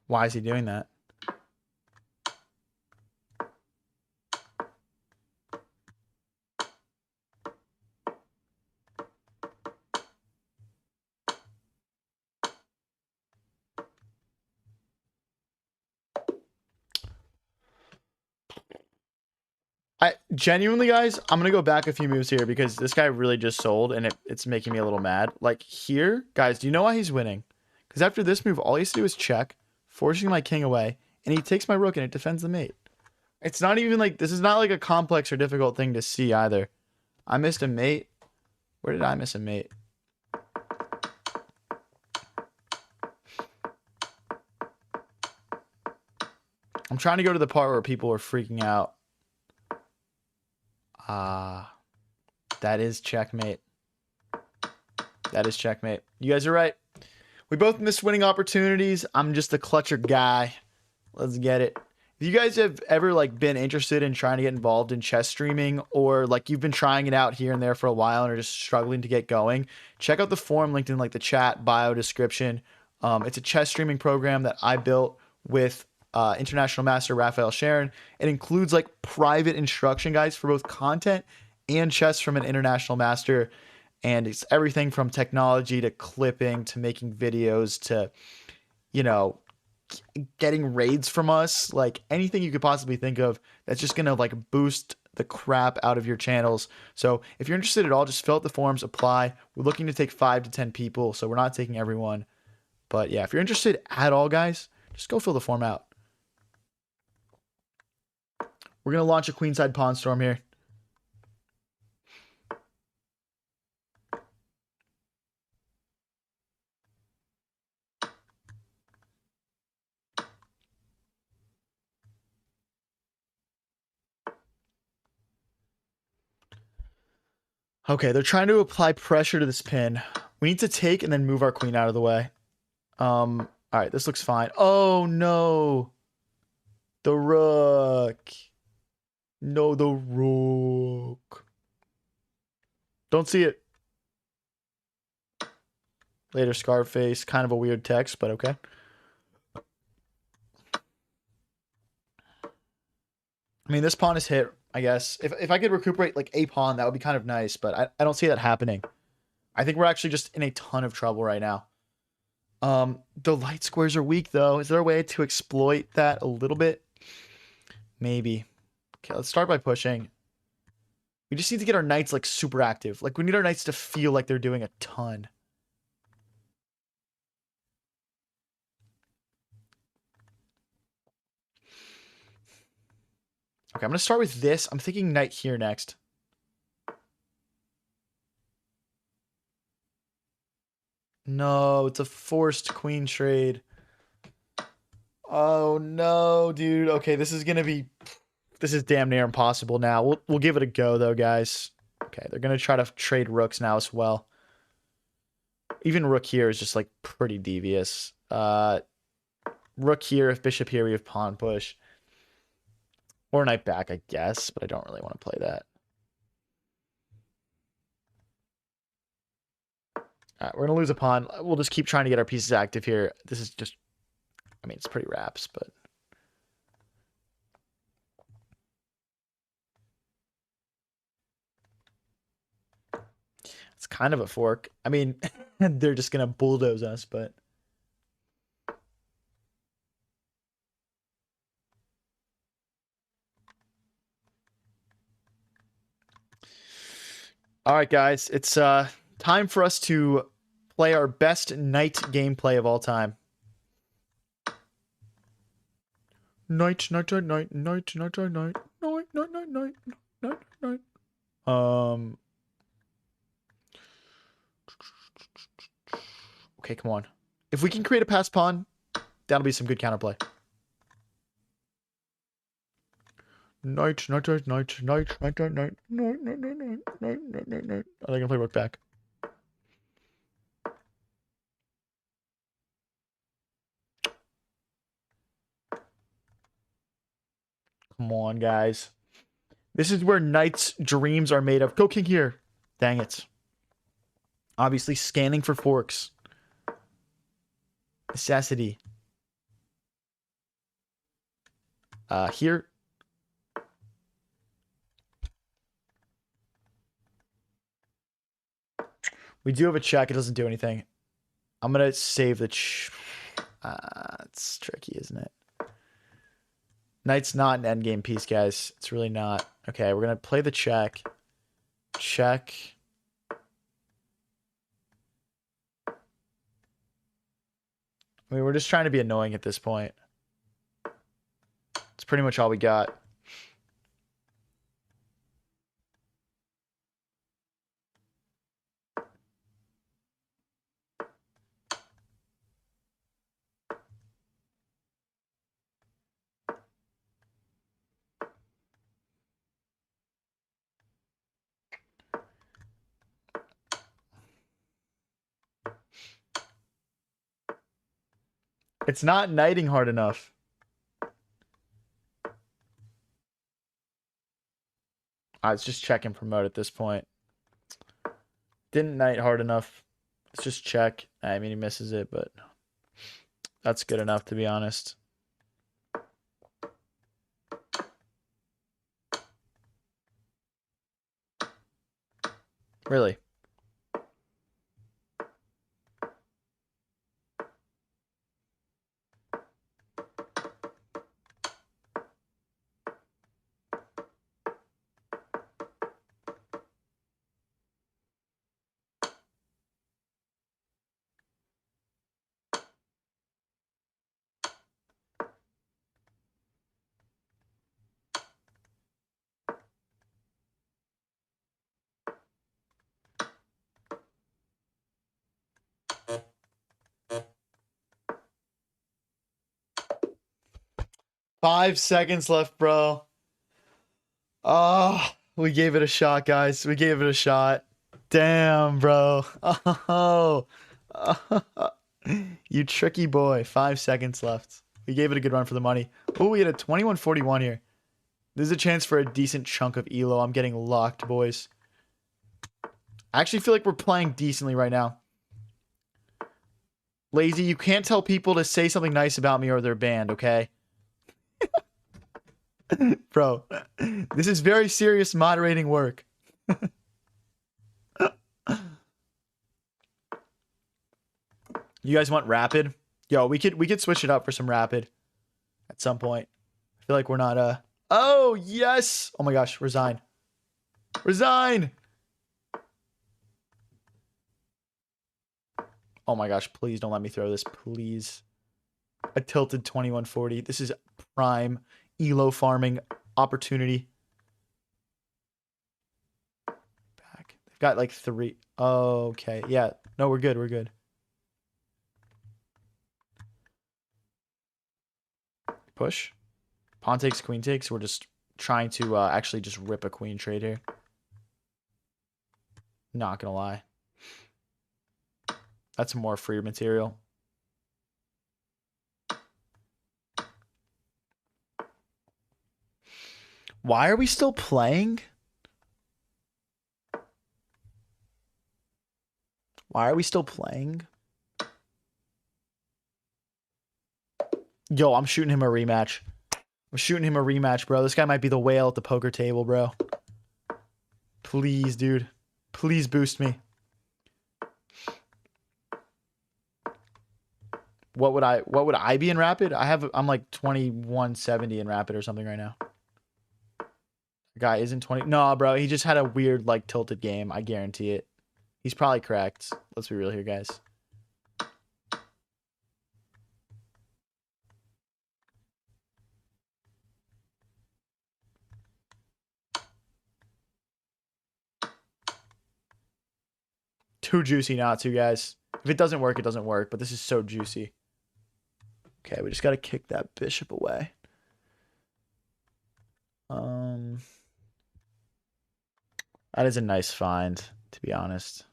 Why is he doing that? I genuinely, guys, I'm gonna go back a few moves here because this guy really just sold and it's making me a little mad. Like here, guys, do you know why he's winning? Because after this move, all he has to do is check, forcing my king away, and he takes my rook and it defends the mate. It's not even like this is not like a complex or difficult thing to see either. I missed a mate. Where did I miss a mate? I'm trying to go to the part where people are freaking out. That is checkmate. That is checkmate. You guys are right. We both missed winning opportunities. I'm just a clutcher guy. Let's get it. If you guys have ever like been interested in trying to get involved in chess streaming, or like you've been trying it out here and there for a while and are just struggling to get going, check out the forum linked in like the chat bio description. It's a chess streaming program that I built with international master Raphael Sharon. It includes like private instruction guides for both content and chess from an international master. And it's everything from technology to clipping to making videos to, you know, getting raids from us, like anything you could possibly think of that's just gonna like boost the crap out of your channels. So if you're interested at all, just fill out the forms, apply. We're looking to take 5 to 10 people, so we're not taking everyone. But yeah, if you're interested at all, guys, just go fill the form out. We're gonna launch a queenside pawn storm here. Okay, they're trying to apply pressure to this pin. We need to take and then move our queen out of the way. All right, this looks fine. Oh no, the rook. No, the rook. Don't see it. Later, Scarface. Kind of a weird text, but okay. I mean, this pawn is hit, I guess. If I could recuperate like a pawn, that would be kind of nice, but I don't see that happening. I think we're actually just in a ton of trouble right now. The light squares are weak, though. Is there a way to exploit that a little bit? Maybe. Okay, let's start by pushing. We just need to get our knights, like, super active. Like, we need our knights to feel like they're doing a ton. Okay, I'm going to start with this. I'm thinking knight here next. No, it's a forced queen trade. Oh, no, dude. Okay, this is going to be... This is damn near impossible now. We'll give it a go, though, guys. Okay, they're going to try to trade rooks now as well. Even rook here is just, like, pretty devious. Rook here. If bishop here, we have pawn push. Or knight back, I guess, but I don't really want to play that. All right, we're gonna lose a pawn. We'll just keep trying to get our pieces active here. This is just, I mean, it's pretty wraps, but it's kind of a fork. I mean, they're just gonna bulldoze us, but all right, guys, it's time for us to play our best knight gameplay of all time. Knight, knight, knight, knight, knight, knight, knight, knight, knight, knight, knight, knight, knight. Okay, come on. If we can create a pass pawn, that'll be some good counterplay. Knight, knight, knight, knight, knight, knight, knight, knight, knight, knight, knight, knight, knight, knight, knight. Are they gonna play rook back? Come on, guys. This is where knights' dreams are made of. Go king here. Dang it. Obviously scanning for forks. Necessity. Here. We do have a check. It doesn't do anything. I'm gonna save the it's tricky, isn't it? Knight's not an endgame piece, guys. It's really not. Okay, we're gonna play the check. Check. I mean, we're just trying to be annoying at this point. It's pretty much all we got. It's not knighting hard enough. It's just check and promote at this point. Didn't knight hard enough. Let's just check. I mean, he misses it, but that's good enough, to be honest. Really? Five seconds left, bro. Oh, we gave it a shot, guys. We gave it a shot. Damn, bro. Oh, you tricky boy. 5 seconds left. We gave it a good run for the money. Oh, we had a 21-41 here. There's a chance for a decent chunk of elo. I'm getting locked, boys. I actually feel like we're playing decently right now. Lazy, you can't tell people to say something nice about me or they're banned, okay? Bro, this is very serious moderating work. You guys want rapid? Yo, we could switch it up for some rapid at some point. I feel like we're not Oh, yes. Oh my gosh, resign. Resign. Oh my gosh, please don't let me throw this, please. A tilted 2140. This is prime elo farming opportunity. Back. They've got like 3. Oh, okay. Yeah. No, we're good. We're good. Push. Pawn takes, queen takes. We're just trying to actually just rip a queen trade here. Not gonna lie. That's more free material. Why are we still playing? Why are we still playing? Yo, I'm shooting him a rematch. I'm shooting him a rematch, bro. This guy might be the whale at the poker table, bro. Please, dude. Please boost me. What would I be in Rapid? I'm like 2170 in Rapid or something right now. The guy isn't 20. No, bro. He just had a weird, like, tilted game. I guarantee it. He's probably cracked. Let's be real here, guys. Too juicy not to, guys. If it doesn't work, it doesn't work. But this is so juicy. Okay, we just got to kick that bishop away. That is a nice find, to be honest.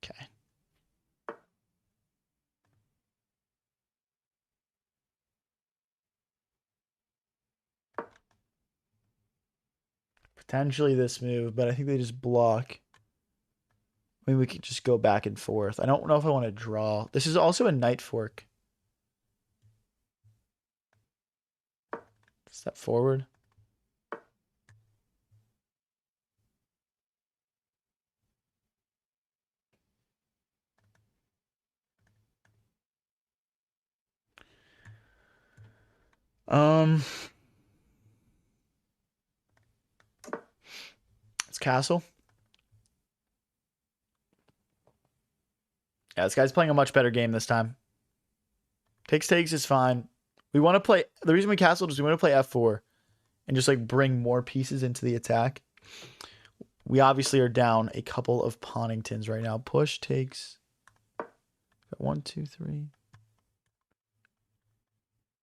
Okay. Potentially this move, but I think they just block. I mean, we could just go back and forth. I don't know if I want to draw. This is also a knight fork. Step forward. It's castle. Yeah, this guy's playing a much better game this time. Takes is fine. We want to play. The reason we castled is we want to play f4 and just like bring more pieces into the attack. We obviously are down a couple of Ponningtons right now. Push takes. 1, 2, 3.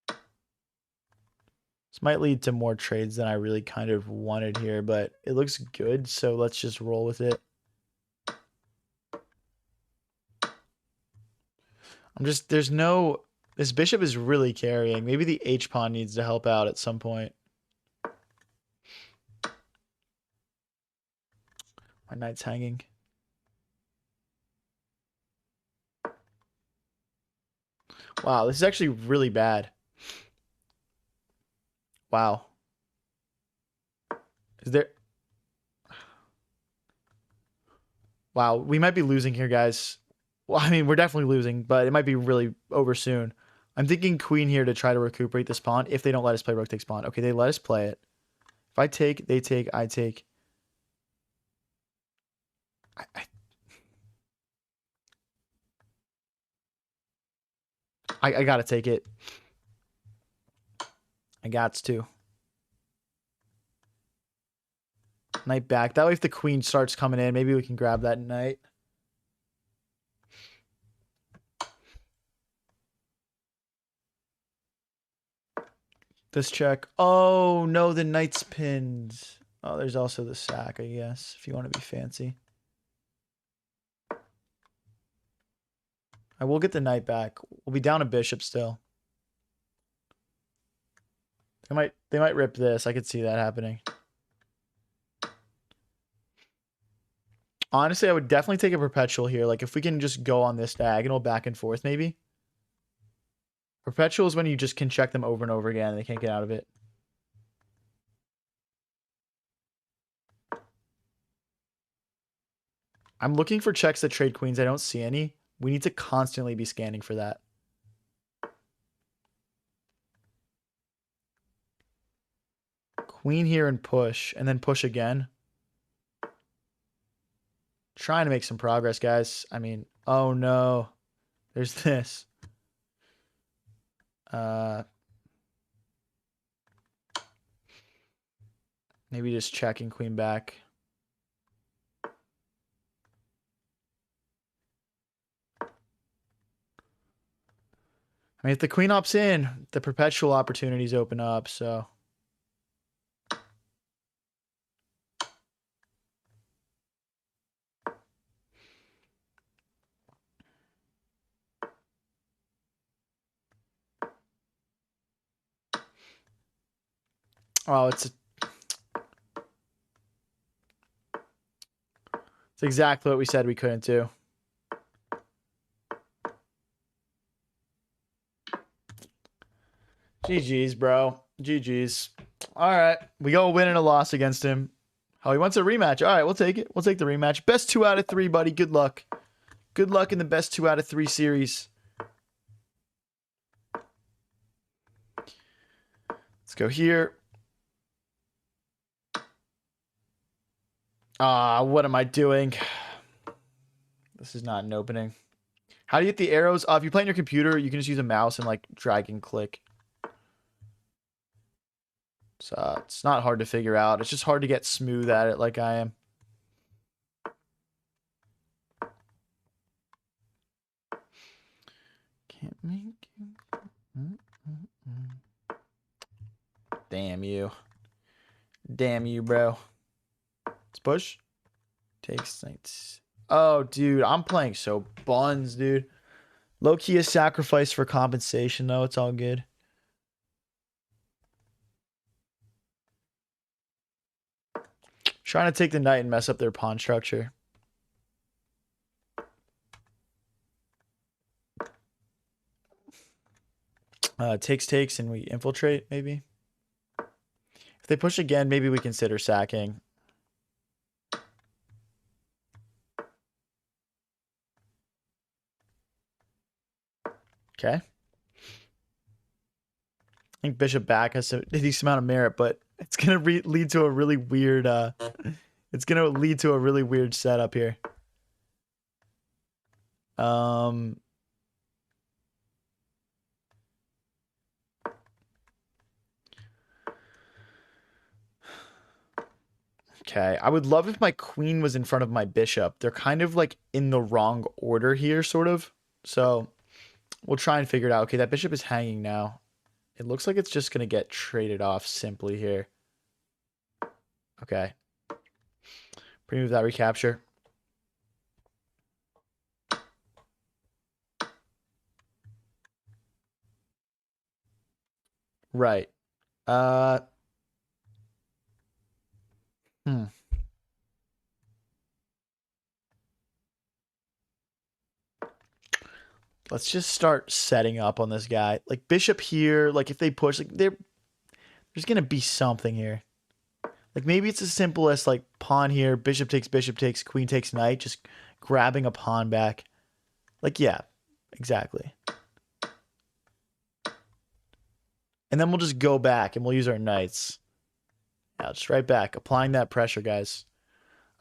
This might lead to more trades than I really kind of wanted here, but it looks good, so let's just roll with it. This bishop is really carrying. Maybe the h-pawn needs to help out at some point. My knight's hanging. Wow, this is actually really bad. Wow. Is there... Wow, we might be losing here, guys. Well, I mean, we're definitely losing, but it might be really over soon. I'm thinking queen here to try to recuperate this pawn if they don't let us play rook takes pawn. Okay, they let us play it. If I take, they take, I take. I gotta take it. I gots to. Knight back. That way if the queen starts coming in, maybe we can grab that knight. This check. Oh, no, the knight's pinned. Oh, there's also the sack, I guess, if you want to be fancy. I will get the knight back. We'll be down a bishop still. They might rip this. I could see that happening. Honestly, I would definitely take a perpetual here. Like, if we can just go on this diagonal back and forth, maybe. Perpetual is when you just can check them over and over again and they can't get out of it. I'm looking for checks that trade queens. I don't see any. We need to constantly be scanning for that. Queen here and push, and then push again. Trying to make some progress, guys. I mean, oh no. There's this. Maybe just checking queen back. I mean, if the queen opts in, the perpetual opportunities open up, so. Oh, it's a... It's exactly what we said we couldn't do. GG's, bro. GG's. All right. We go a win and a loss against him. Oh, he wants a rematch. All right, we'll take it. We'll take the rematch. Best 2 out of 3, buddy. Good luck. Good luck in the best 2 out of 3 series. Let's go here. What am I doing? This is not an opening. How do you get the arrows? If you play on your computer, you can just use a mouse and like drag and click. So it's not hard to figure out. It's just hard to get smooth at it like I am. Can't make you. Damn you. Damn you, bro. Let's push. Takes nights. Oh, dude. I'm playing so buns, dude. Low-key a sacrifice for compensation, though. It's all good. Trying to take the knight and mess up their pawn structure. Takes, and we infiltrate, maybe. If they push again, maybe we consider sacking. Okay. I think bishop back has a decent amount of merit, but it's gonna lead to a really weird. It's gonna lead to a really weird setup here. Okay, I would love if my queen was in front of my bishop. They're kind of like in the wrong order here, sort of. So we'll try and figure it out. Okay, that bishop is hanging now. It looks like it's just gonna get traded off simply here. Okay. Pre-move that recapture. Right. Let's just start setting up on this guy. Like bishop here, like if they push, like there's gonna be something here. Like maybe it's as simple as like pawn here, bishop takes, queen takes knight, just grabbing a pawn back. Like yeah, exactly. And then we'll just go back and we'll use our knights. Yeah, just right back. Applying that pressure, guys.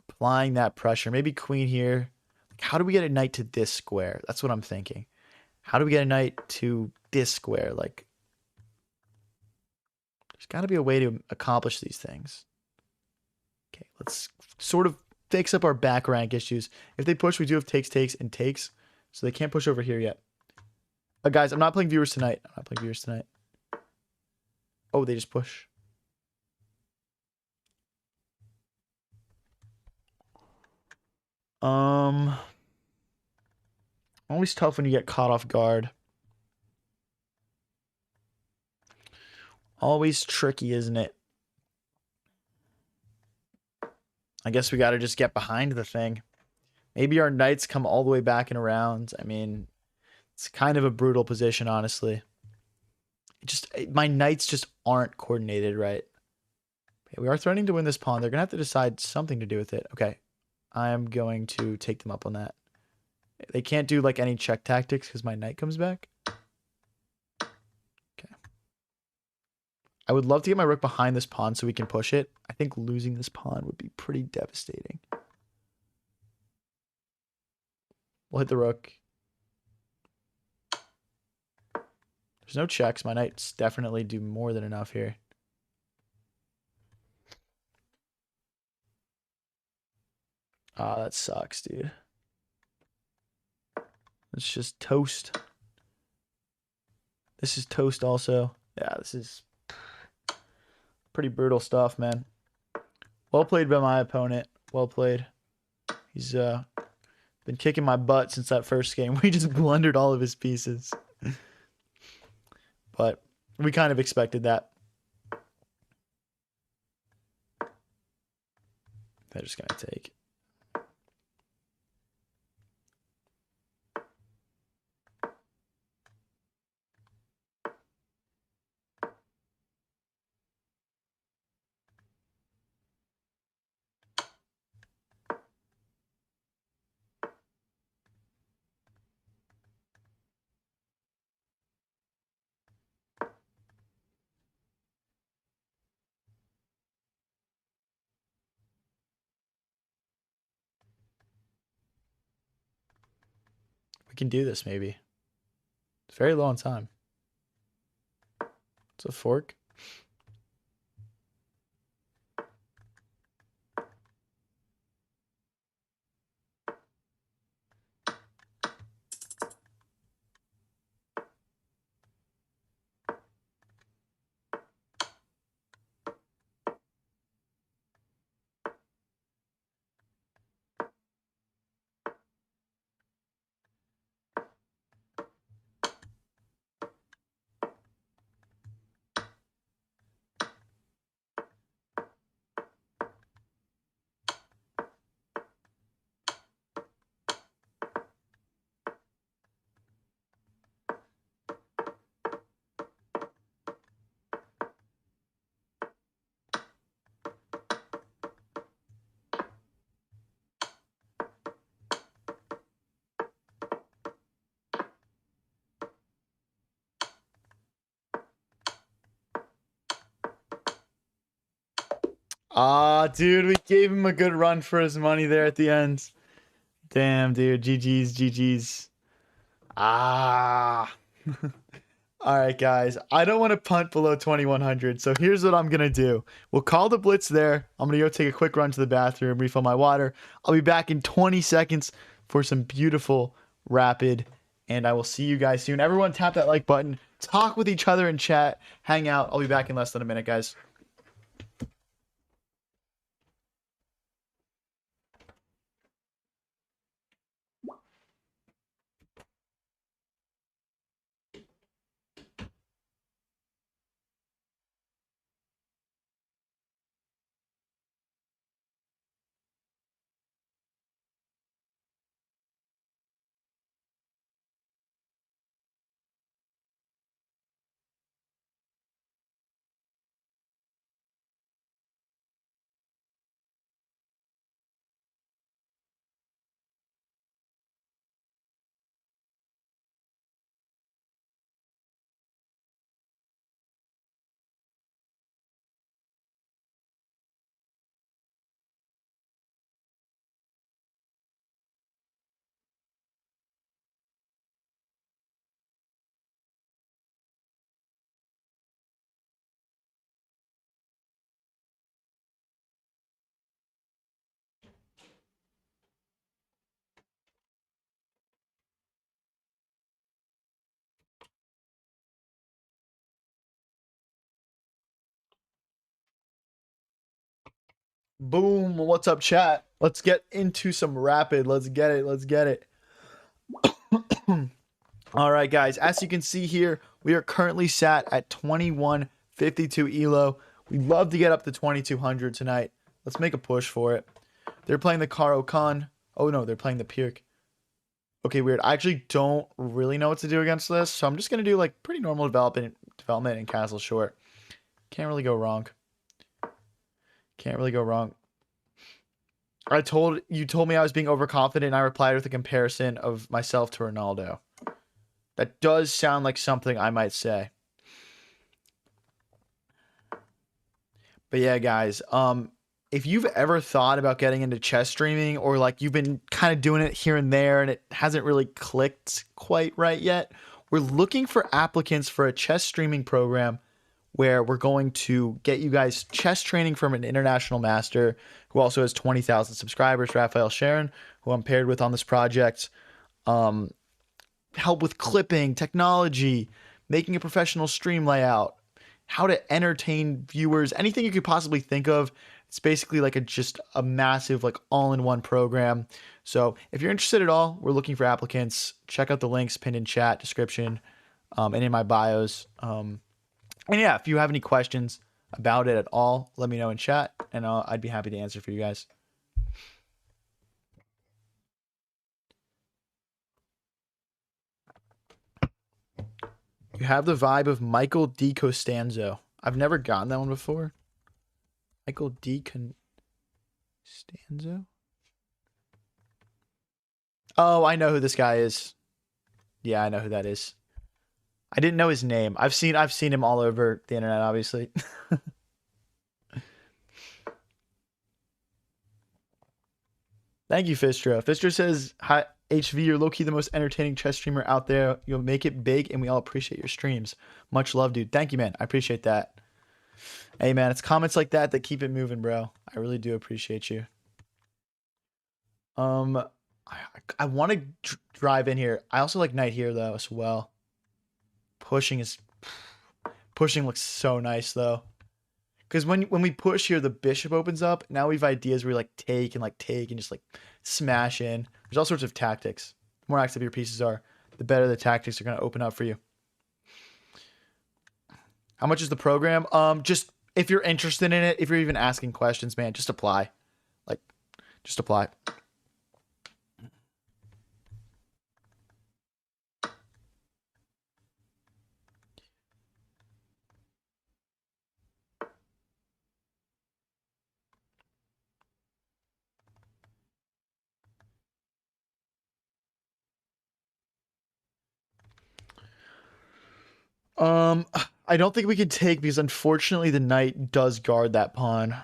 Applying that pressure. Maybe queen here. How do we get a knight to this square? That's what I'm thinking. How do we get a knight to this square? Like, there's got to be a way to accomplish these things. Okay, let's sort of fix up our back rank issues. If they push, we do have takes, and takes. So they can't push over here yet. Guys, I'm not playing viewers tonight. Oh, they just push. Always tough when you get caught off guard. Always tricky, isn't it? I guess we got to just get behind the thing. Maybe our knights come all the way back and around. I mean, it's kind of a brutal position, honestly. My knights just aren't coordinated right. Okay, we are threatening to win this pawn. They're going to have to decide something to do with it. Okay. I am going to take them up on that. They can't do like any check tactics because my knight comes back. Okay. I would love to get my rook behind this pawn so we can push it. I think losing this pawn would be pretty devastating. We'll hit the rook. There's no checks. My knights definitely do more than enough here. That sucks, dude. It's just toast. This is toast also. Yeah, this is pretty brutal stuff, man. Well played by my opponent. Well played. He's been kicking my butt since that first game. We just blundered all of his pieces. But we kind of expected that. They're just going to take. can do this, maybe. It's very low on time. It's a fork. Ah, dude, we gave him a good run for his money there at the end. Damn, dude. GG's, GG's. Ah. All right, guys. I don't want to punt below 2100, so here's what I'm going to do. We'll call the blitz there. I'm going to go take a quick run to the bathroom, refill my water. I'll be back in 20 seconds for some beautiful rapid, and I will see you guys soon. Everyone tap that like button. Talk with each other in chat. Hang out. I'll be back in less than a minute, guys. Boom. What's up, chat? Let's get into some rapid. Let's get it. Let's get it. All right, guys. As you can see here, we are currently sat at 2152 elo. We'd love to get up to 2200 tonight. Let's make a push for it. They're playing the Karo Khan. Oh, no, they're playing the Pirk. Okay, weird. I actually don't really know what to do against this, so I'm just going to do like pretty normal development in Castle Short. Can't really go wrong. Can't really go wrong. You told me I was being overconfident, and I replied with a comparison of myself to Ronaldo. That does sound like something I might say. But yeah, guys, if you've ever thought about getting into chess streaming, or like you've been kind of doing it here and there and it hasn't really clicked quite right yet, we're looking for applicants for a chess streaming program where we're going to get you guys chess training from an international master who also has 20,000 subscribers, Raphael Sharon, who I'm paired with on this project. Help with clipping, technology, making a professional stream layout, how to entertain viewers, anything you could possibly think of. It's basically like just a massive like all-in-one program. So if you're interested at all, we're looking for applicants. Check out the links pinned in chat, description, and in my bios. And yeah, if you have any questions about it at all, let me know in chat, and I'd be happy to answer for you guys. You have the vibe of Michael D. Costanzo. I've never gotten that one before. Michael D. Costanzo? Oh, I know who this guy is. Yeah, I know who that is. I didn't know his name. I've seen him all over the internet, obviously. Thank you, Fistro. Fistro says, hi. HV, you're low-key the most entertaining chess streamer out there. You'll make it big, and we all appreciate your streams. Much love, dude. Thank you, man. I appreciate that. Hey, man, it's comments like that that keep it moving, bro. I really do appreciate you. I want to drive in here. I also like knight here, though, as well. Pushing looks so nice, though. Because when we push here, the bishop opens up. Now we have ideas where we take and just smash in. There's all sorts of tactics. The more active your pieces are, the better the tactics are going to open up for you. How much is the program? Just if you're interested in it, if you're even asking questions, man, just apply. Just apply. I don't think we can take because unfortunately the knight does guard that pawn.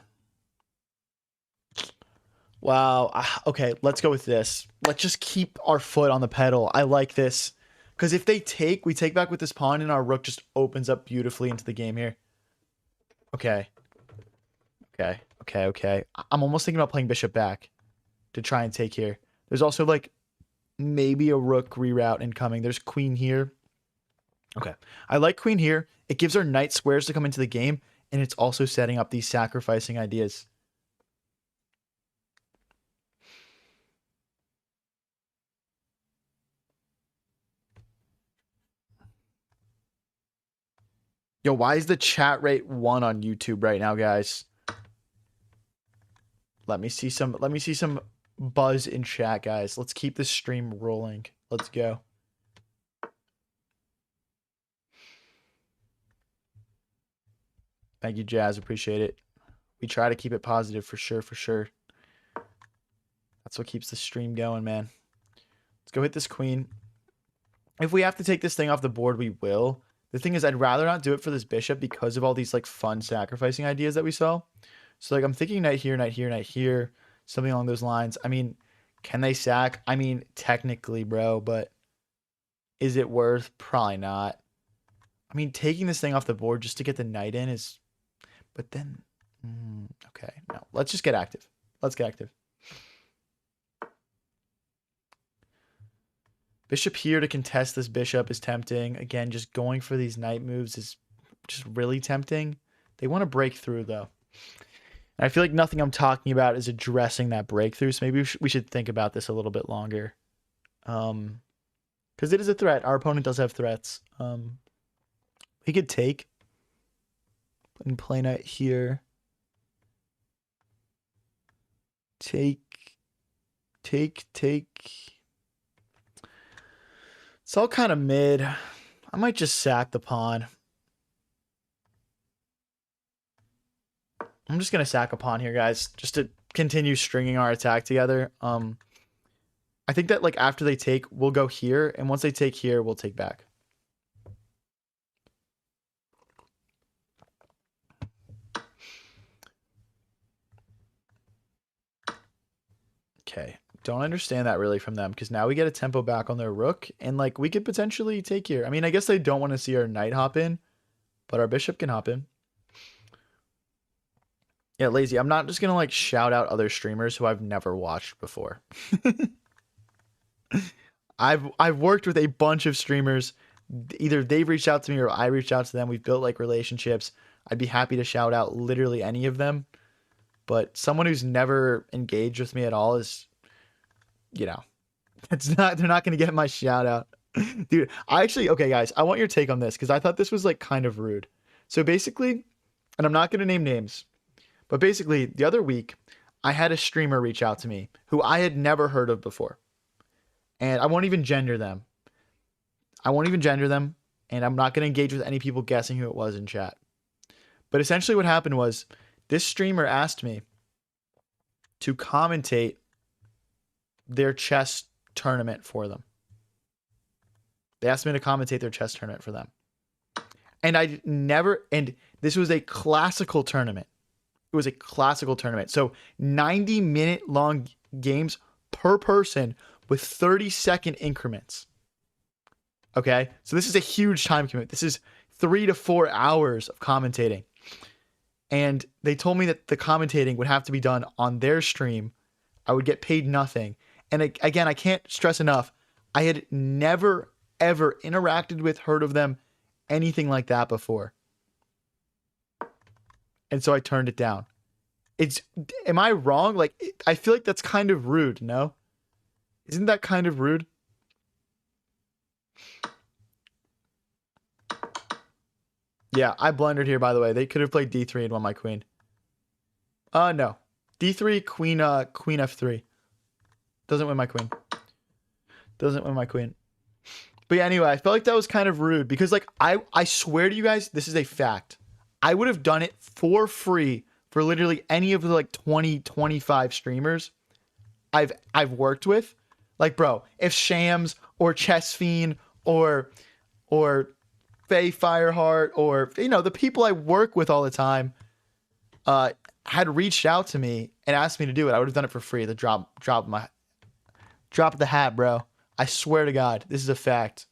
Wow. Okay, let's go with this. Let's just keep our foot on the pedal. I like this. Because if they take, we take back with this pawn and our rook just opens up beautifully into the game here. Okay. Okay. I'm almost thinking about playing bishop back to try and take here. There's also maybe a rook reroute incoming. There's queen here. Okay. I like queen here. It gives our knight squares to come into the game, and it's also setting up these sacrificing ideas. Yo, why is the chat rate 1 on YouTube right now, guys? Let me see some buzz in chat, guys. Let's keep this stream rolling. Let's go. Thank you, Jazz. Appreciate it. We try to keep it positive for sure. That's what keeps the stream going, man. Let's go hit this queen. If we have to take this thing off the board, we will. The thing is, I'd rather not do it for this bishop because of all these fun sacrificing ideas that we saw. So I'm thinking knight here, something along those lines. I mean, can they sack? I mean, technically, bro, but is it worth? Probably not. I mean, taking this thing off the board just to get the knight in is... But then... okay, no. Let's just get active. Let's get active. Bishop here to contest this bishop is tempting. Again, just going for these knight moves is just really tempting. They want to break through, though. And I feel like nothing I'm talking about is addressing that breakthrough, so maybe we should think about this a little bit longer. Because it is a threat. Our opponent does have threats. He could take and play knight here. Take. It's all kind of mid. I might just sack the pawn. I'm just going to sack a pawn here, guys, just to continue stringing our attack together. I think that after they take, we'll go here, and once they take here, we'll take back. Okay. Don't understand that really from them, because now we get a tempo back on their rook, and we could potentially take here. I mean, I guess they don't want to see our knight hop in, but our bishop can hop in. Yeah, lazy. I'm not just gonna shout out other streamers who I've never watched before. I've worked with a bunch of streamers. Either they've reached out to me or I reached out to them. We've built relationships. I'd be happy to shout out literally any of them. But someone who's never engaged with me at all is, they're not gonna get my shout out. Dude, okay, guys, I want your take on this because I thought this was kind of rude. So basically, and I'm not gonna name names, but basically the other week I had a streamer reach out to me who I had never heard of before. And I won't even gender them. And I'm not gonna engage with any people guessing who it was in chat. But essentially what happened was this streamer asked me to commentate their chess tournament for them. They asked me to commentate their chess tournament for them. And and this was a classical tournament. It was a classical tournament. So 90-minute long games per person with 30-second increments. Okay, so this is a huge time commitment. This is 3 to 4 hours of commentating. And they told me that the commentating would have to be done on their stream. I would get paid nothing. And again, I can't stress enough, I had never, ever interacted with, heard of them, anything like that before. And so I turned it down. Am I wrong? Like, I feel like that's kind of rude, no? Isn't that kind of rude? Yeah, I blundered here, by the way. They could have played d3 and won my queen. No. d3, queen f3. Doesn't win my queen. Doesn't win my queen. But yeah, anyway, I felt like that was kind of rude because, like, I swear to you guys, this is a fact. I would have done it for free for literally any of the, like, 20, 25 streamers I've worked with. Like, bro, if Shams or Chess Fiend or Faye Fireheart or, you know, the people I work with all the time had reached out to me and asked me to do it, I would have done it for free. The drop of the hat, bro. I swear to God, this is a fact.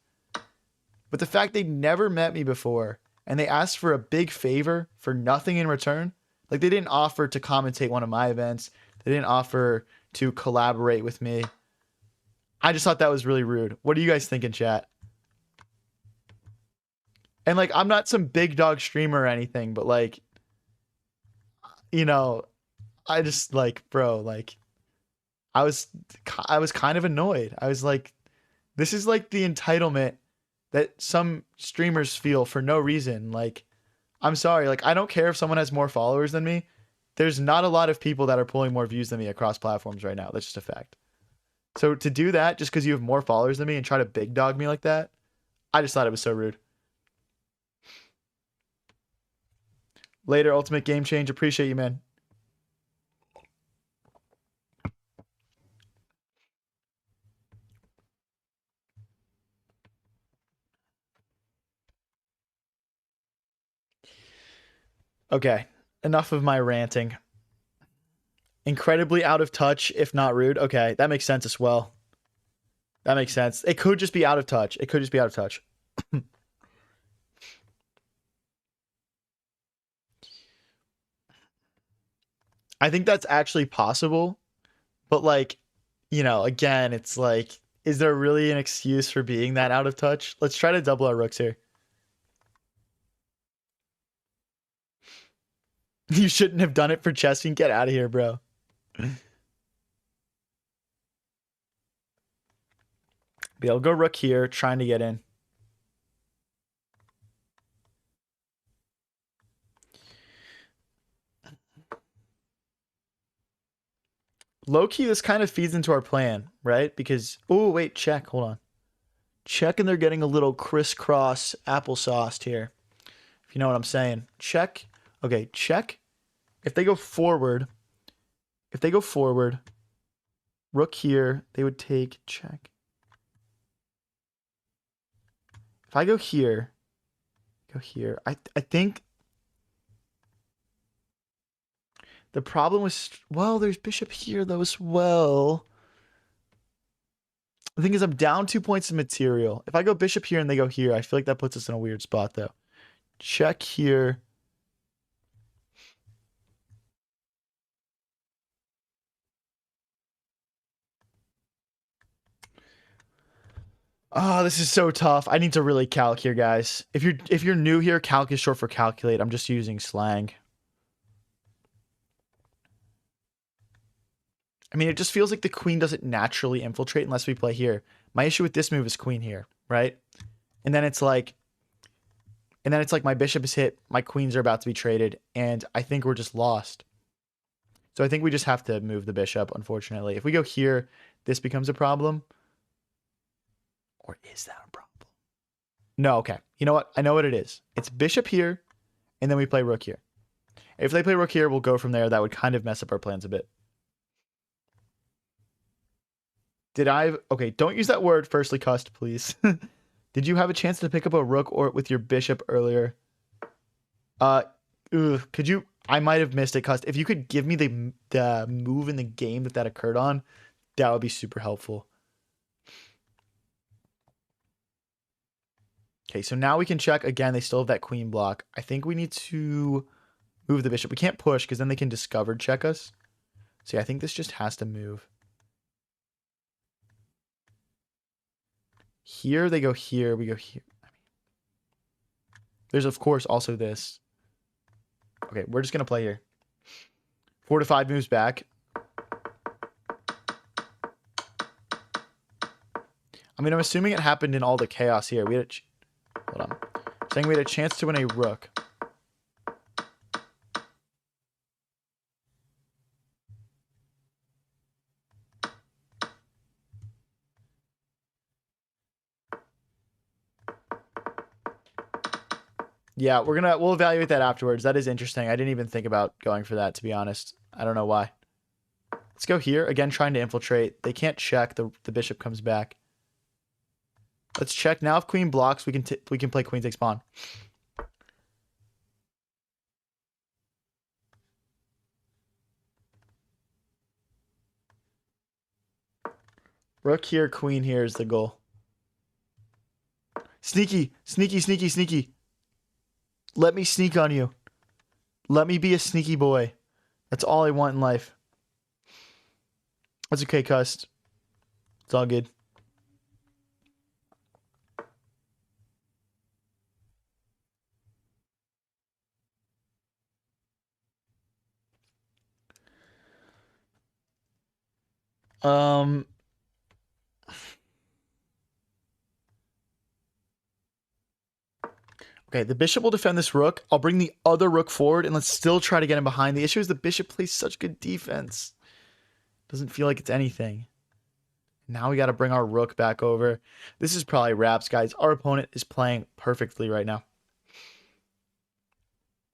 But the fact they never met me before and they asked for a big favor for nothing in return, like they didn't offer to commentate one of my events, they didn't offer to collaborate with me. I just thought that was really rude. What are you guys thinking, chat? And, like, I'm not some big dog streamer or anything, but, like, you know, I just, like, bro, like, I was kind of annoyed. I was like, this is like the entitlement that some streamers feel for no reason. Like, I'm sorry. Like, I don't care if someone has more followers than me. There's not a lot of people that are pulling more views than me across platforms right now. That's just a fact. So to do that just because you have more followers than me and try to big dog me like that, I just thought it was so rude. Later, Ultimate Game Change. Appreciate you, man. Okay, enough of my ranting. Incredibly out of touch, if not rude. Okay, that makes sense as well. That makes sense. It could just be out of touch. It could just be out of touch. I think that's actually possible. But, like, you know, again, it's like, is there really an excuse for being that out of touch? Let's try to double our rooks here. You shouldn't have done it for chessing. Get out of here, bro. But I'll go rook here, trying to get in. Low-key, this kind of feeds into our plan, right? Because, oh, wait, check. Hold on. Check, and they're getting a little crisscross applesauced here. If you know what I'm saying. Check. Okay, check. If they go forward, rook here, they would take check. If I go here, I think the problem was, well, there's bishop here though as well. The thing is, I'm down 2 points of material. If I go bishop here and they go here, I feel like that puts us in a weird spot though. Check here. Oh, this is so tough. I need to really calc here, guys. If you're new here, calc is short for calculate. I'm just using slang. I mean, it just feels like the queen doesn't naturally infiltrate unless we play here. My issue with this move is queen here, right? And then it's like my bishop is hit, my queens are about to be traded, and I think we're just lost. So I think we just have to move the bishop, unfortunately. If we go here, this becomes a problem. Or is that a problem? No, okay. You know what? I know what it is. It's bishop here, and then we play rook here. If they play rook here, we'll go from there. That would kind of mess up our plans a bit. Okay, don't use that word, firstly cussed, please. Did you have a chance to pick up a rook or with your bishop earlier? Could you? I might have missed it, cussed. If you could give me the move in the game that occurred on, that would be super helpful. Okay, so now we can check again. They still have that queen block. I think we need to move the bishop. We can't push because then they can discover check us. So yeah, I think this just has to move. Here they go here. We go here. There's of course also this. Okay, we're just gonna play here. 4 to 5 moves back. I mean, I'm assuming it happened in all the chaos here. We had hold on. Saying we had a chance to win a rook. Yeah, we'll evaluate that afterwards. That is interesting. I didn't even think about going for that, to be honest. I don't know why. Let's go here. Again, trying to infiltrate. They can't check. The bishop comes back. Let's check. Now if queen blocks, we can play queen takes pawn. Rook here, queen here is the goal. Sneaky, sneaky, sneaky, sneaky. Let me sneak on you. Let me be a sneaky boy. That's all I want in life. That's okay, Cust. It's all good. Okay, the bishop will defend this rook. I'll bring the other rook forward, and let's still try to get him behind. The issue is the bishop plays such good defense. Doesn't feel like it's anything. Now we got to bring our rook back over. This is probably wraps, guys. Our opponent is playing perfectly right now.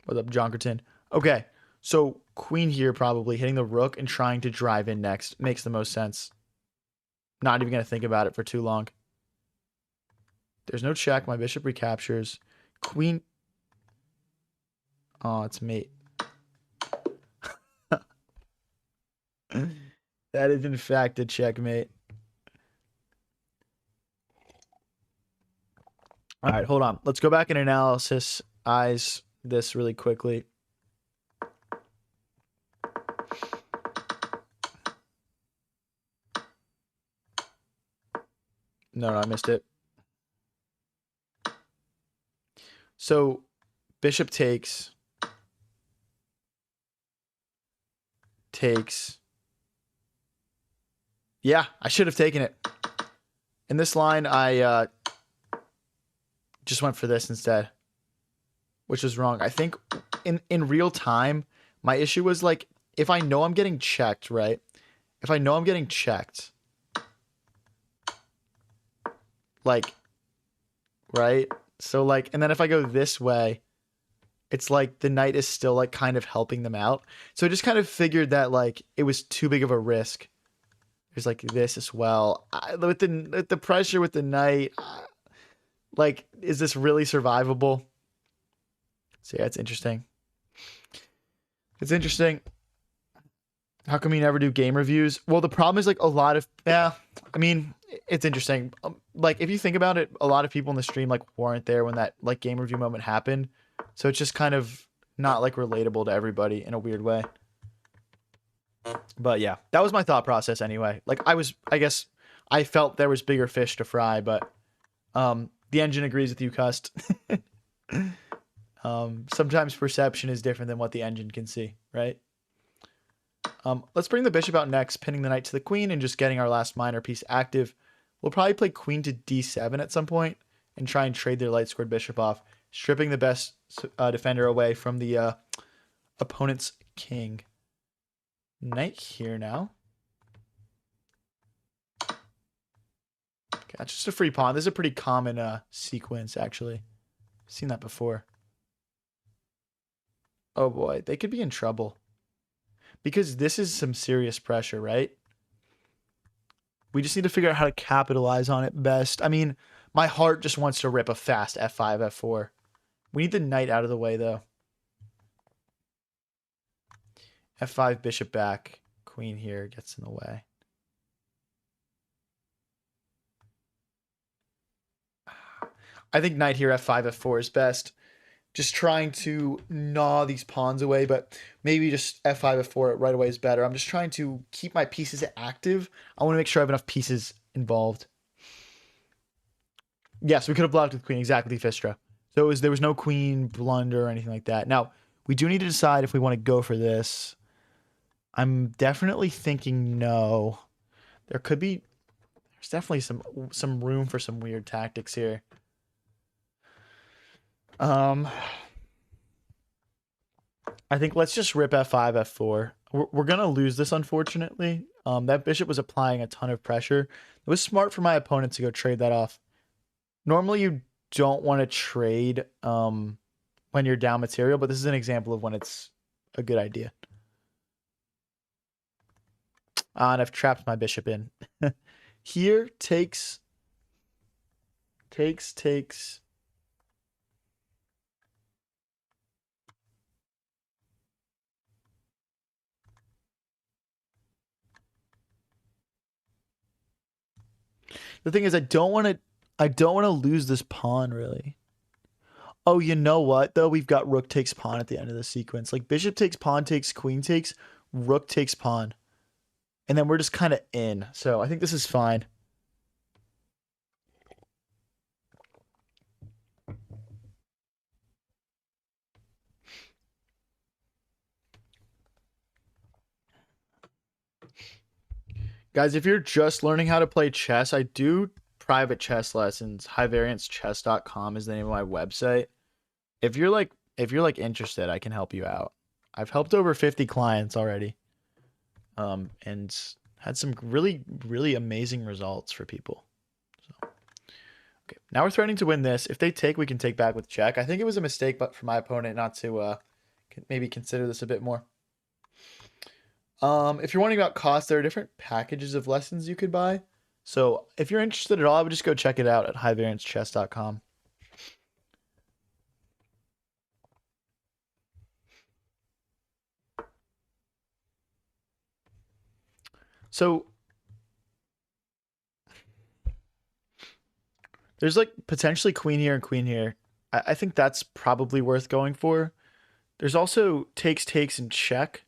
What's up, Jonkerton? Okay, so queen here probably, hitting the rook and trying to drive in next. Makes the most sense. Not even going to think about it for too long. There's no check. My bishop recaptures. Queen. Oh, it's mate. That is in fact a checkmate. All right, hold on. Let's go back in analysis. Eyes this really quickly. No, I missed it. So, bishop takes. Yeah, I should have taken it. In this line, I just went for this instead, which was wrong. I think in real time, my issue was like, if I know I'm getting checked, right? If I know I'm getting checked, like, right? So like, and then if I go this way, it's like the knight is still like kind of helping them out. So I just kind of figured that like it was too big of a risk. There's like this as well. With the pressure with the knight, like, is this really survivable? So yeah, it's interesting. It's interesting. How come you never do game reviews? Well, the problem is like a lot of, yeah, I mean, it's interesting. Like if you think about it, a lot of people in the stream like weren't there when that like game review moment happened. So it's just kind of not like relatable to everybody in a weird way. But yeah, that was my thought process anyway. Like I guess I felt there was bigger fish to fry, but the engine agrees with you, Cust. Sometimes perception is different than what the engine can see, right? Let's bring the bishop out next, pinning the knight to the queen and just getting our last minor piece active. We'll probably play queen to d7 at some point and try and trade their light squared bishop off, stripping the best defender away from the opponent's king. Knight here now. Okay, that's just a free pawn. This is a pretty common sequence, actually. I've seen that before. Oh boy, they could be in trouble. Because this is some serious pressure, right? We just need to figure out how to capitalize on it best. I mean, my heart just wants to rip a fast f5, f4. We need the knight out of the way, though. f5, bishop back. Queen here gets in the way. I think knight here, f5, f4 is best. Just trying to gnaw these pawns away, but maybe just f5, f4 right away is better. I'm just trying to keep my pieces active. I want to make sure I have enough pieces involved. Yes, we could have blocked with queen, exactly, Fistra. So there was no queen blunder or anything like that. Now, we do need to decide if we want to go for this. I'm definitely thinking no. There's definitely some room for some weird tactics here. I think let's just rip f5, f4. We're going to lose this, unfortunately. That bishop was applying a ton of pressure. It was smart for my opponent to go trade that off. Normally, you don't want to trade when you're down material, but this is an example of when it's a good idea. And I've trapped my bishop in. Here, takes. The thing is, I don't want to lose this pawn, really. Oh, you know what, though? We've got rook takes pawn at the end of the sequence. Like, bishop takes, pawn takes, queen takes, rook takes pawn. And then we're just kind of in. So I think this is fine. Guys, if you're just learning how to play chess, I do private chess lessons. Highvariancechess.com is the name of my website. If you're like interested, I can help you out. I've helped over 50 clients already. And had some really, really amazing results for people. So, okay, now we're threatening to win this. If they take, we can take back with check. I think it was a mistake, but for my opponent not to maybe consider this a bit more. If you're wondering about cost, there are different packages of lessons you could buy. So if you're interested at all, I would just go check it out at highvariancechess.com. So there's like potentially queen here and queen here. I think that's probably worth going for. There's also takes, and check.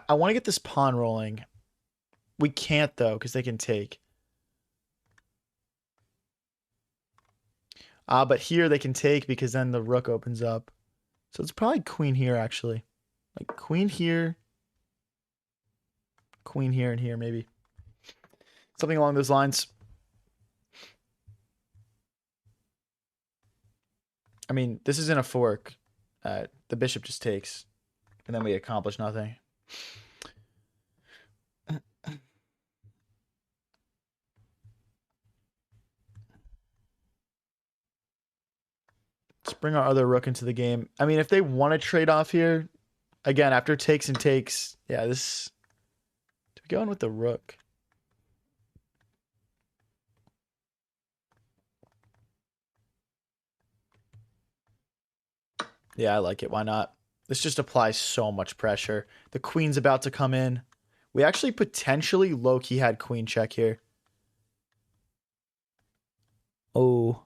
I want to get this pawn rolling. We can't, though, because they can take. But here they can take because then the rook opens up. So it's probably queen here, actually. Like queen here, and here, maybe. Something along those lines. I mean, this isn't a fork. The bishop just takes. And then we accomplish nothing. Let's bring our other rook into the game. I mean, if they want to trade off here, again, after takes and takes, yeah, this... Do we go in with the rook? Yeah, I like it. Why not? This just applies so much pressure. The queen's about to come in. We actually potentially low-key had queen check here. Oh.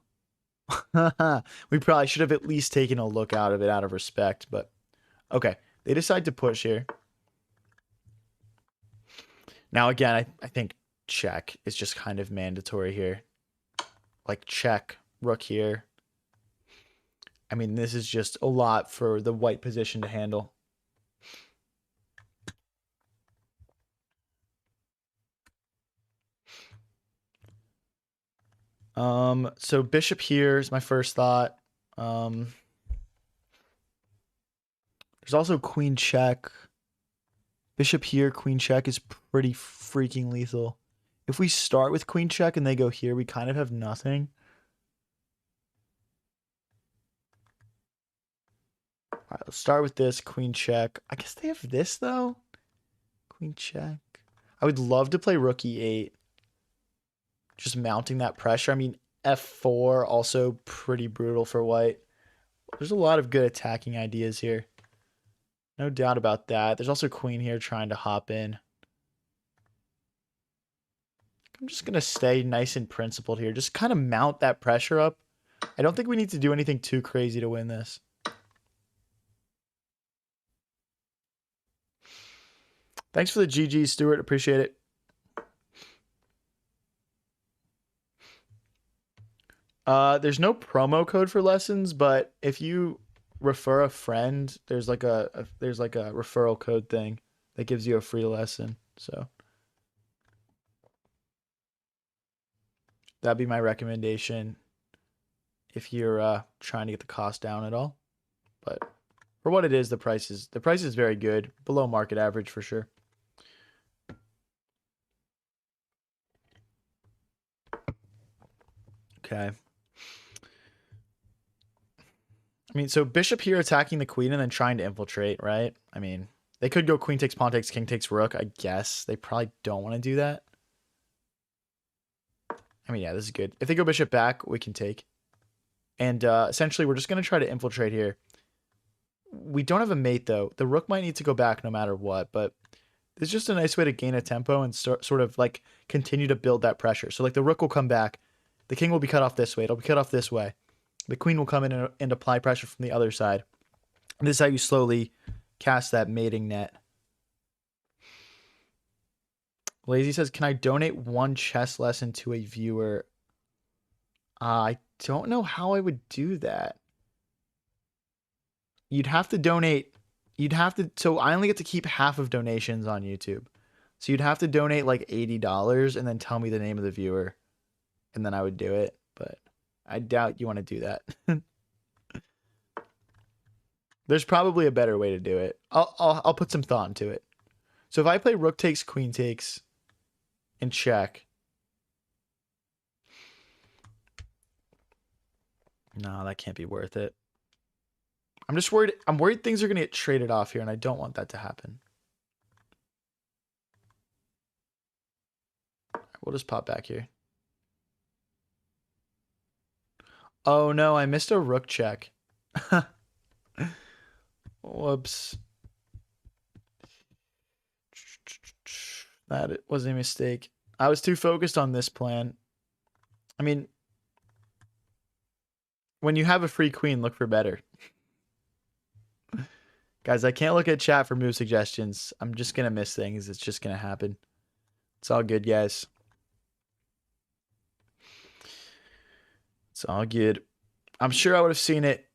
We probably should have at least taken a look out of it out of respect, but okay. They decide to push here. Now, again, I think check is just kind of mandatory here. Like check, rook here. I mean, this is just a lot for the white position to handle. So bishop here is my first thought. There's also queen check. Bishop here, queen check is pretty freaking lethal. If we start with queen check and they go here, we kind of have nothing. All right, let's start with this, queen check. I guess they have this, though. Queen check. I would love to play rook e8. Just mounting that pressure. I mean, f4 also pretty brutal for white. There's a lot of good attacking ideas here. No doubt about that. There's also queen here trying to hop in. I'm just going to stay nice and principled here. Just kind of mount that pressure up. I don't think we need to do anything too crazy to win this. Thanks for the GG, Stuart. Appreciate it. There's no promo code for lessons, but if you refer a friend, there's like a referral code thing that gives you a free lesson. So that'd be my recommendation if you're trying to get the cost down at all. But for what it is, the price is very good, below market average for sure. Okay. I mean, so bishop here attacking the queen and then trying to infiltrate, right? I mean, they could go queen takes, pawn takes, king takes, rook. I guess they probably don't want to do that. I mean, yeah, this is good. If they go bishop back, we can take. And essentially, we're just going to try to infiltrate here. We don't have a mate, though. The rook might need to go back no matter what, but it's just a nice way to gain a tempo and sort of like continue to build that pressure. So like the rook will come back. The king will be cut off this way. It'll be cut off this way. The queen will come in and apply pressure from the other side. And this is how you slowly cast that mating net. Lazy says, can I donate one chess lesson to a viewer? I don't know how I would do that. You'd have to donate. So I only get to keep half of donations on YouTube. So you'd have to donate like $80 and then tell me the name of the viewer. And then I would do it. But I doubt you want to do that. There's probably a better way to do it. I'll put some thought into it. So if I play rook takes, queen takes, and check. No, that can't be worth it. I'm just worried. I'm worried things are going to get traded off here, and I don't want that to happen. We'll just pop back here. Oh, no, I missed a rook check. Whoops. That was a mistake. I was too focused on this plan. I mean, when you have a free queen, look for better. Guys, I can't look at chat for move suggestions. I'm just going to miss things. It's just going to happen. It's all good, guys. It's all good. I'm sure I would have seen it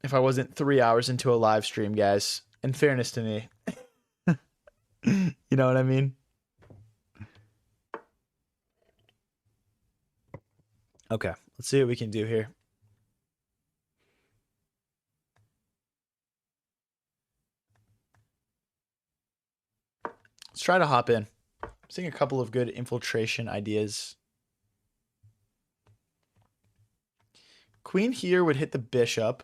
if I wasn't 3 hours into a live stream, guys. In fairness to me. You know what I mean? Okay, let's see what we can do here. Let's try to hop in. I'm seeing a couple of good infiltration ideas. Queen here would hit the bishop.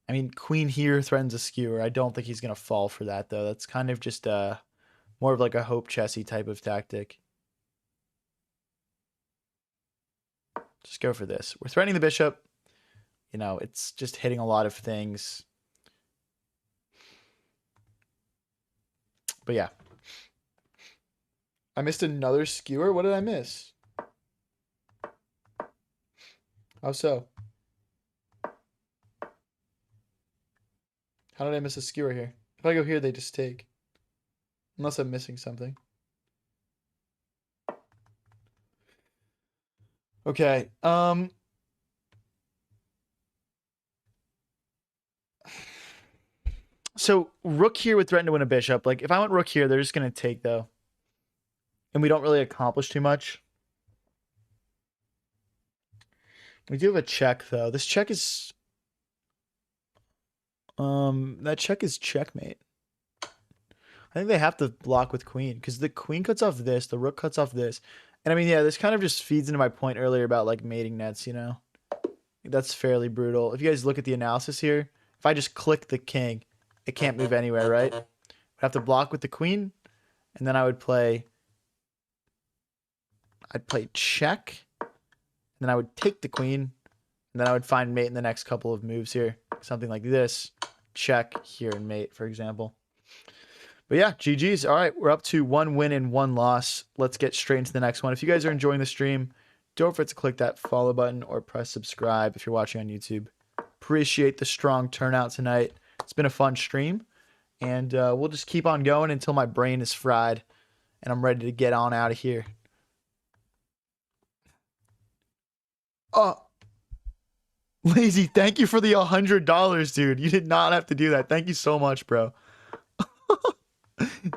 I mean, queen here threatens a skewer. I don't think he's going to fall for that, though. That's kind of just more of like a hope chessy type of tactic. Just go for this. We're threatening the bishop. You know, it's just hitting a lot of things. But yeah. I missed another skewer. What did I miss? How so? How did I miss a skewer here? If I go here, they just take. Unless I'm missing something. Okay. So rook here would threaten to win a bishop. Like if I went rook here, they're just going to take though. And we don't really accomplish too much. We do have a check though. This check is that check is checkmate. I think they have to block with queen because the queen cuts off this, the rook cuts off this. And I mean, yeah, this kind of just feeds into my point earlier about like mating nets, you know. That's fairly brutal. If you guys look at the analysis here, if I just click the king, it can't move anywhere, right? I'd have to block with the queen, and then I'd play check, and then I would take the queen, and then I would find mate in the next couple of moves here. Something like this, check here and mate, for example. But yeah, GG's. All right, we're up to 1 win and 1 loss. Let's get straight into the next one. If you guys are enjoying the stream, Don't forget to click that follow button or press subscribe if you're watching on YouTube. Appreciate the strong turnout tonight. It's been a fun stream, and we'll just keep on going until my brain is fried and I'm ready to get on out of here. Oh, Lazy, thank you for the $100, dude. You did not have to do that. Thank you so much, bro.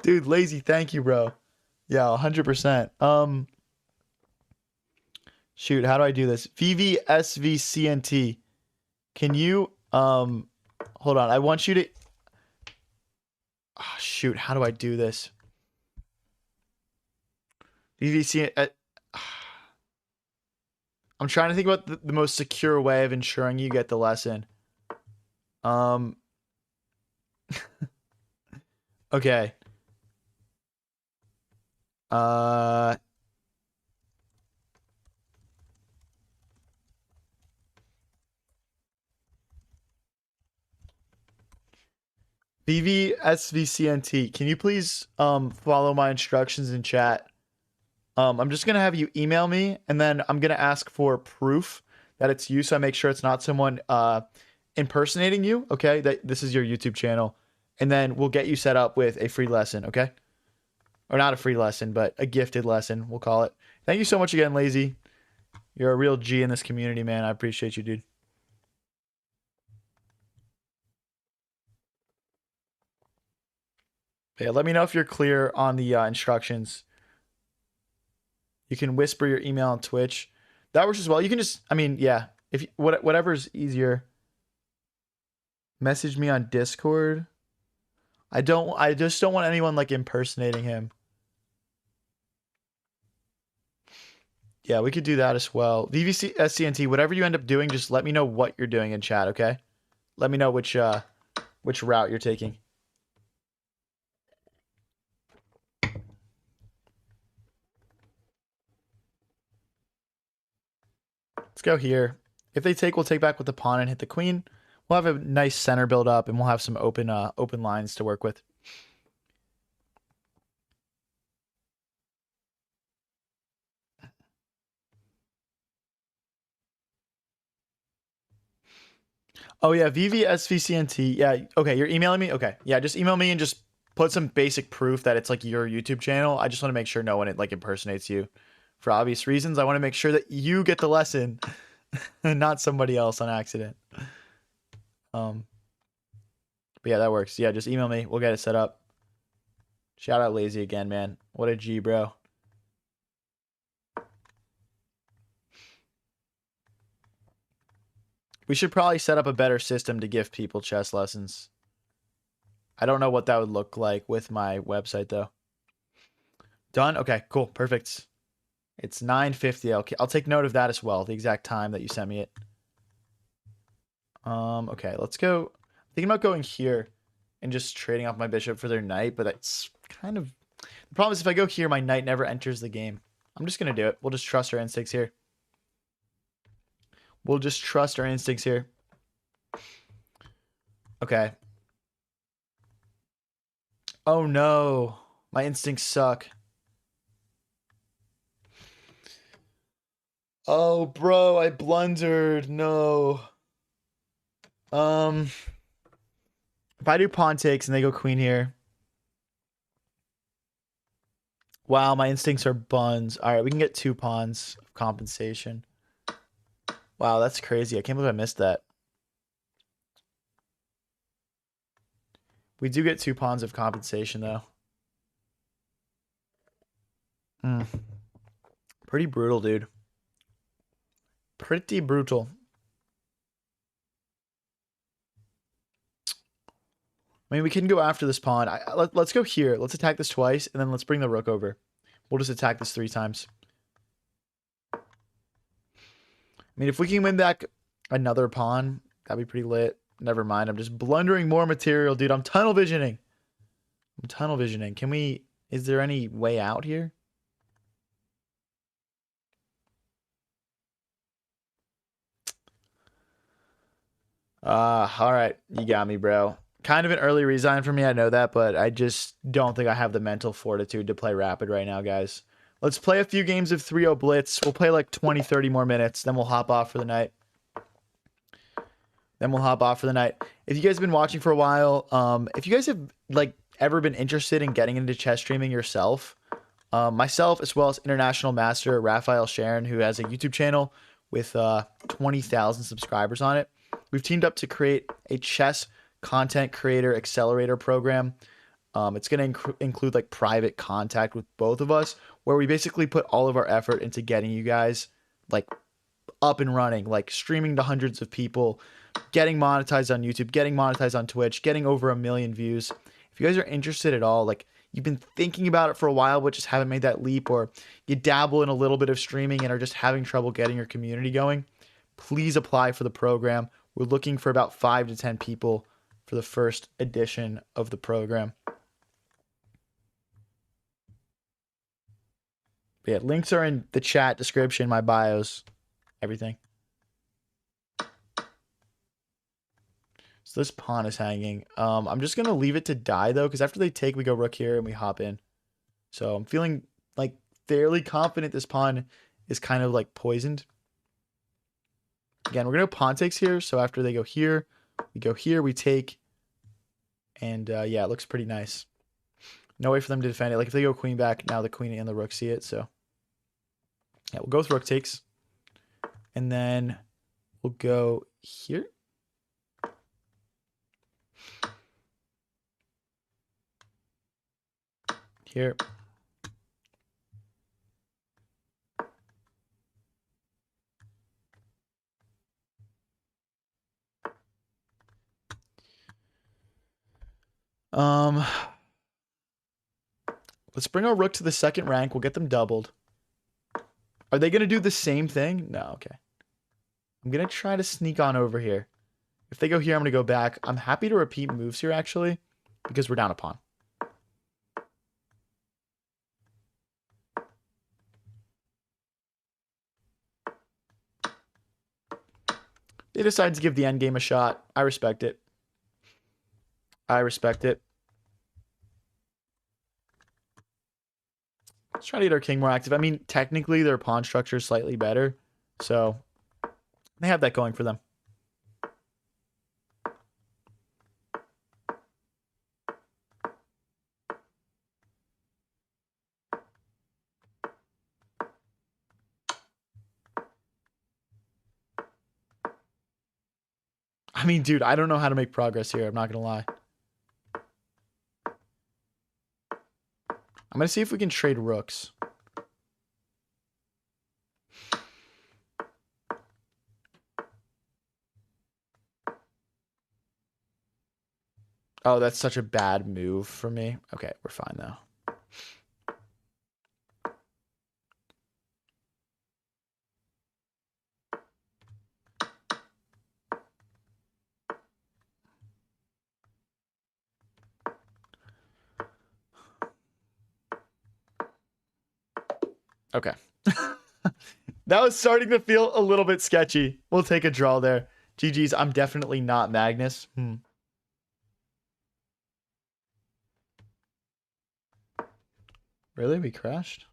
Dude, Lazy, thank you, bro. Yeah, 100%. Shoot, how do I do this? VVSVCNT. Can you hold on. I want you to shoot, how do I do this? VVC I'm trying to think about the most secure way of ensuring you get the lesson. Okay. VVSVCNT, can you please follow my instructions in chat? I'm just gonna have you email me, and then I'm gonna ask for proof that it's you, so I make sure it's not someone impersonating you. Okay, that this is your YouTube channel, and then we'll get you set up with a free lesson. Okay, or not a free lesson, but a gifted lesson, we'll call it. Thank you so much again, Lazy. You're a real G in this community, man. I appreciate you, dude. Yeah, let me know if you're clear on the instructions. You can whisper your email on Twitch. That works as well. You can just, I mean, yeah, if whatever's easier. Message me on Discord. I just don't want anyone like impersonating him. Yeah, we could do that as well. VVC SCNT, whatever you end up doing, just let me know what you're doing in chat, okay? Let me know which route you're taking. Let's go here. If they take, we'll take back with the pawn and hit the queen. We'll have a nice center build up, and we'll have some open lines to work with. Oh yeah, VVSVCNT. Yeah, okay, you're emailing me? Okay. Yeah, just email me and just put some basic proof that it's like your YouTube channel. I just want to make sure no one like impersonates you. For obvious reasons, I want to make sure that you get the lesson and not somebody else on accident. But yeah, that works. Yeah, just email me. We'll get it set up. Shout out Lazy again, man. What a G, bro. We should probably set up a better system to give people chess lessons. I don't know what that would look like with my website, though. Done? Okay, cool. Perfect. It's 9:50. I'll take note of that as well, the exact time that you sent me it. Okay, let's go. I'm thinking about going here and just trading off my bishop for their knight, but that's kind of... The problem is if I go here, my knight never enters the game. I'm just going to do it. We'll just trust our instincts here. We'll just trust our instincts here. Okay. Oh no. My instincts suck. Oh, bro, I blundered. No. If I do pawn takes and they go queen here. Wow, my instincts are buns. All right, we can get 2 pawns of compensation. Wow, that's crazy. I can't believe I missed that. We do get 2 pawns of compensation, though. Pretty brutal, dude. Pretty brutal. I mean, we can go after this pawn. Let's go here. Let's attack this twice, and then let's bring the rook over. We'll just attack this 3 times. I mean, if we can win back another pawn, that'd be pretty lit. Never mind. I'm just blundering more material, dude. I'm tunnel visioning. Can we... Is there any way out here? All right. You got me, bro. Kind of an early resign for me, I know that, but I just don't think I have the mental fortitude to play rapid right now, guys. Let's play a few games of 3-0 Blitz. We'll play like 20, 30 more minutes. Then we'll hop off for the night. If you guys have been watching for a while, if you guys have like ever been interested in getting into chess streaming yourself, myself as well as international master Raphael Sharon, who has a YouTube channel with 20,000 subscribers on it, we've teamed up to create a chess content creator accelerator program. It's going to include like private contact with both of us, where we basically put all of our effort into getting you guys like up and running, like streaming to hundreds of people, getting monetized on YouTube, getting monetized on Twitch, getting over 1 million views. If you guys are interested at all, like you've been thinking about it for a while but just haven't made that leap, or you dabble in a little bit of streaming and are just having trouble getting your community going, please apply for the program. We're looking for about 5 to 10 people for the first edition of the program. But yeah, links are in the chat description, my bios, everything. So this pawn is hanging. I'm just going to leave it to die, though, because after they take, we go rook here and we hop in. So I'm feeling like fairly confident this pawn is kind of like poisoned. Again, we're going to pawn takes here. So after they go here, we take. And yeah, it looks pretty nice. No way for them to defend it. Like if they go queen back, now the queen and the rook see it. So yeah, we'll go with rook takes. And then we'll go here. Here. Let's bring our rook to the second rank. We'll get them doubled. Are they going to do the same thing? No, okay. I'm going to try to sneak on over here. If they go here, I'm going to go back. I'm happy to repeat moves here, actually, because we're down a pawn. They decide to give the endgame a shot. I respect it. Let's try to get our king more active. I mean, technically, their pawn structure is slightly better. So, they have that going for them. I mean, dude, I don't know how to make progress here. I'm not going to lie. I'm going to see if we can trade rooks. Oh, that's such a bad move for me. Okay, we're fine though. Okay. That was starting to feel a little bit sketchy. We'll take a draw there. GG's. I'm definitely not Magnus. Really? We crashed?